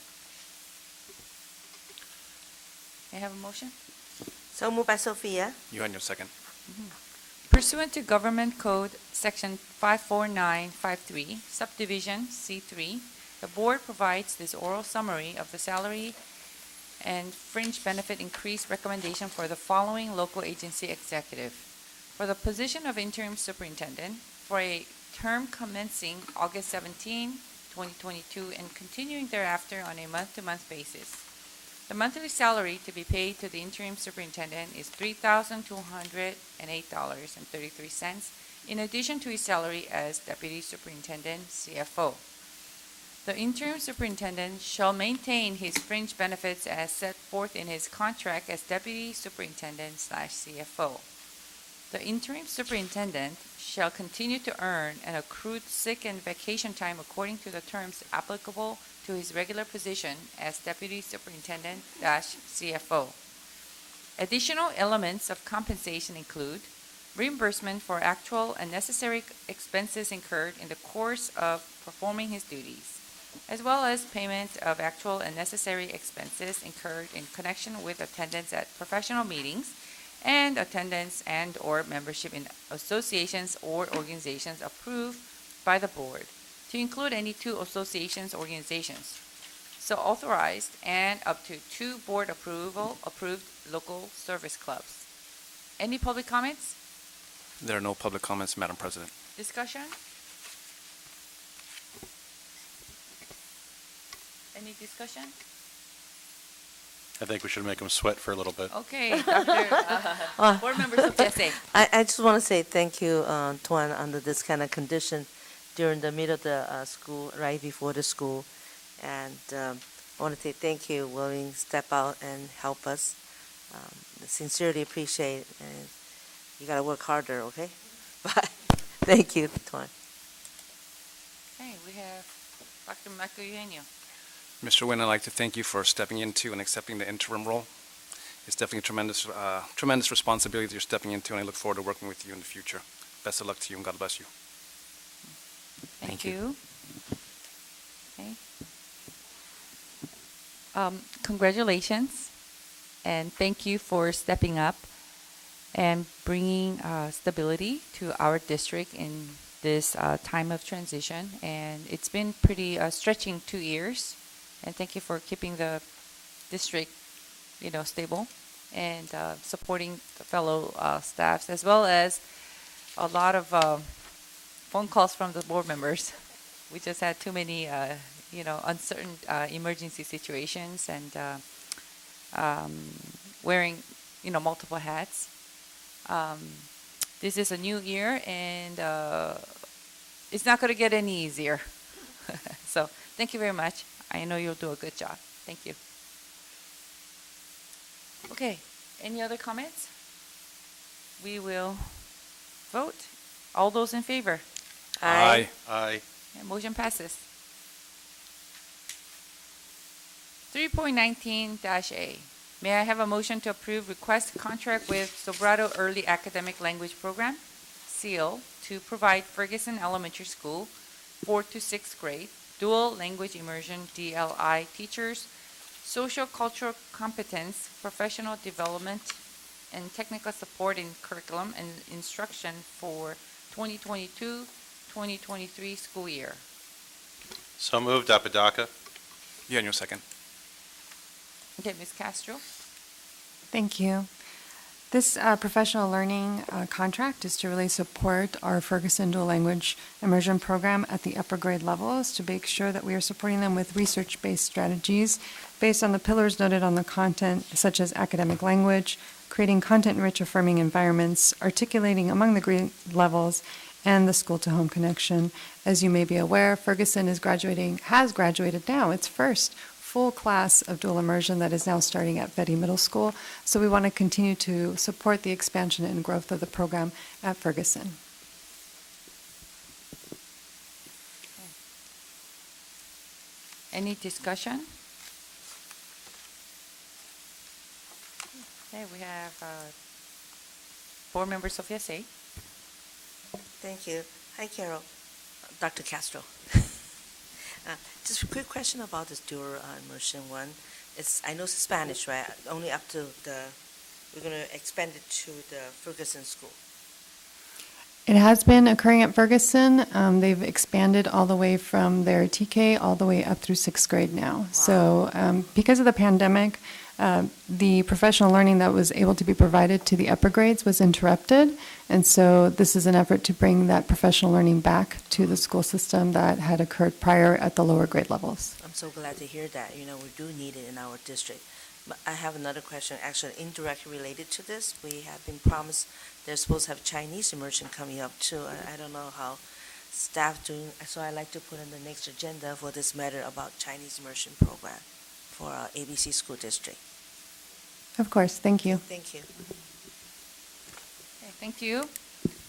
May I have a motion? So moved by Sophia. Eugenio, second. Pursuant to Government Code Section 54953, Subdivision C3, the board provides this oral summary of the salary and fringe benefit increase recommendation for the following local agency executive. For the position of interim superintendent, for a term commencing August 17, 2022, and continuing thereafter on a month-to-month basis. The monthly salary to be paid to the interim superintendent is $3,208.33, in addition to his salary as deputy superintendent CFO. The interim superintendent shall maintain his fringe benefits as set forth in his contract as deputy superintendent/CFO. The interim superintendent shall continue to earn an accrued sick and vacation time according to the terms applicable to his regular position as deputy superintendent/CFO. Additional elements of compensation include reimbursement for actual and necessary expenses incurred in the course of performing his duties, as well as payment of actual and necessary expenses incurred in connection with attendance at professional meetings and attendance and/or membership in associations or organizations approved by the board, to include any two associations or organizations so authorized, and up to 2 board approved local service clubs. Any public comments? There are no public comments, Madam President. Discussion? Any discussion? I think we should make them sweat for a little bit. Okay, Dr. Board members of PSA. I just want to say thank you, Tuan, under this kind of condition during the middle of the school, right before the school. And I want to say thank you, willing to step out and help us. Sincerely appreciate it. And you got to work harder, okay? But thank you, Tuan. Okay, we have Dr. Michael Eugenio. Mr. Nguyen, I'd like to thank you for stepping into and accepting the interim role. It's definitely a tremendous responsibility that you're stepping into, and I look forward to working with you in the future. Best of luck to you, and God bless you. Thank you. Okay. Congratulations, and thank you for stepping up and bringing stability to our district in this time of transition. And it's been pretty stretching 2 years. And thank you for keeping the district, stable and supporting the fellow staffs, as well as a lot of phone calls from the board members. We just had too many, uncertain emergency situations and wearing, multiple hats. This is a new year, and it's not going to get any easier. So thank you very much. I know you'll do a good job. Thank you. Okay, any other comments? We will vote. All those in favor? Aye. Aye. Yeah, motion passes. 3.19-A. May I have a motion to approve request contract with Sobrato Early Academic Language Program, SEAL, to provide Ferguson Elementary School 4th to 6th grade dual language immersion DLI teachers, social cultural competence, professional development, and technical support in curriculum and instruction for 2022-2023 school year. So moved, Apodaca. Eugenio, second. Okay, Ms. Castro. Thank you. This professional learning contract is to really support our Ferguson dual language immersion program at the upper grade levels to make sure that we are supporting them with research-based strategies based on the pillars noted on the content, such as academic language, creating content-rich affirming environments, articulating among the grade levels, and the school-to-home connection. As you may be aware, Ferguson has graduated now, its first full class of dual immersion that is now starting at Betty Middle School. So we want to continue to support the expansion and growth of the program at Ferguson. Any discussion? Okay, we have Board Member Sophia Say. Thank you. Hi, Carol. Dr. Castro. Just a quick question about this dual immersion one. I know it's Spanish, right? Only up to we're going to expand it to the Ferguson school. It has been occurring at Ferguson. They've expanded all the way from their TK all the way up through 6th grade now. Wow. So because of the pandemic, the professional learning that was able to be provided to the upper grades was interrupted. And so this is an effort to bring that professional learning back to the school system that had occurred prior at the lower grade levels. I'm so glad to hear that. We do need it in our district. But I have another question, actually indirectly related to this. We have been promised they're supposed to have Chinese immersion coming up too. I don't know how staff doing, so I'd like to put on the next agenda for this matter about Chinese immersion program for our ABC school district. Of course, thank you. Thank you. Okay, thank you.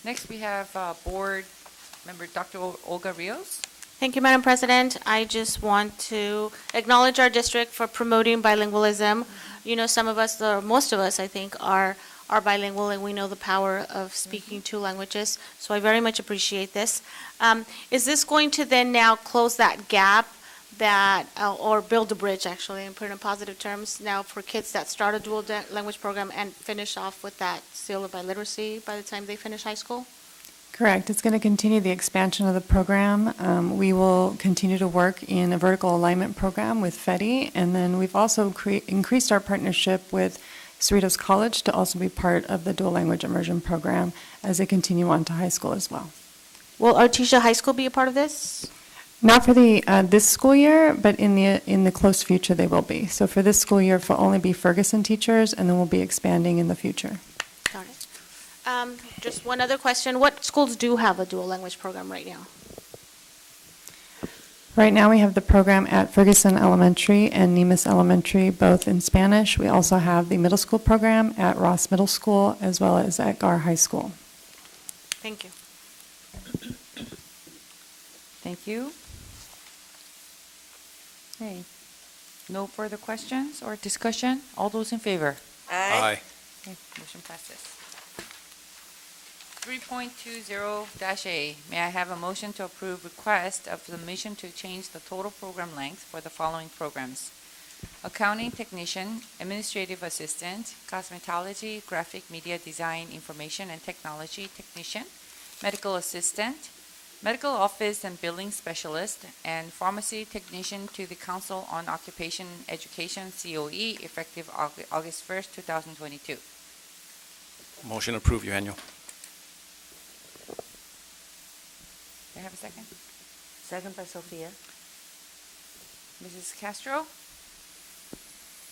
Next, we have Board Member Dr. Olga Rios. Thank you, Madam President. I just want to acknowledge our district for promoting bilingualism. Some of us, or most of us, I think, are bilingual, and we know the power of speaking two languages. So I very much appreciate this. Is this going to then now close that gap or build a bridge, actually, and put it in positive terms now for kids that start a dual language program and finish off with that seal of biliteracy by the time they finish high school? Correct. It's going to continue the expansion of the program. We will continue to work in a vertical alignment program with FEDI, and then we've also increased our partnership with Cerritos College to also be part of the dual language immersion program as they continue on to high school as well. Will Artesia High School be a part of this? Not for the this school year, but in the close future they will be. So for this school year, it will only be Ferguson teachers, and then we'll be expanding in the future. Got it. Just one other question. What schools do have a dual language program right now? Right now, we have the program at Ferguson Elementary and Nemus Elementary, both in Spanish. We also have the middle school program at Ross Middle School, as well as at Gar High School. Thank you. Thank you. Okay. No further questions or discussion? All those in favor? Aye. Okay, motion passes. 3.20-A, may I have a motion to approve request of submission to change the total program length for the following programs: accounting technician, administrative assistant, cosmetology, graphic media design, information and technology technician, medical assistant, medical office and billing specialist, and pharmacy technician to the Council on Occupation Education, COE, effective August 1st, 2022. Motion approved, Eugenio. May I have a second? Second by Sophia. Mrs. Castro?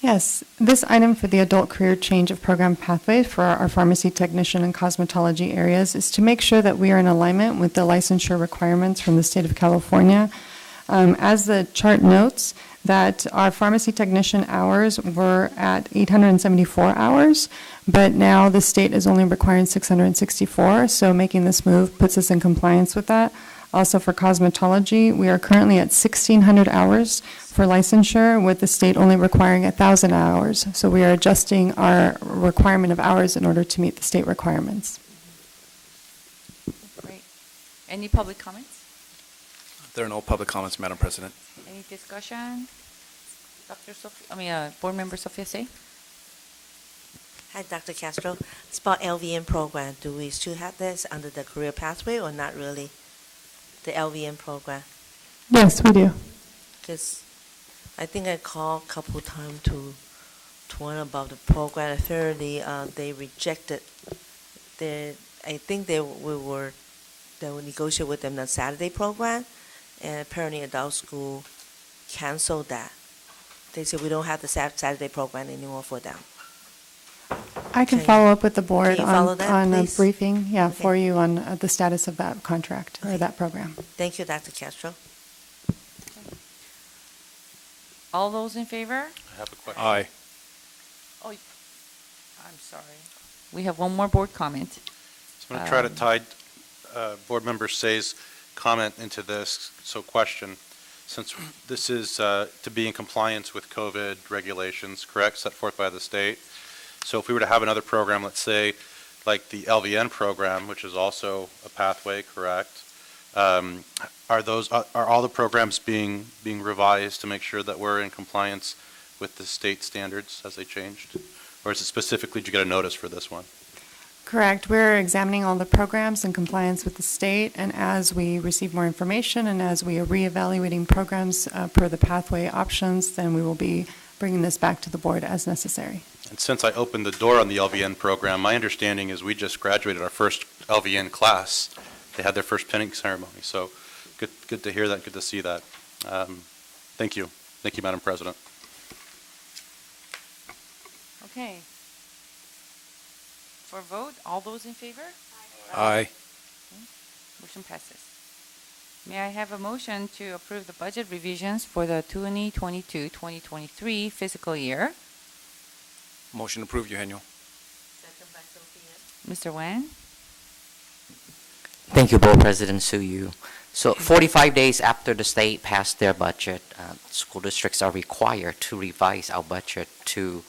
Yes, this item for the adult career change of program pathway for our pharmacy technician and cosmetology areas is to make sure that we are in alignment with the licensure requirements from the state of California. As the chart notes, that our pharmacy technician hours were at 874 hours, but now the state is only requiring 664, so making this move puts us in compliance with that. Also for cosmetology, we are currently at 1,600 hours for licensure, with the state only requiring 1,000 hours. So we are adjusting our requirement of hours in order to meet the state requirements. Great. Any public comments? There are no public comments, Madam President. Any discussion? Board Member Sophia Say? Hi, Dr. Castro. It's about LVN program. Do we still have this under the career pathway or not really? The LVN program? Yes, we do. Because I think I called a couple times to one about the program. Apparently, they rejected. I think they will negotiate with them the Saturday program, and apparently adult school canceled that. They said we don't have the Saturday program anymore for them. I can follow up with the board Can you follow on, that, on a please? briefing, Okay. for you on the status of that contract or that program. Thank you, Dr. Castro. All those in favor? I have a question. Aye. Oh, I'm sorry. We have one more board comment. So I'm going to try to tie Board Member Say's comment into this. So question, since this is to be in compliance with COVID regulations, correct, set forth by the state. So if we were to have another program, let's say like the LVN program, which is also a pathway, correct? Are all the programs being revised to make sure that we're in compliance with the state standards as they changed? Or is it specifically, did you get a notice for this one? Correct. We're examining all the programs in compliance with the state, and as we receive more information and as we are reevaluating programs per the pathway options, then we will be bringing this back to the board as necessary. And since I opened the door on the LVN program, my understanding is we just graduated our first LVN class. They had their first pinning ceremony. So good to hear that, good to see that. Thank you. Thank you, Madam President. Okay. For vote, all those in favor? Aye. Motion passes. May I have a motion to approve the budget revisions for the 2022-2023 fiscal year? Motion approved, Eugenio. Mr. Wan? Thank you, Board President Su Yu. So 45 days after the state passed their budget, school districts are required to revise our budget to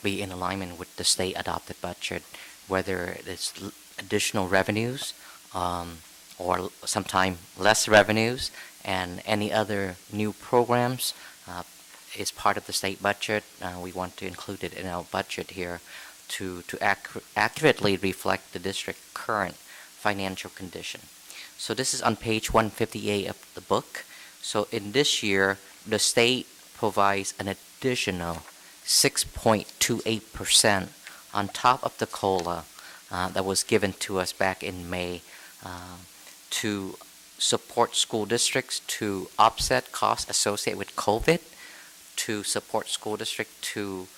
be in alignment with the state adopted budget, whether it's additional revenues or sometime less revenues, and any other new programs is part of the state budget. We want to include it in our budget here to accurately reflect the district's current financial condition. So this is on page 158 of the book. So in this year, the state provides an additional 6.28% on top of the COLA that was given to us back in May to support school districts to offset costs associated with COVID, to support school district to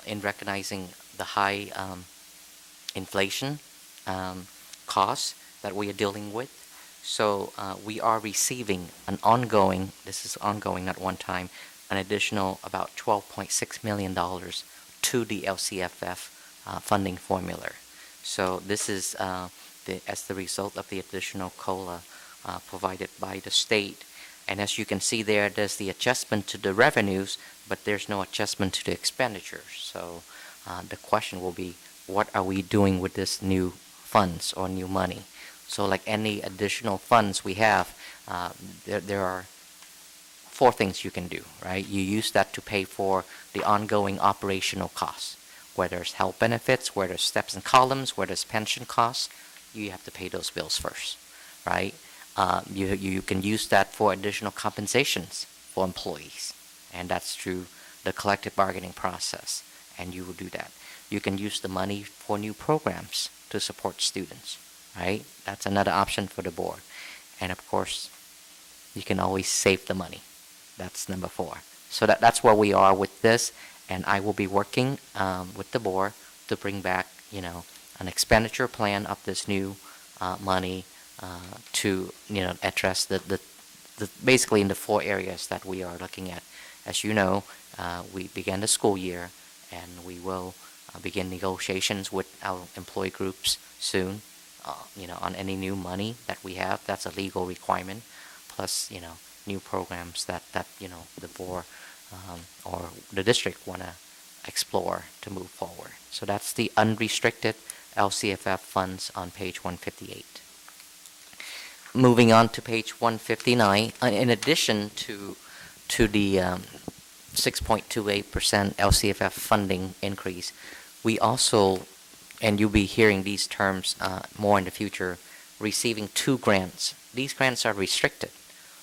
in recognizing the high inflation costs that we are dealing with. So we are receiving an ongoing, this is ongoing, not one time, an additional about $12.6 million to the LCFF funding formula. So this is as the result of the additional COLA provided by the state. And as you can see there, there's the adjustment to the revenues, but there's no adjustment to the expenditures. So the question will be, what are we doing with this new funds or new money? So like any additional funds we have, there are four things you can do, right? You use that to pay for the ongoing operational costs, whether it's health benefits, whether it's steps and columns, whether it's pension costs, you have to pay those bills first, right? You can use that for additional compensations for employees, and that's through the collective bargaining process, and you will do that. You can use the money for new programs to support students, right? That's another option for the board. And of course, you can always save the money. That's number 4. So that's where we are with this, and I will be working with the board to bring back, an expenditure plan of this new money to, address the basically in the 4 areas that we are looking at. As you know, we began the school year, and we will begin negotiations with our employee groups soon, on any new money that we have. That's a legal requirement, plus, new programs that the board or the district want to explore to move forward. So that's the unrestricted LCFF funds on page 158. Moving on to page 159, in addition to the 6.28% LCFF funding increase, we also, and you'll be hearing these terms more in the future, receiving 2 grants. These grants are restricted.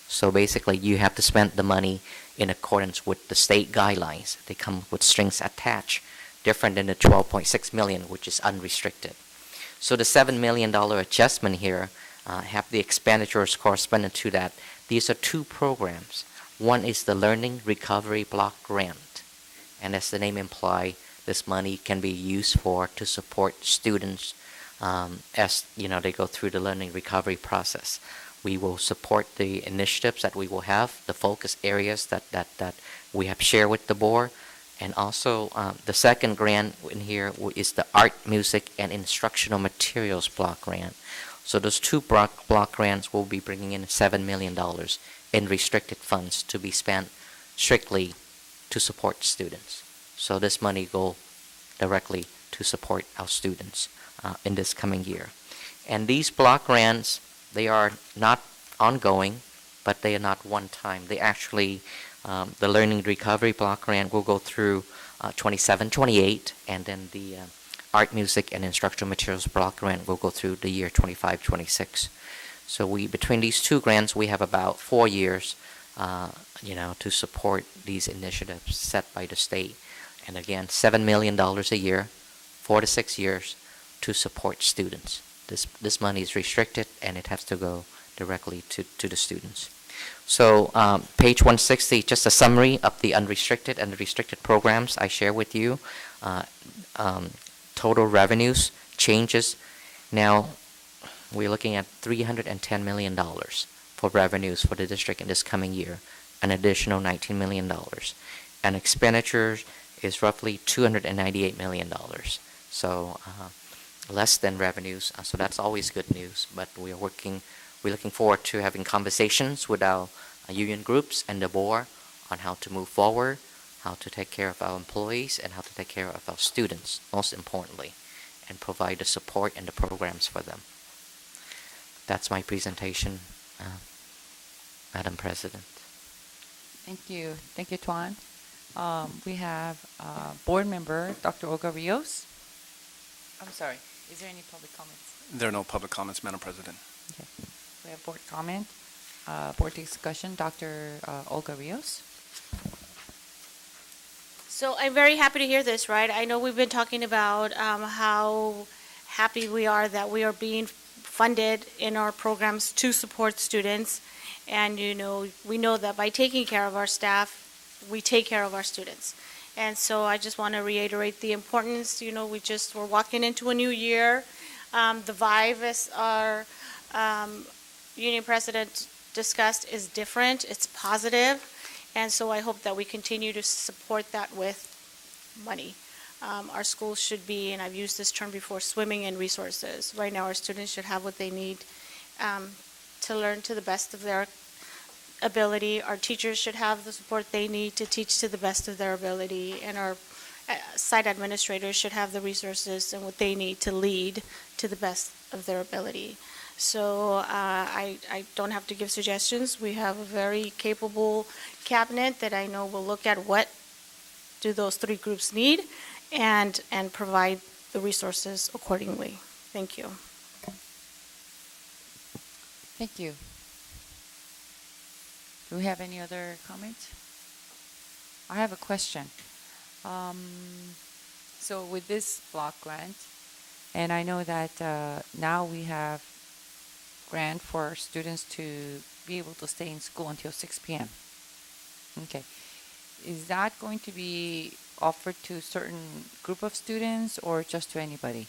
So basically, you have to spend the money in accordance with the state guidelines. They come with strings attached, different than the $12.6 million, which is unrestricted. So the $7 million adjustment here have the expenditures corresponding to that. These are 2 programs. One is the Learning Recovery Block Grant, and as the name implies, this money can be used to support students as they go through the learning recovery process. We will support the initiatives that we will have, the focus areas that we have shared with the board, and also the second grant in here is the Art, Music, and Instructional Materials Block Grant. So those 2 block grants will be bringing in $7 million in restricted funds to be spent strictly to support students. So this money go directly to support our students in this coming year. And these block grants, they are not ongoing, but they are not one time. They actually, the Learning Recovery Block Grant will go through 27, 28, and then the Art, Music, and Instructional Materials Block Grant will go through the year 25, 26. So between these 2 grants, we have about 4 years, to support these initiatives set by the state. And again, $7 million a year, 4 to 6 years to support students. This money is restricted, and it has to go directly to the students. So page 160, just a summary of the unrestricted and the restricted programs I share with you. Total revenues changes. Now, we're looking at $310 million for revenues for the district in this coming year, an additional $19 million. And expenditures is roughly $298 million. So less than revenues, so that's always good news. But we're looking forward to having conversations with our union groups and the board on how to move forward, how to take care of our employees, and how to take care of our students, most importantly, and provide the support and the programs for them. That's my presentation, Madam President. Thank you. Thank you, Tuan. We have board member, Dr. Olga Rios. I'm sorry, is there any public comments? There are no public comments, Madam President. Okay. We have board comment, board discussion, Dr. Olga Rios. So I'm very happy to hear this, right? I know we've been talking about how happy we are that we are being funded in our programs to support students. And, we know that by taking care of our staff, we take care of our students. And so I just want to reiterate the importance, we're walking into a new year. The vibe is Union President discussed is different, it's positive, and so I hope that we continue to support that with money. Our schools should be, and I've used this term before, swimming in resources. Right now, our students should have what they need to learn to the best of their ability. Our teachers should have the support they need to teach to the best of their ability, and our site administrators should have the resources and what they need to lead to the best of their ability. So I don't have to give suggestions. We have a very capable cabinet that I know will look at what do those three groups need and provide the resources accordingly. Thank you. Thank you. Do we have any other comments? I have a question. So with this block grant, and I know that now we have grant for students to be able to stay in school until 6 p.m. Okay. Is that going to be offered to a certain group of students or just to anybody?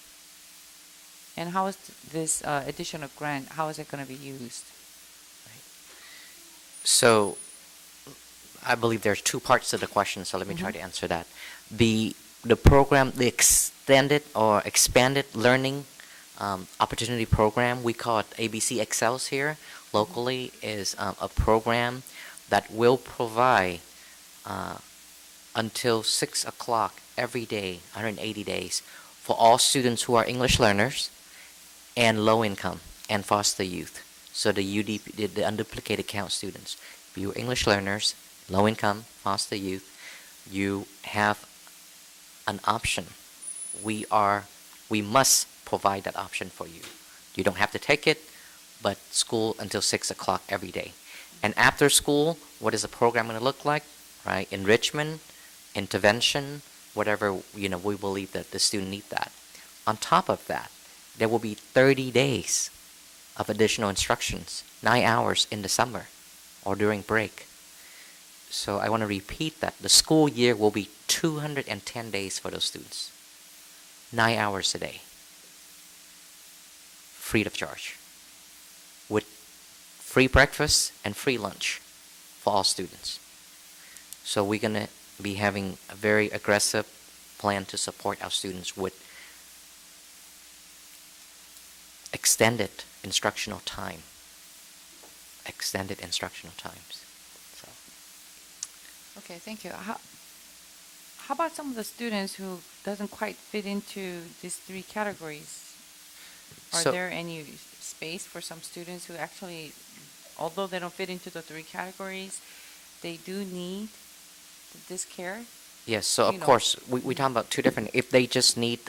And how is this additional grant, how is it going to be used? So I believe there's two parts to the question, so let me try to answer that. The program, the extended or expanded learning opportunity program, we call it ABC Excels here locally, is a program that will provide until 6 o'clock every day, 180 days, for all students who are English learners and low income and foster youth. So the UDP, the unduplicated count students. If you're English learners, low income, foster youth, you have an option. We must provide that option for you. You don't have to take it, but school until 6 o'clock every day. And after school, what is the program going to look like? Right? Enrichment, intervention, whatever, we believe that the student need that. On top of that, there will be 30 days of additional instructions, 9 hours in the summer or during break. So I want to repeat that. The school year will be 210 days for those students. 9 hours a day. Free of charge. With free breakfast and free lunch for all students. So we're going to be having a very aggressive plan to support our students with extended instructional time. Extended instructional times. So. Okay, thank you. How about some of the students who doesn't quite fit into these three categories? Are there any space for some students who actually, although they don't fit into the three categories, they do need this care? Yes, so of course, we talk about two different, if they just need,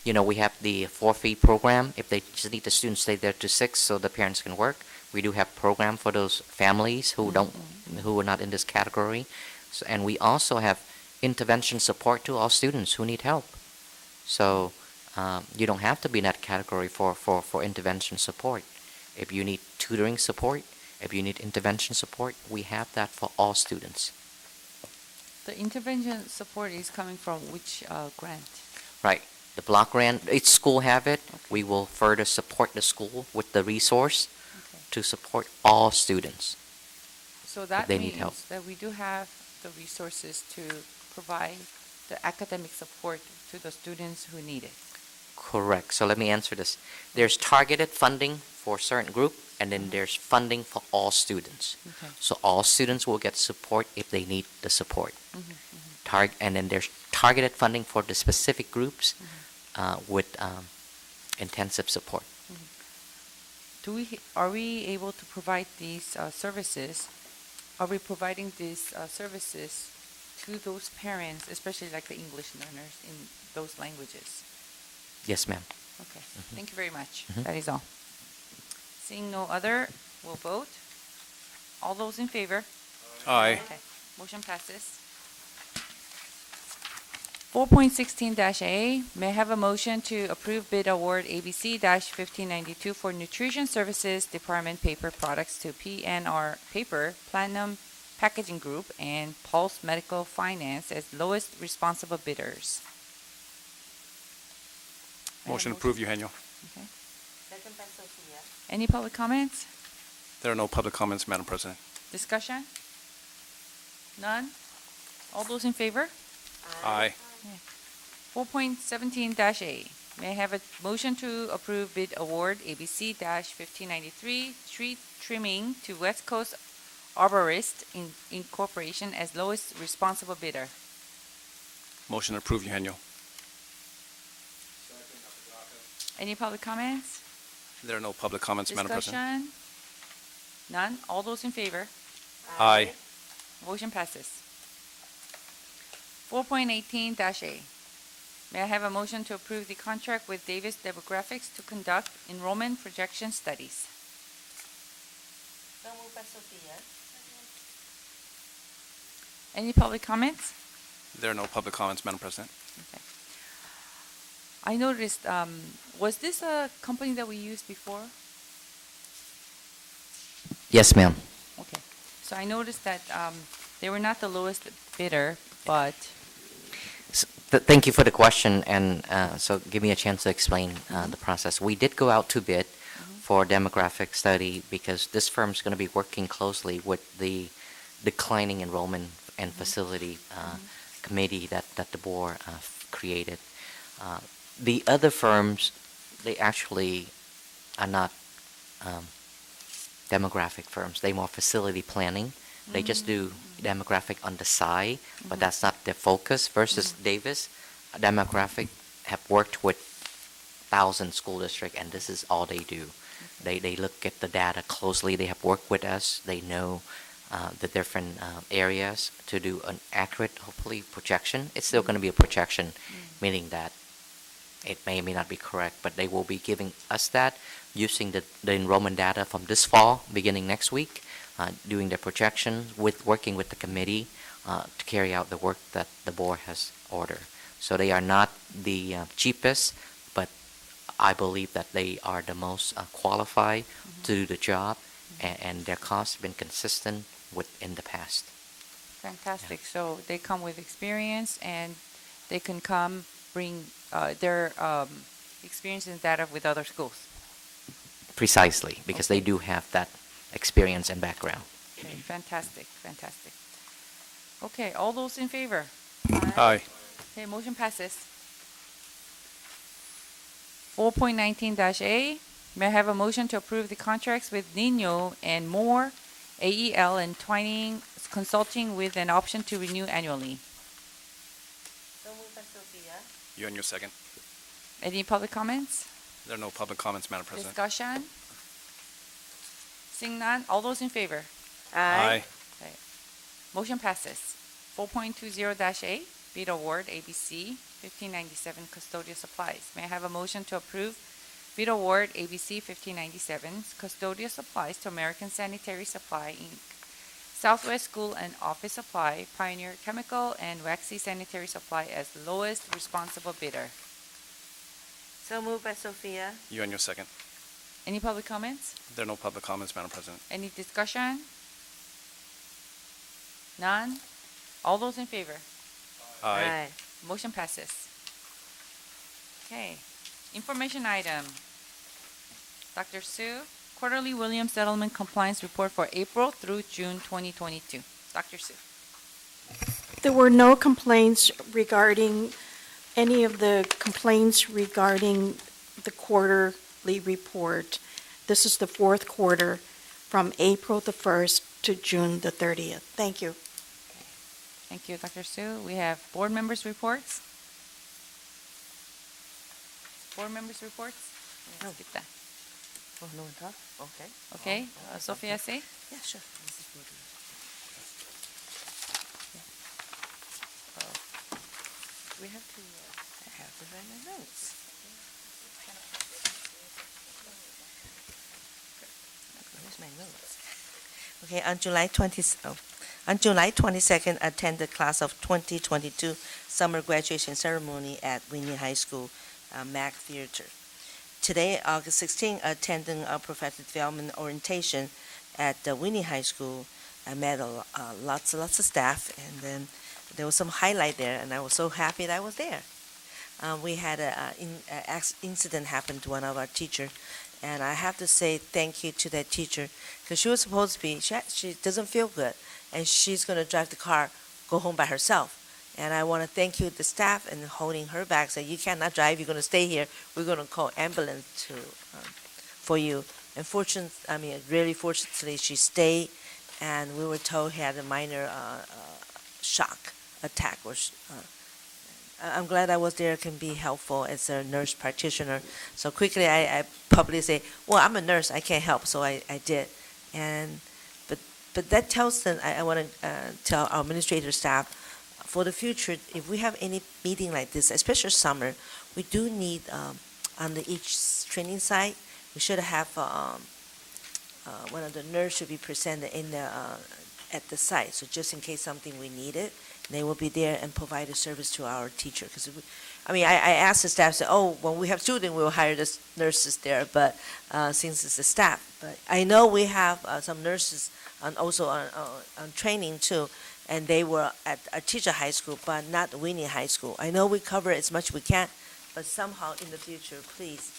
we have the forfeit program, if they just need the students stay there to 6 so the parents can work. We do have a program for those families who who are not in this category. So, and we also have intervention support to all students who need help. So you don't have to be in that category for intervention support. If you need tutoring support, if you need intervention support, we have that for all students. The intervention support is coming from which grant? Right. The block grant, each school have it. Okay. We will further support the school with the resource to support all students. So that they means need help. that we do have the resources to provide the academic support to the students who need it. Correct. So let me answer this. There's targeted funding for a certain group, and then there's funding for all students. Okay. So all students will get support if they need the support. And then there's targeted funding for the specific groups with intensive support. Are we able to provide these services? Are we providing these services to those parents, especially like the English learners in those languages? Yes, ma'am. Okay. Thank you very much. That is all. Seeing no other, we'll vote. All those in favor? Aye. Okay. Motion passes. 4.16-A, may I have a motion to approve bid award ABC-1592 for Nutrition Services Department paper products to PNR Paper, Platinum Packaging Group, and Pulse Medical Finance as lowest responsible bidders. Motion approved, Eugenio. Okay. Second by Sophia. Any public comments? There are no public comments, Madam President. Discussion? None? All those in favor? Aye. 4.17-A. May I have a motion to approve bid award ABC-1593 tree trimming to West Coast Arborist Incorporation as lowest responsible bidder? Motion approved, Eugenio. Any public comments? There are no public comments, Madam President. Discussion? None? All those in favor? Aye. Motion passes. 4.18-A. May I have a motion to approve the contract with Davis Demographics to conduct enrollment projection studies? So moved by Sophia. Any public comments? There are no public comments, Madam President. Okay. I noticed, was this a company that we used before? Yes, ma'am. Okay. So I noticed that they were not the lowest bidder, but Thank you for the question, and so give me a chance to explain the process. We did go out to bid for demographic study because this firm's going to be working closely with the declining enrollment and facility committee that the board created. The other firms, they actually are not demographic firms. They're more facility planning. They just do demographic on the side, but that's not their focus. Versus Davis, demographic have worked with 1,000 school districts, and this is all they do. They look at the data closely. They have worked with us. They know the different areas to do an accurate, hopefully, projection. It's still going to be a projection, meaning that it may or may not be correct, but they will be giving us that using the enrollment data from this fall, beginning next week, doing their projections, working with the committee to carry out the work that the board has ordered. So they are not the cheapest, but I believe that they are the most qualified to do the job, and their costs have been consistent in the past. fantastic. So they come with experience, and they can come bring their experience and data with other schools. Precisely, because they do have that experience and background. Okay, fantastic, fantastic. Okay, all those in favor? Aye. Okay, motion passes. 4.19-A, may I have a motion to approve the contracts with Nino and Moore, AEL, and Twining Consulting with an option to renew annually? So moved by Sophia. You and your second. Any public comments? There are no public comments, Madam President. Discussion? Seeing none, all those in favor? Aye. Okay. Motion passes. 4.20-A, bid award ABC 1597 custodial supplies. May I have a motion to approve bid award ABC 1597 custodial supplies to American Sanitary Supply, Inc., Southwest School and Office Supply, Pioneer Chemical, and Waxy Sanitary Supply as lowest responsible bidder? So moved by Sophia. You and your second. Any public comments? There are no public comments, Madam President. Any discussion? None? All those in favor? Aye. Motion passes. Okay. Information item. Dr. Sue, Quarterly Williams Settlement Compliance Report for April through June 2022. Dr. Sue. There were no complaints regarding any of the complaints regarding the quarterly report. This is the fourth quarter from April the 1st to June the 30th. Thank you. Thank you, Dr. Sue. We have board members' reports. Board members' reports? Let's skip that. Oh, no one talked? Okay. Okay. Sophia, say? Yeah, sure. We have to write my notes. Where's my notes? Okay, on July 22nd, I attended class of 2022 summer graduation ceremony at Whitney High School, MAC Theater. Today, August 16th, attending a professional development orientation at Whitney High School. I met lots of staff, and then there was some highlight there, and I was so happy that I was there. We had an incident happen to one of our teachers, And I have to say thank you to that teacher, because she was supposed to be, she doesn't feel good, and she's going to drive the car, go home by herself. And I want to thank you, the staff, and holding her back, say, you cannot drive, you're going to stay here, we're going to call ambulance for you. And really fortunately, she stayed, and we were told he had a minor shock attack. I'm glad I was there, can be helpful as a nurse practitioner. So quickly, I publicly say, well, I'm a nurse, I can't help, so I did. But that tells them, I want to tell our administrative staff, for the future, if we have any meeting like this, especially summer, we do need, on each training site, we should have one of the nurses should be presented at the site. So just in case something we need it, they will be there and provide a service to our teacher. Because I asked the staff, say, when we have students, we will hire the nurses there. But since it's the staff, but I know we have some nurses also on training too, and they were at Artesia High School, but not Winnie High School. I know we cover as much we can, but somehow in the future, please.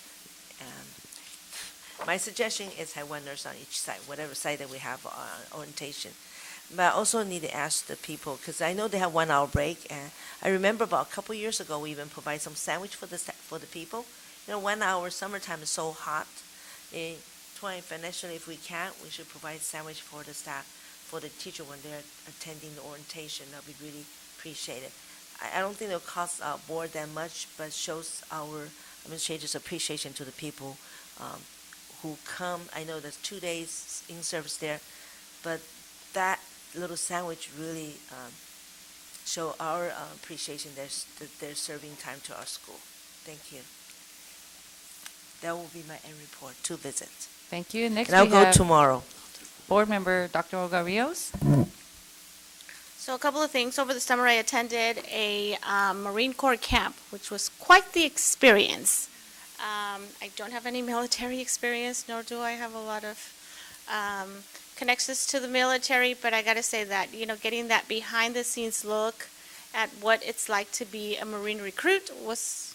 My suggestion is have one nurse on each site, whatever site that we have orientation. But I also need to ask the people, because I know they have 1 hour break, and I remember about a couple years ago, we even provide some sandwich for the people. 1 hour, summertime is so hot. Financially, if we can, we should provide sandwich for the staff, for the teacher when they're attending the orientation. That would be really appreciated. I don't think it'll cost our board that much, but shows our administrators' appreciation to the people who come. I know there's 2 days in service there, but that little sandwich really show our appreciation that they're serving time to our school. Thank you. That will be my end report, 2 visits. Thank you. Next, and I'll we go have tomorrow. Board Member Dr. Olga Rios. So a couple of things. Over the summer, I attended a Marine Corps camp, which was quite the experience. I don't have any military experience, nor do I have a lot of connections to the military, but I got to say that, getting that behind-the-scenes look at what it's like to be a Marine recruit was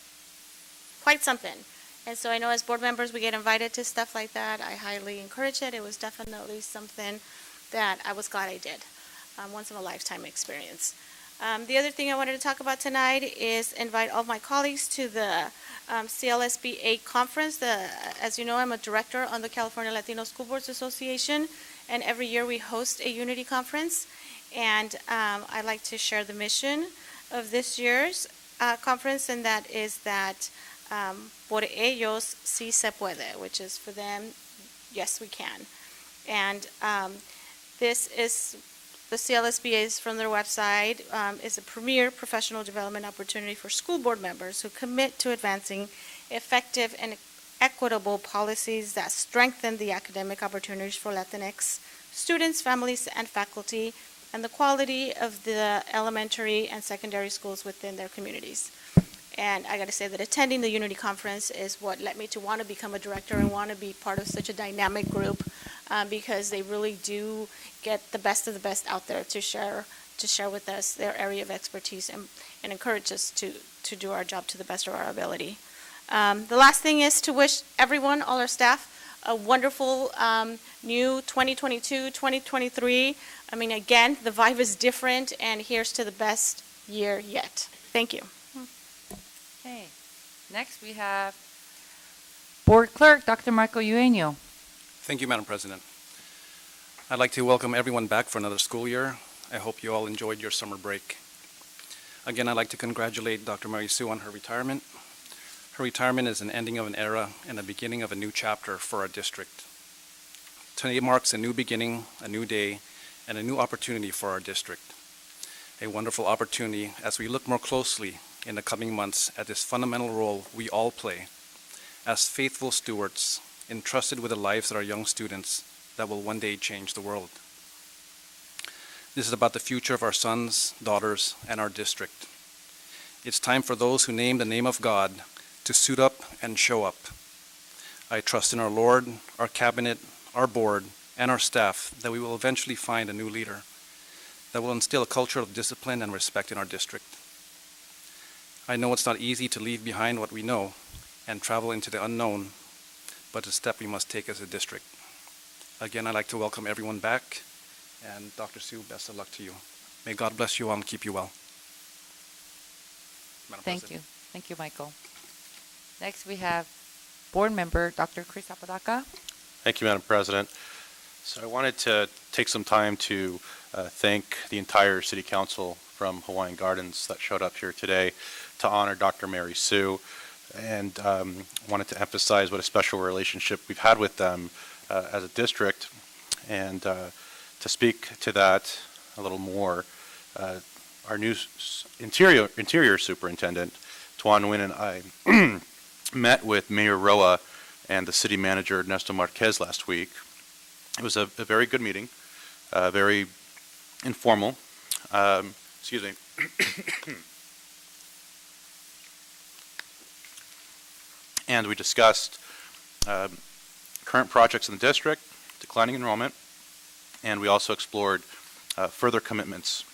quite something. And so I know as board members, we get invited to stuff like that. I highly encourage it. It was definitely something that I was glad I did. Once-in-a-lifetime experience. The other thing I wanted to talk about tonight is invite all my colleagues to the CLSB 8 conference. As you know, I'm a director on the California Latino School Boards Association, and every year we host a unity conference. And I'd like to share the mission of this year's conference, and that is that por ellos sí se puede, which is for them, yes, we can. And this is the CLSB is from their website, is a premier professional development opportunity for school board members who commit to advancing effective and equitable policies that strengthen the academic opportunities for Latinx students, families, and faculty, and the quality of the elementary and secondary schools within their communities. And I got to say that attending the Unity Conference is what led me to want to become a director and want to be part of such a dynamic group, because they really do get the best of the best out there to share with us their area of expertise and encourage us to do our job to the best of our ability. The last thing is to wish everyone, all our staff, a wonderful new 2022, 2023. I mean, again, the vibe is different, and here's to the best year yet. Thank you. Okay. Next, we have Board Clerk, Dr. Marco Eugenio. Thank you, Madam President. I'd like to welcome everyone back for another school year. I hope you all enjoyed your summer break. Again, I'd like to congratulate Dr. Mary Sue on her retirement. Her retirement is an ending of an era and the beginning of a new chapter for our district. Today marks a new beginning, a new day, and a new opportunity for our district. A wonderful opportunity as we look more closely in the coming months at this fundamental role we all play as faithful stewards entrusted with the lives of our young students that will one day change the world. This is about the future of our sons, daughters, and our district. It's time for those who name the name of God to suit up and show up. I trust in our Lord, our cabinet, our board, and our staff that we will eventually find a new leader that will instill a culture of discipline and respect in our district. I know it's not easy to leave behind what we know and travel into the unknown, but a step we must take as a district. Again, I'd like to welcome everyone back, and Dr. Sue, best of luck to you. May God bless you all and keep you well. Madam Thank President. you. Thank you, Michael. Next, we have Board Member Dr. Chris Apodaca. Thank you, Madam President. So I wanted to take some time to thank the entire City Council from Hawaiian Gardens that showed up here today to honor Dr. Mary Sue, and wanted to emphasize what a special relationship we've had with them as a district. And to speak to that a little more, our new Interior Superintendent, Tuan Nguyen, and I met with Mayor Roa and the City Manager, Ernesto Marquez, last week. It was a very good meeting, very informal. Excuse me. And we discussed current projects in the district, declining enrollment, and we also explored further commitments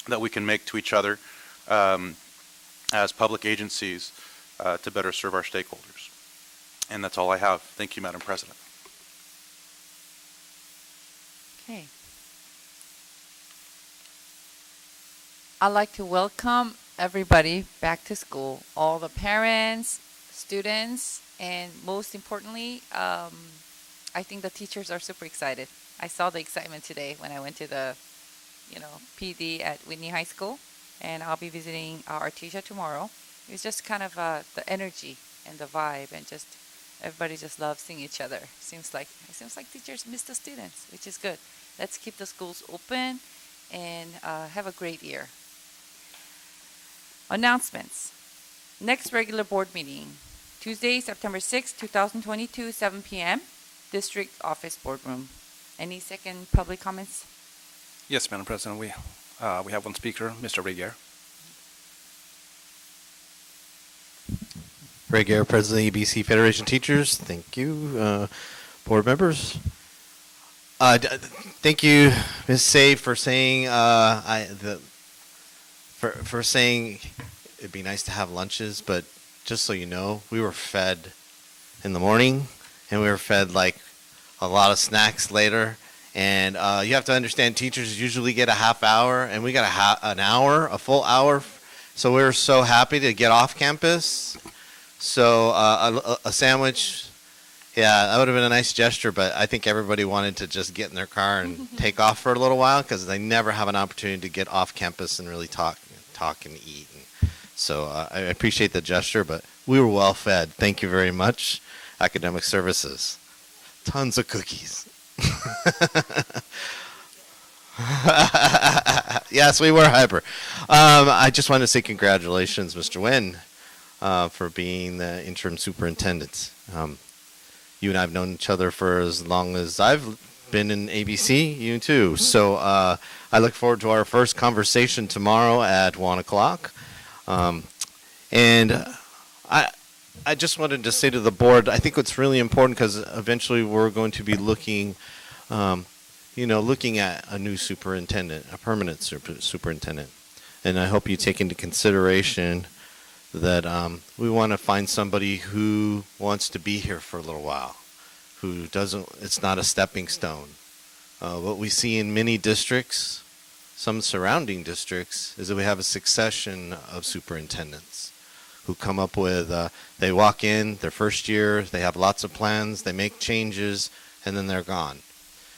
that we can make to each other as public agencies to better serve our stakeholders. And that's all I have. Thank you, Madam President. Okay. I'd like to welcome everybody back to school, all the parents, students, and most importantly, I think the teachers are super excited. I saw the excitement today when I went to the, PD at Whitney High School, and I'll be visiting Artesia tomorrow. It's just kind of the energy and the vibe, and just everybody just loves seeing each other. It seems like teachers miss the students, which is good. Let's keep the schools open and have a great year. Announcements. Next regular board meeting, Tuesday, September 6, 2022, 7 p.m., District Office Boardroom. Any second public comments? Yes, Madam President, we have one speaker, Mr. Regier. Regier, President ABC Federation Teachers. Thank you, board members. Thank you, Ms. Say, for saying for saying it'd be nice to have lunches, but just so you know, we were fed in the morning, and we were fed like a lot of snacks later. And you have to understand, teachers usually get a half hour, and we got an hour, a full hour. So we were so happy to get off campus. So a sandwich, yeah, that would have been a nice gesture, but I think everybody wanted to just get in their car and take off for a little while, because they never have an opportunity to get off campus and really talk and eat. And so I appreciate the gesture, but we were well fed. Thank you very much, Academic Services. Tons of cookies. Yes, we were hyper. I just wanted to say congratulations, Mr. Nguyen, for being the interim superintendent. You and I have known each other for as long as I've been in ABC, you too. So I look forward to our first conversation tomorrow at 1 o'clock. And I just wanted to say to the board, I think what's really important, because eventually we're going to be looking at a new superintendent, a permanent superintendent. And I hope you take into consideration that we want to find somebody who wants to be here for a little while, who doesn't, it's not a stepping stone. What we see in many districts, some surrounding districts, is that we have a succession of superintendents who come up with, they walk in their first year, they have lots of plans, they make changes, and then they're gone.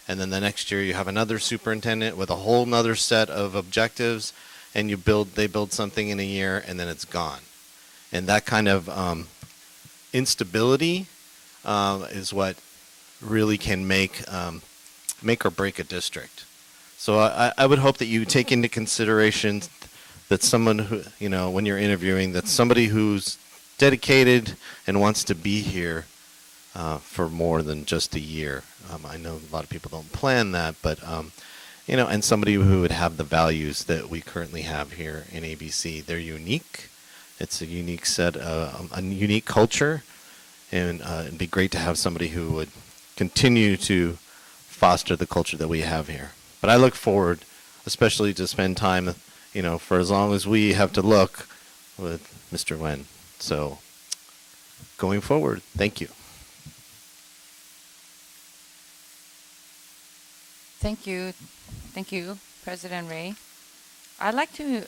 And then the next year you have another superintendent with a whole nother set of objectives, and they build something in a year, and then it's gone. And that kind of instability is what really can make or break a district. So I would hope that you take into consideration that someone who, when you're interviewing, that somebody who's dedicated and wants to be here for more than just a year. I know a lot of people don't plan that, but, and somebody who would have the values that we currently have here in ABC. They're unique. It's a unique a unique culture, and it'd be great to have somebody who would continue to foster the culture that we have here. But I look forward, especially to spend time, for as long as we have to look with Mr. Nguyen. So, going forward, thank you. Thank you. Thank you, President Ray. I'd like to,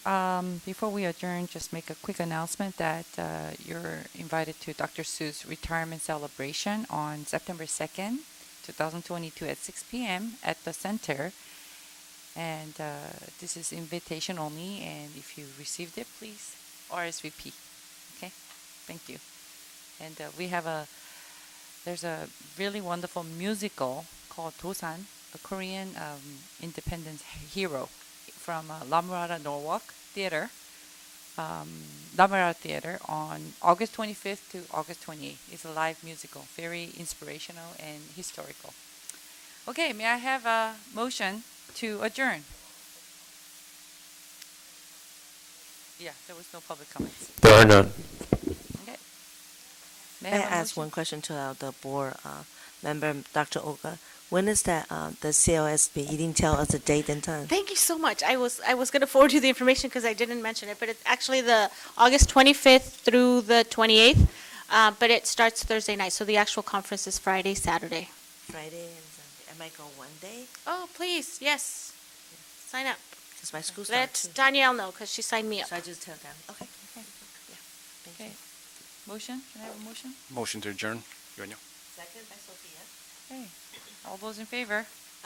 before we adjourn, just make a quick announcement that you're invited to Dr. Su's retirement celebration on September 2nd, 2022 at 6 p.m. at the center. And this is invitation only, and if you received it, please RSVP. Okay? Thank you. And there's a really wonderful musical called Dosan, a Korean independence hero from Lamurara Norwalk Theater, Lamurara Theater on August 25th to August 28th. It's a live musical, very inspirational and historical. Okay, may I have a motion to adjourn? Yeah, there was no public comments. There are none. Okay. May I ask one question to the board member, Dr. Oga? When is that the CLSB? You didn't tell us the date and time. Thank you so much. I was going to forward you the information because I didn't mention it, but it's actually the August 25th through the 28th, but it starts Thursday night, so the actual conference is Friday, Saturday. Friday and Sunday. I might go one day. Oh, please, yes. Sign up. Because my school Let starts. Danielle know because she signed me up. So I just tell them. Okay. Okay. Motion? Can I have a motion? Motion to adjourn. Eugenio. Second by Sophia. Okay. All those in favor?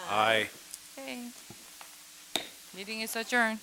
Aye. Okay. Meeting is adjourned.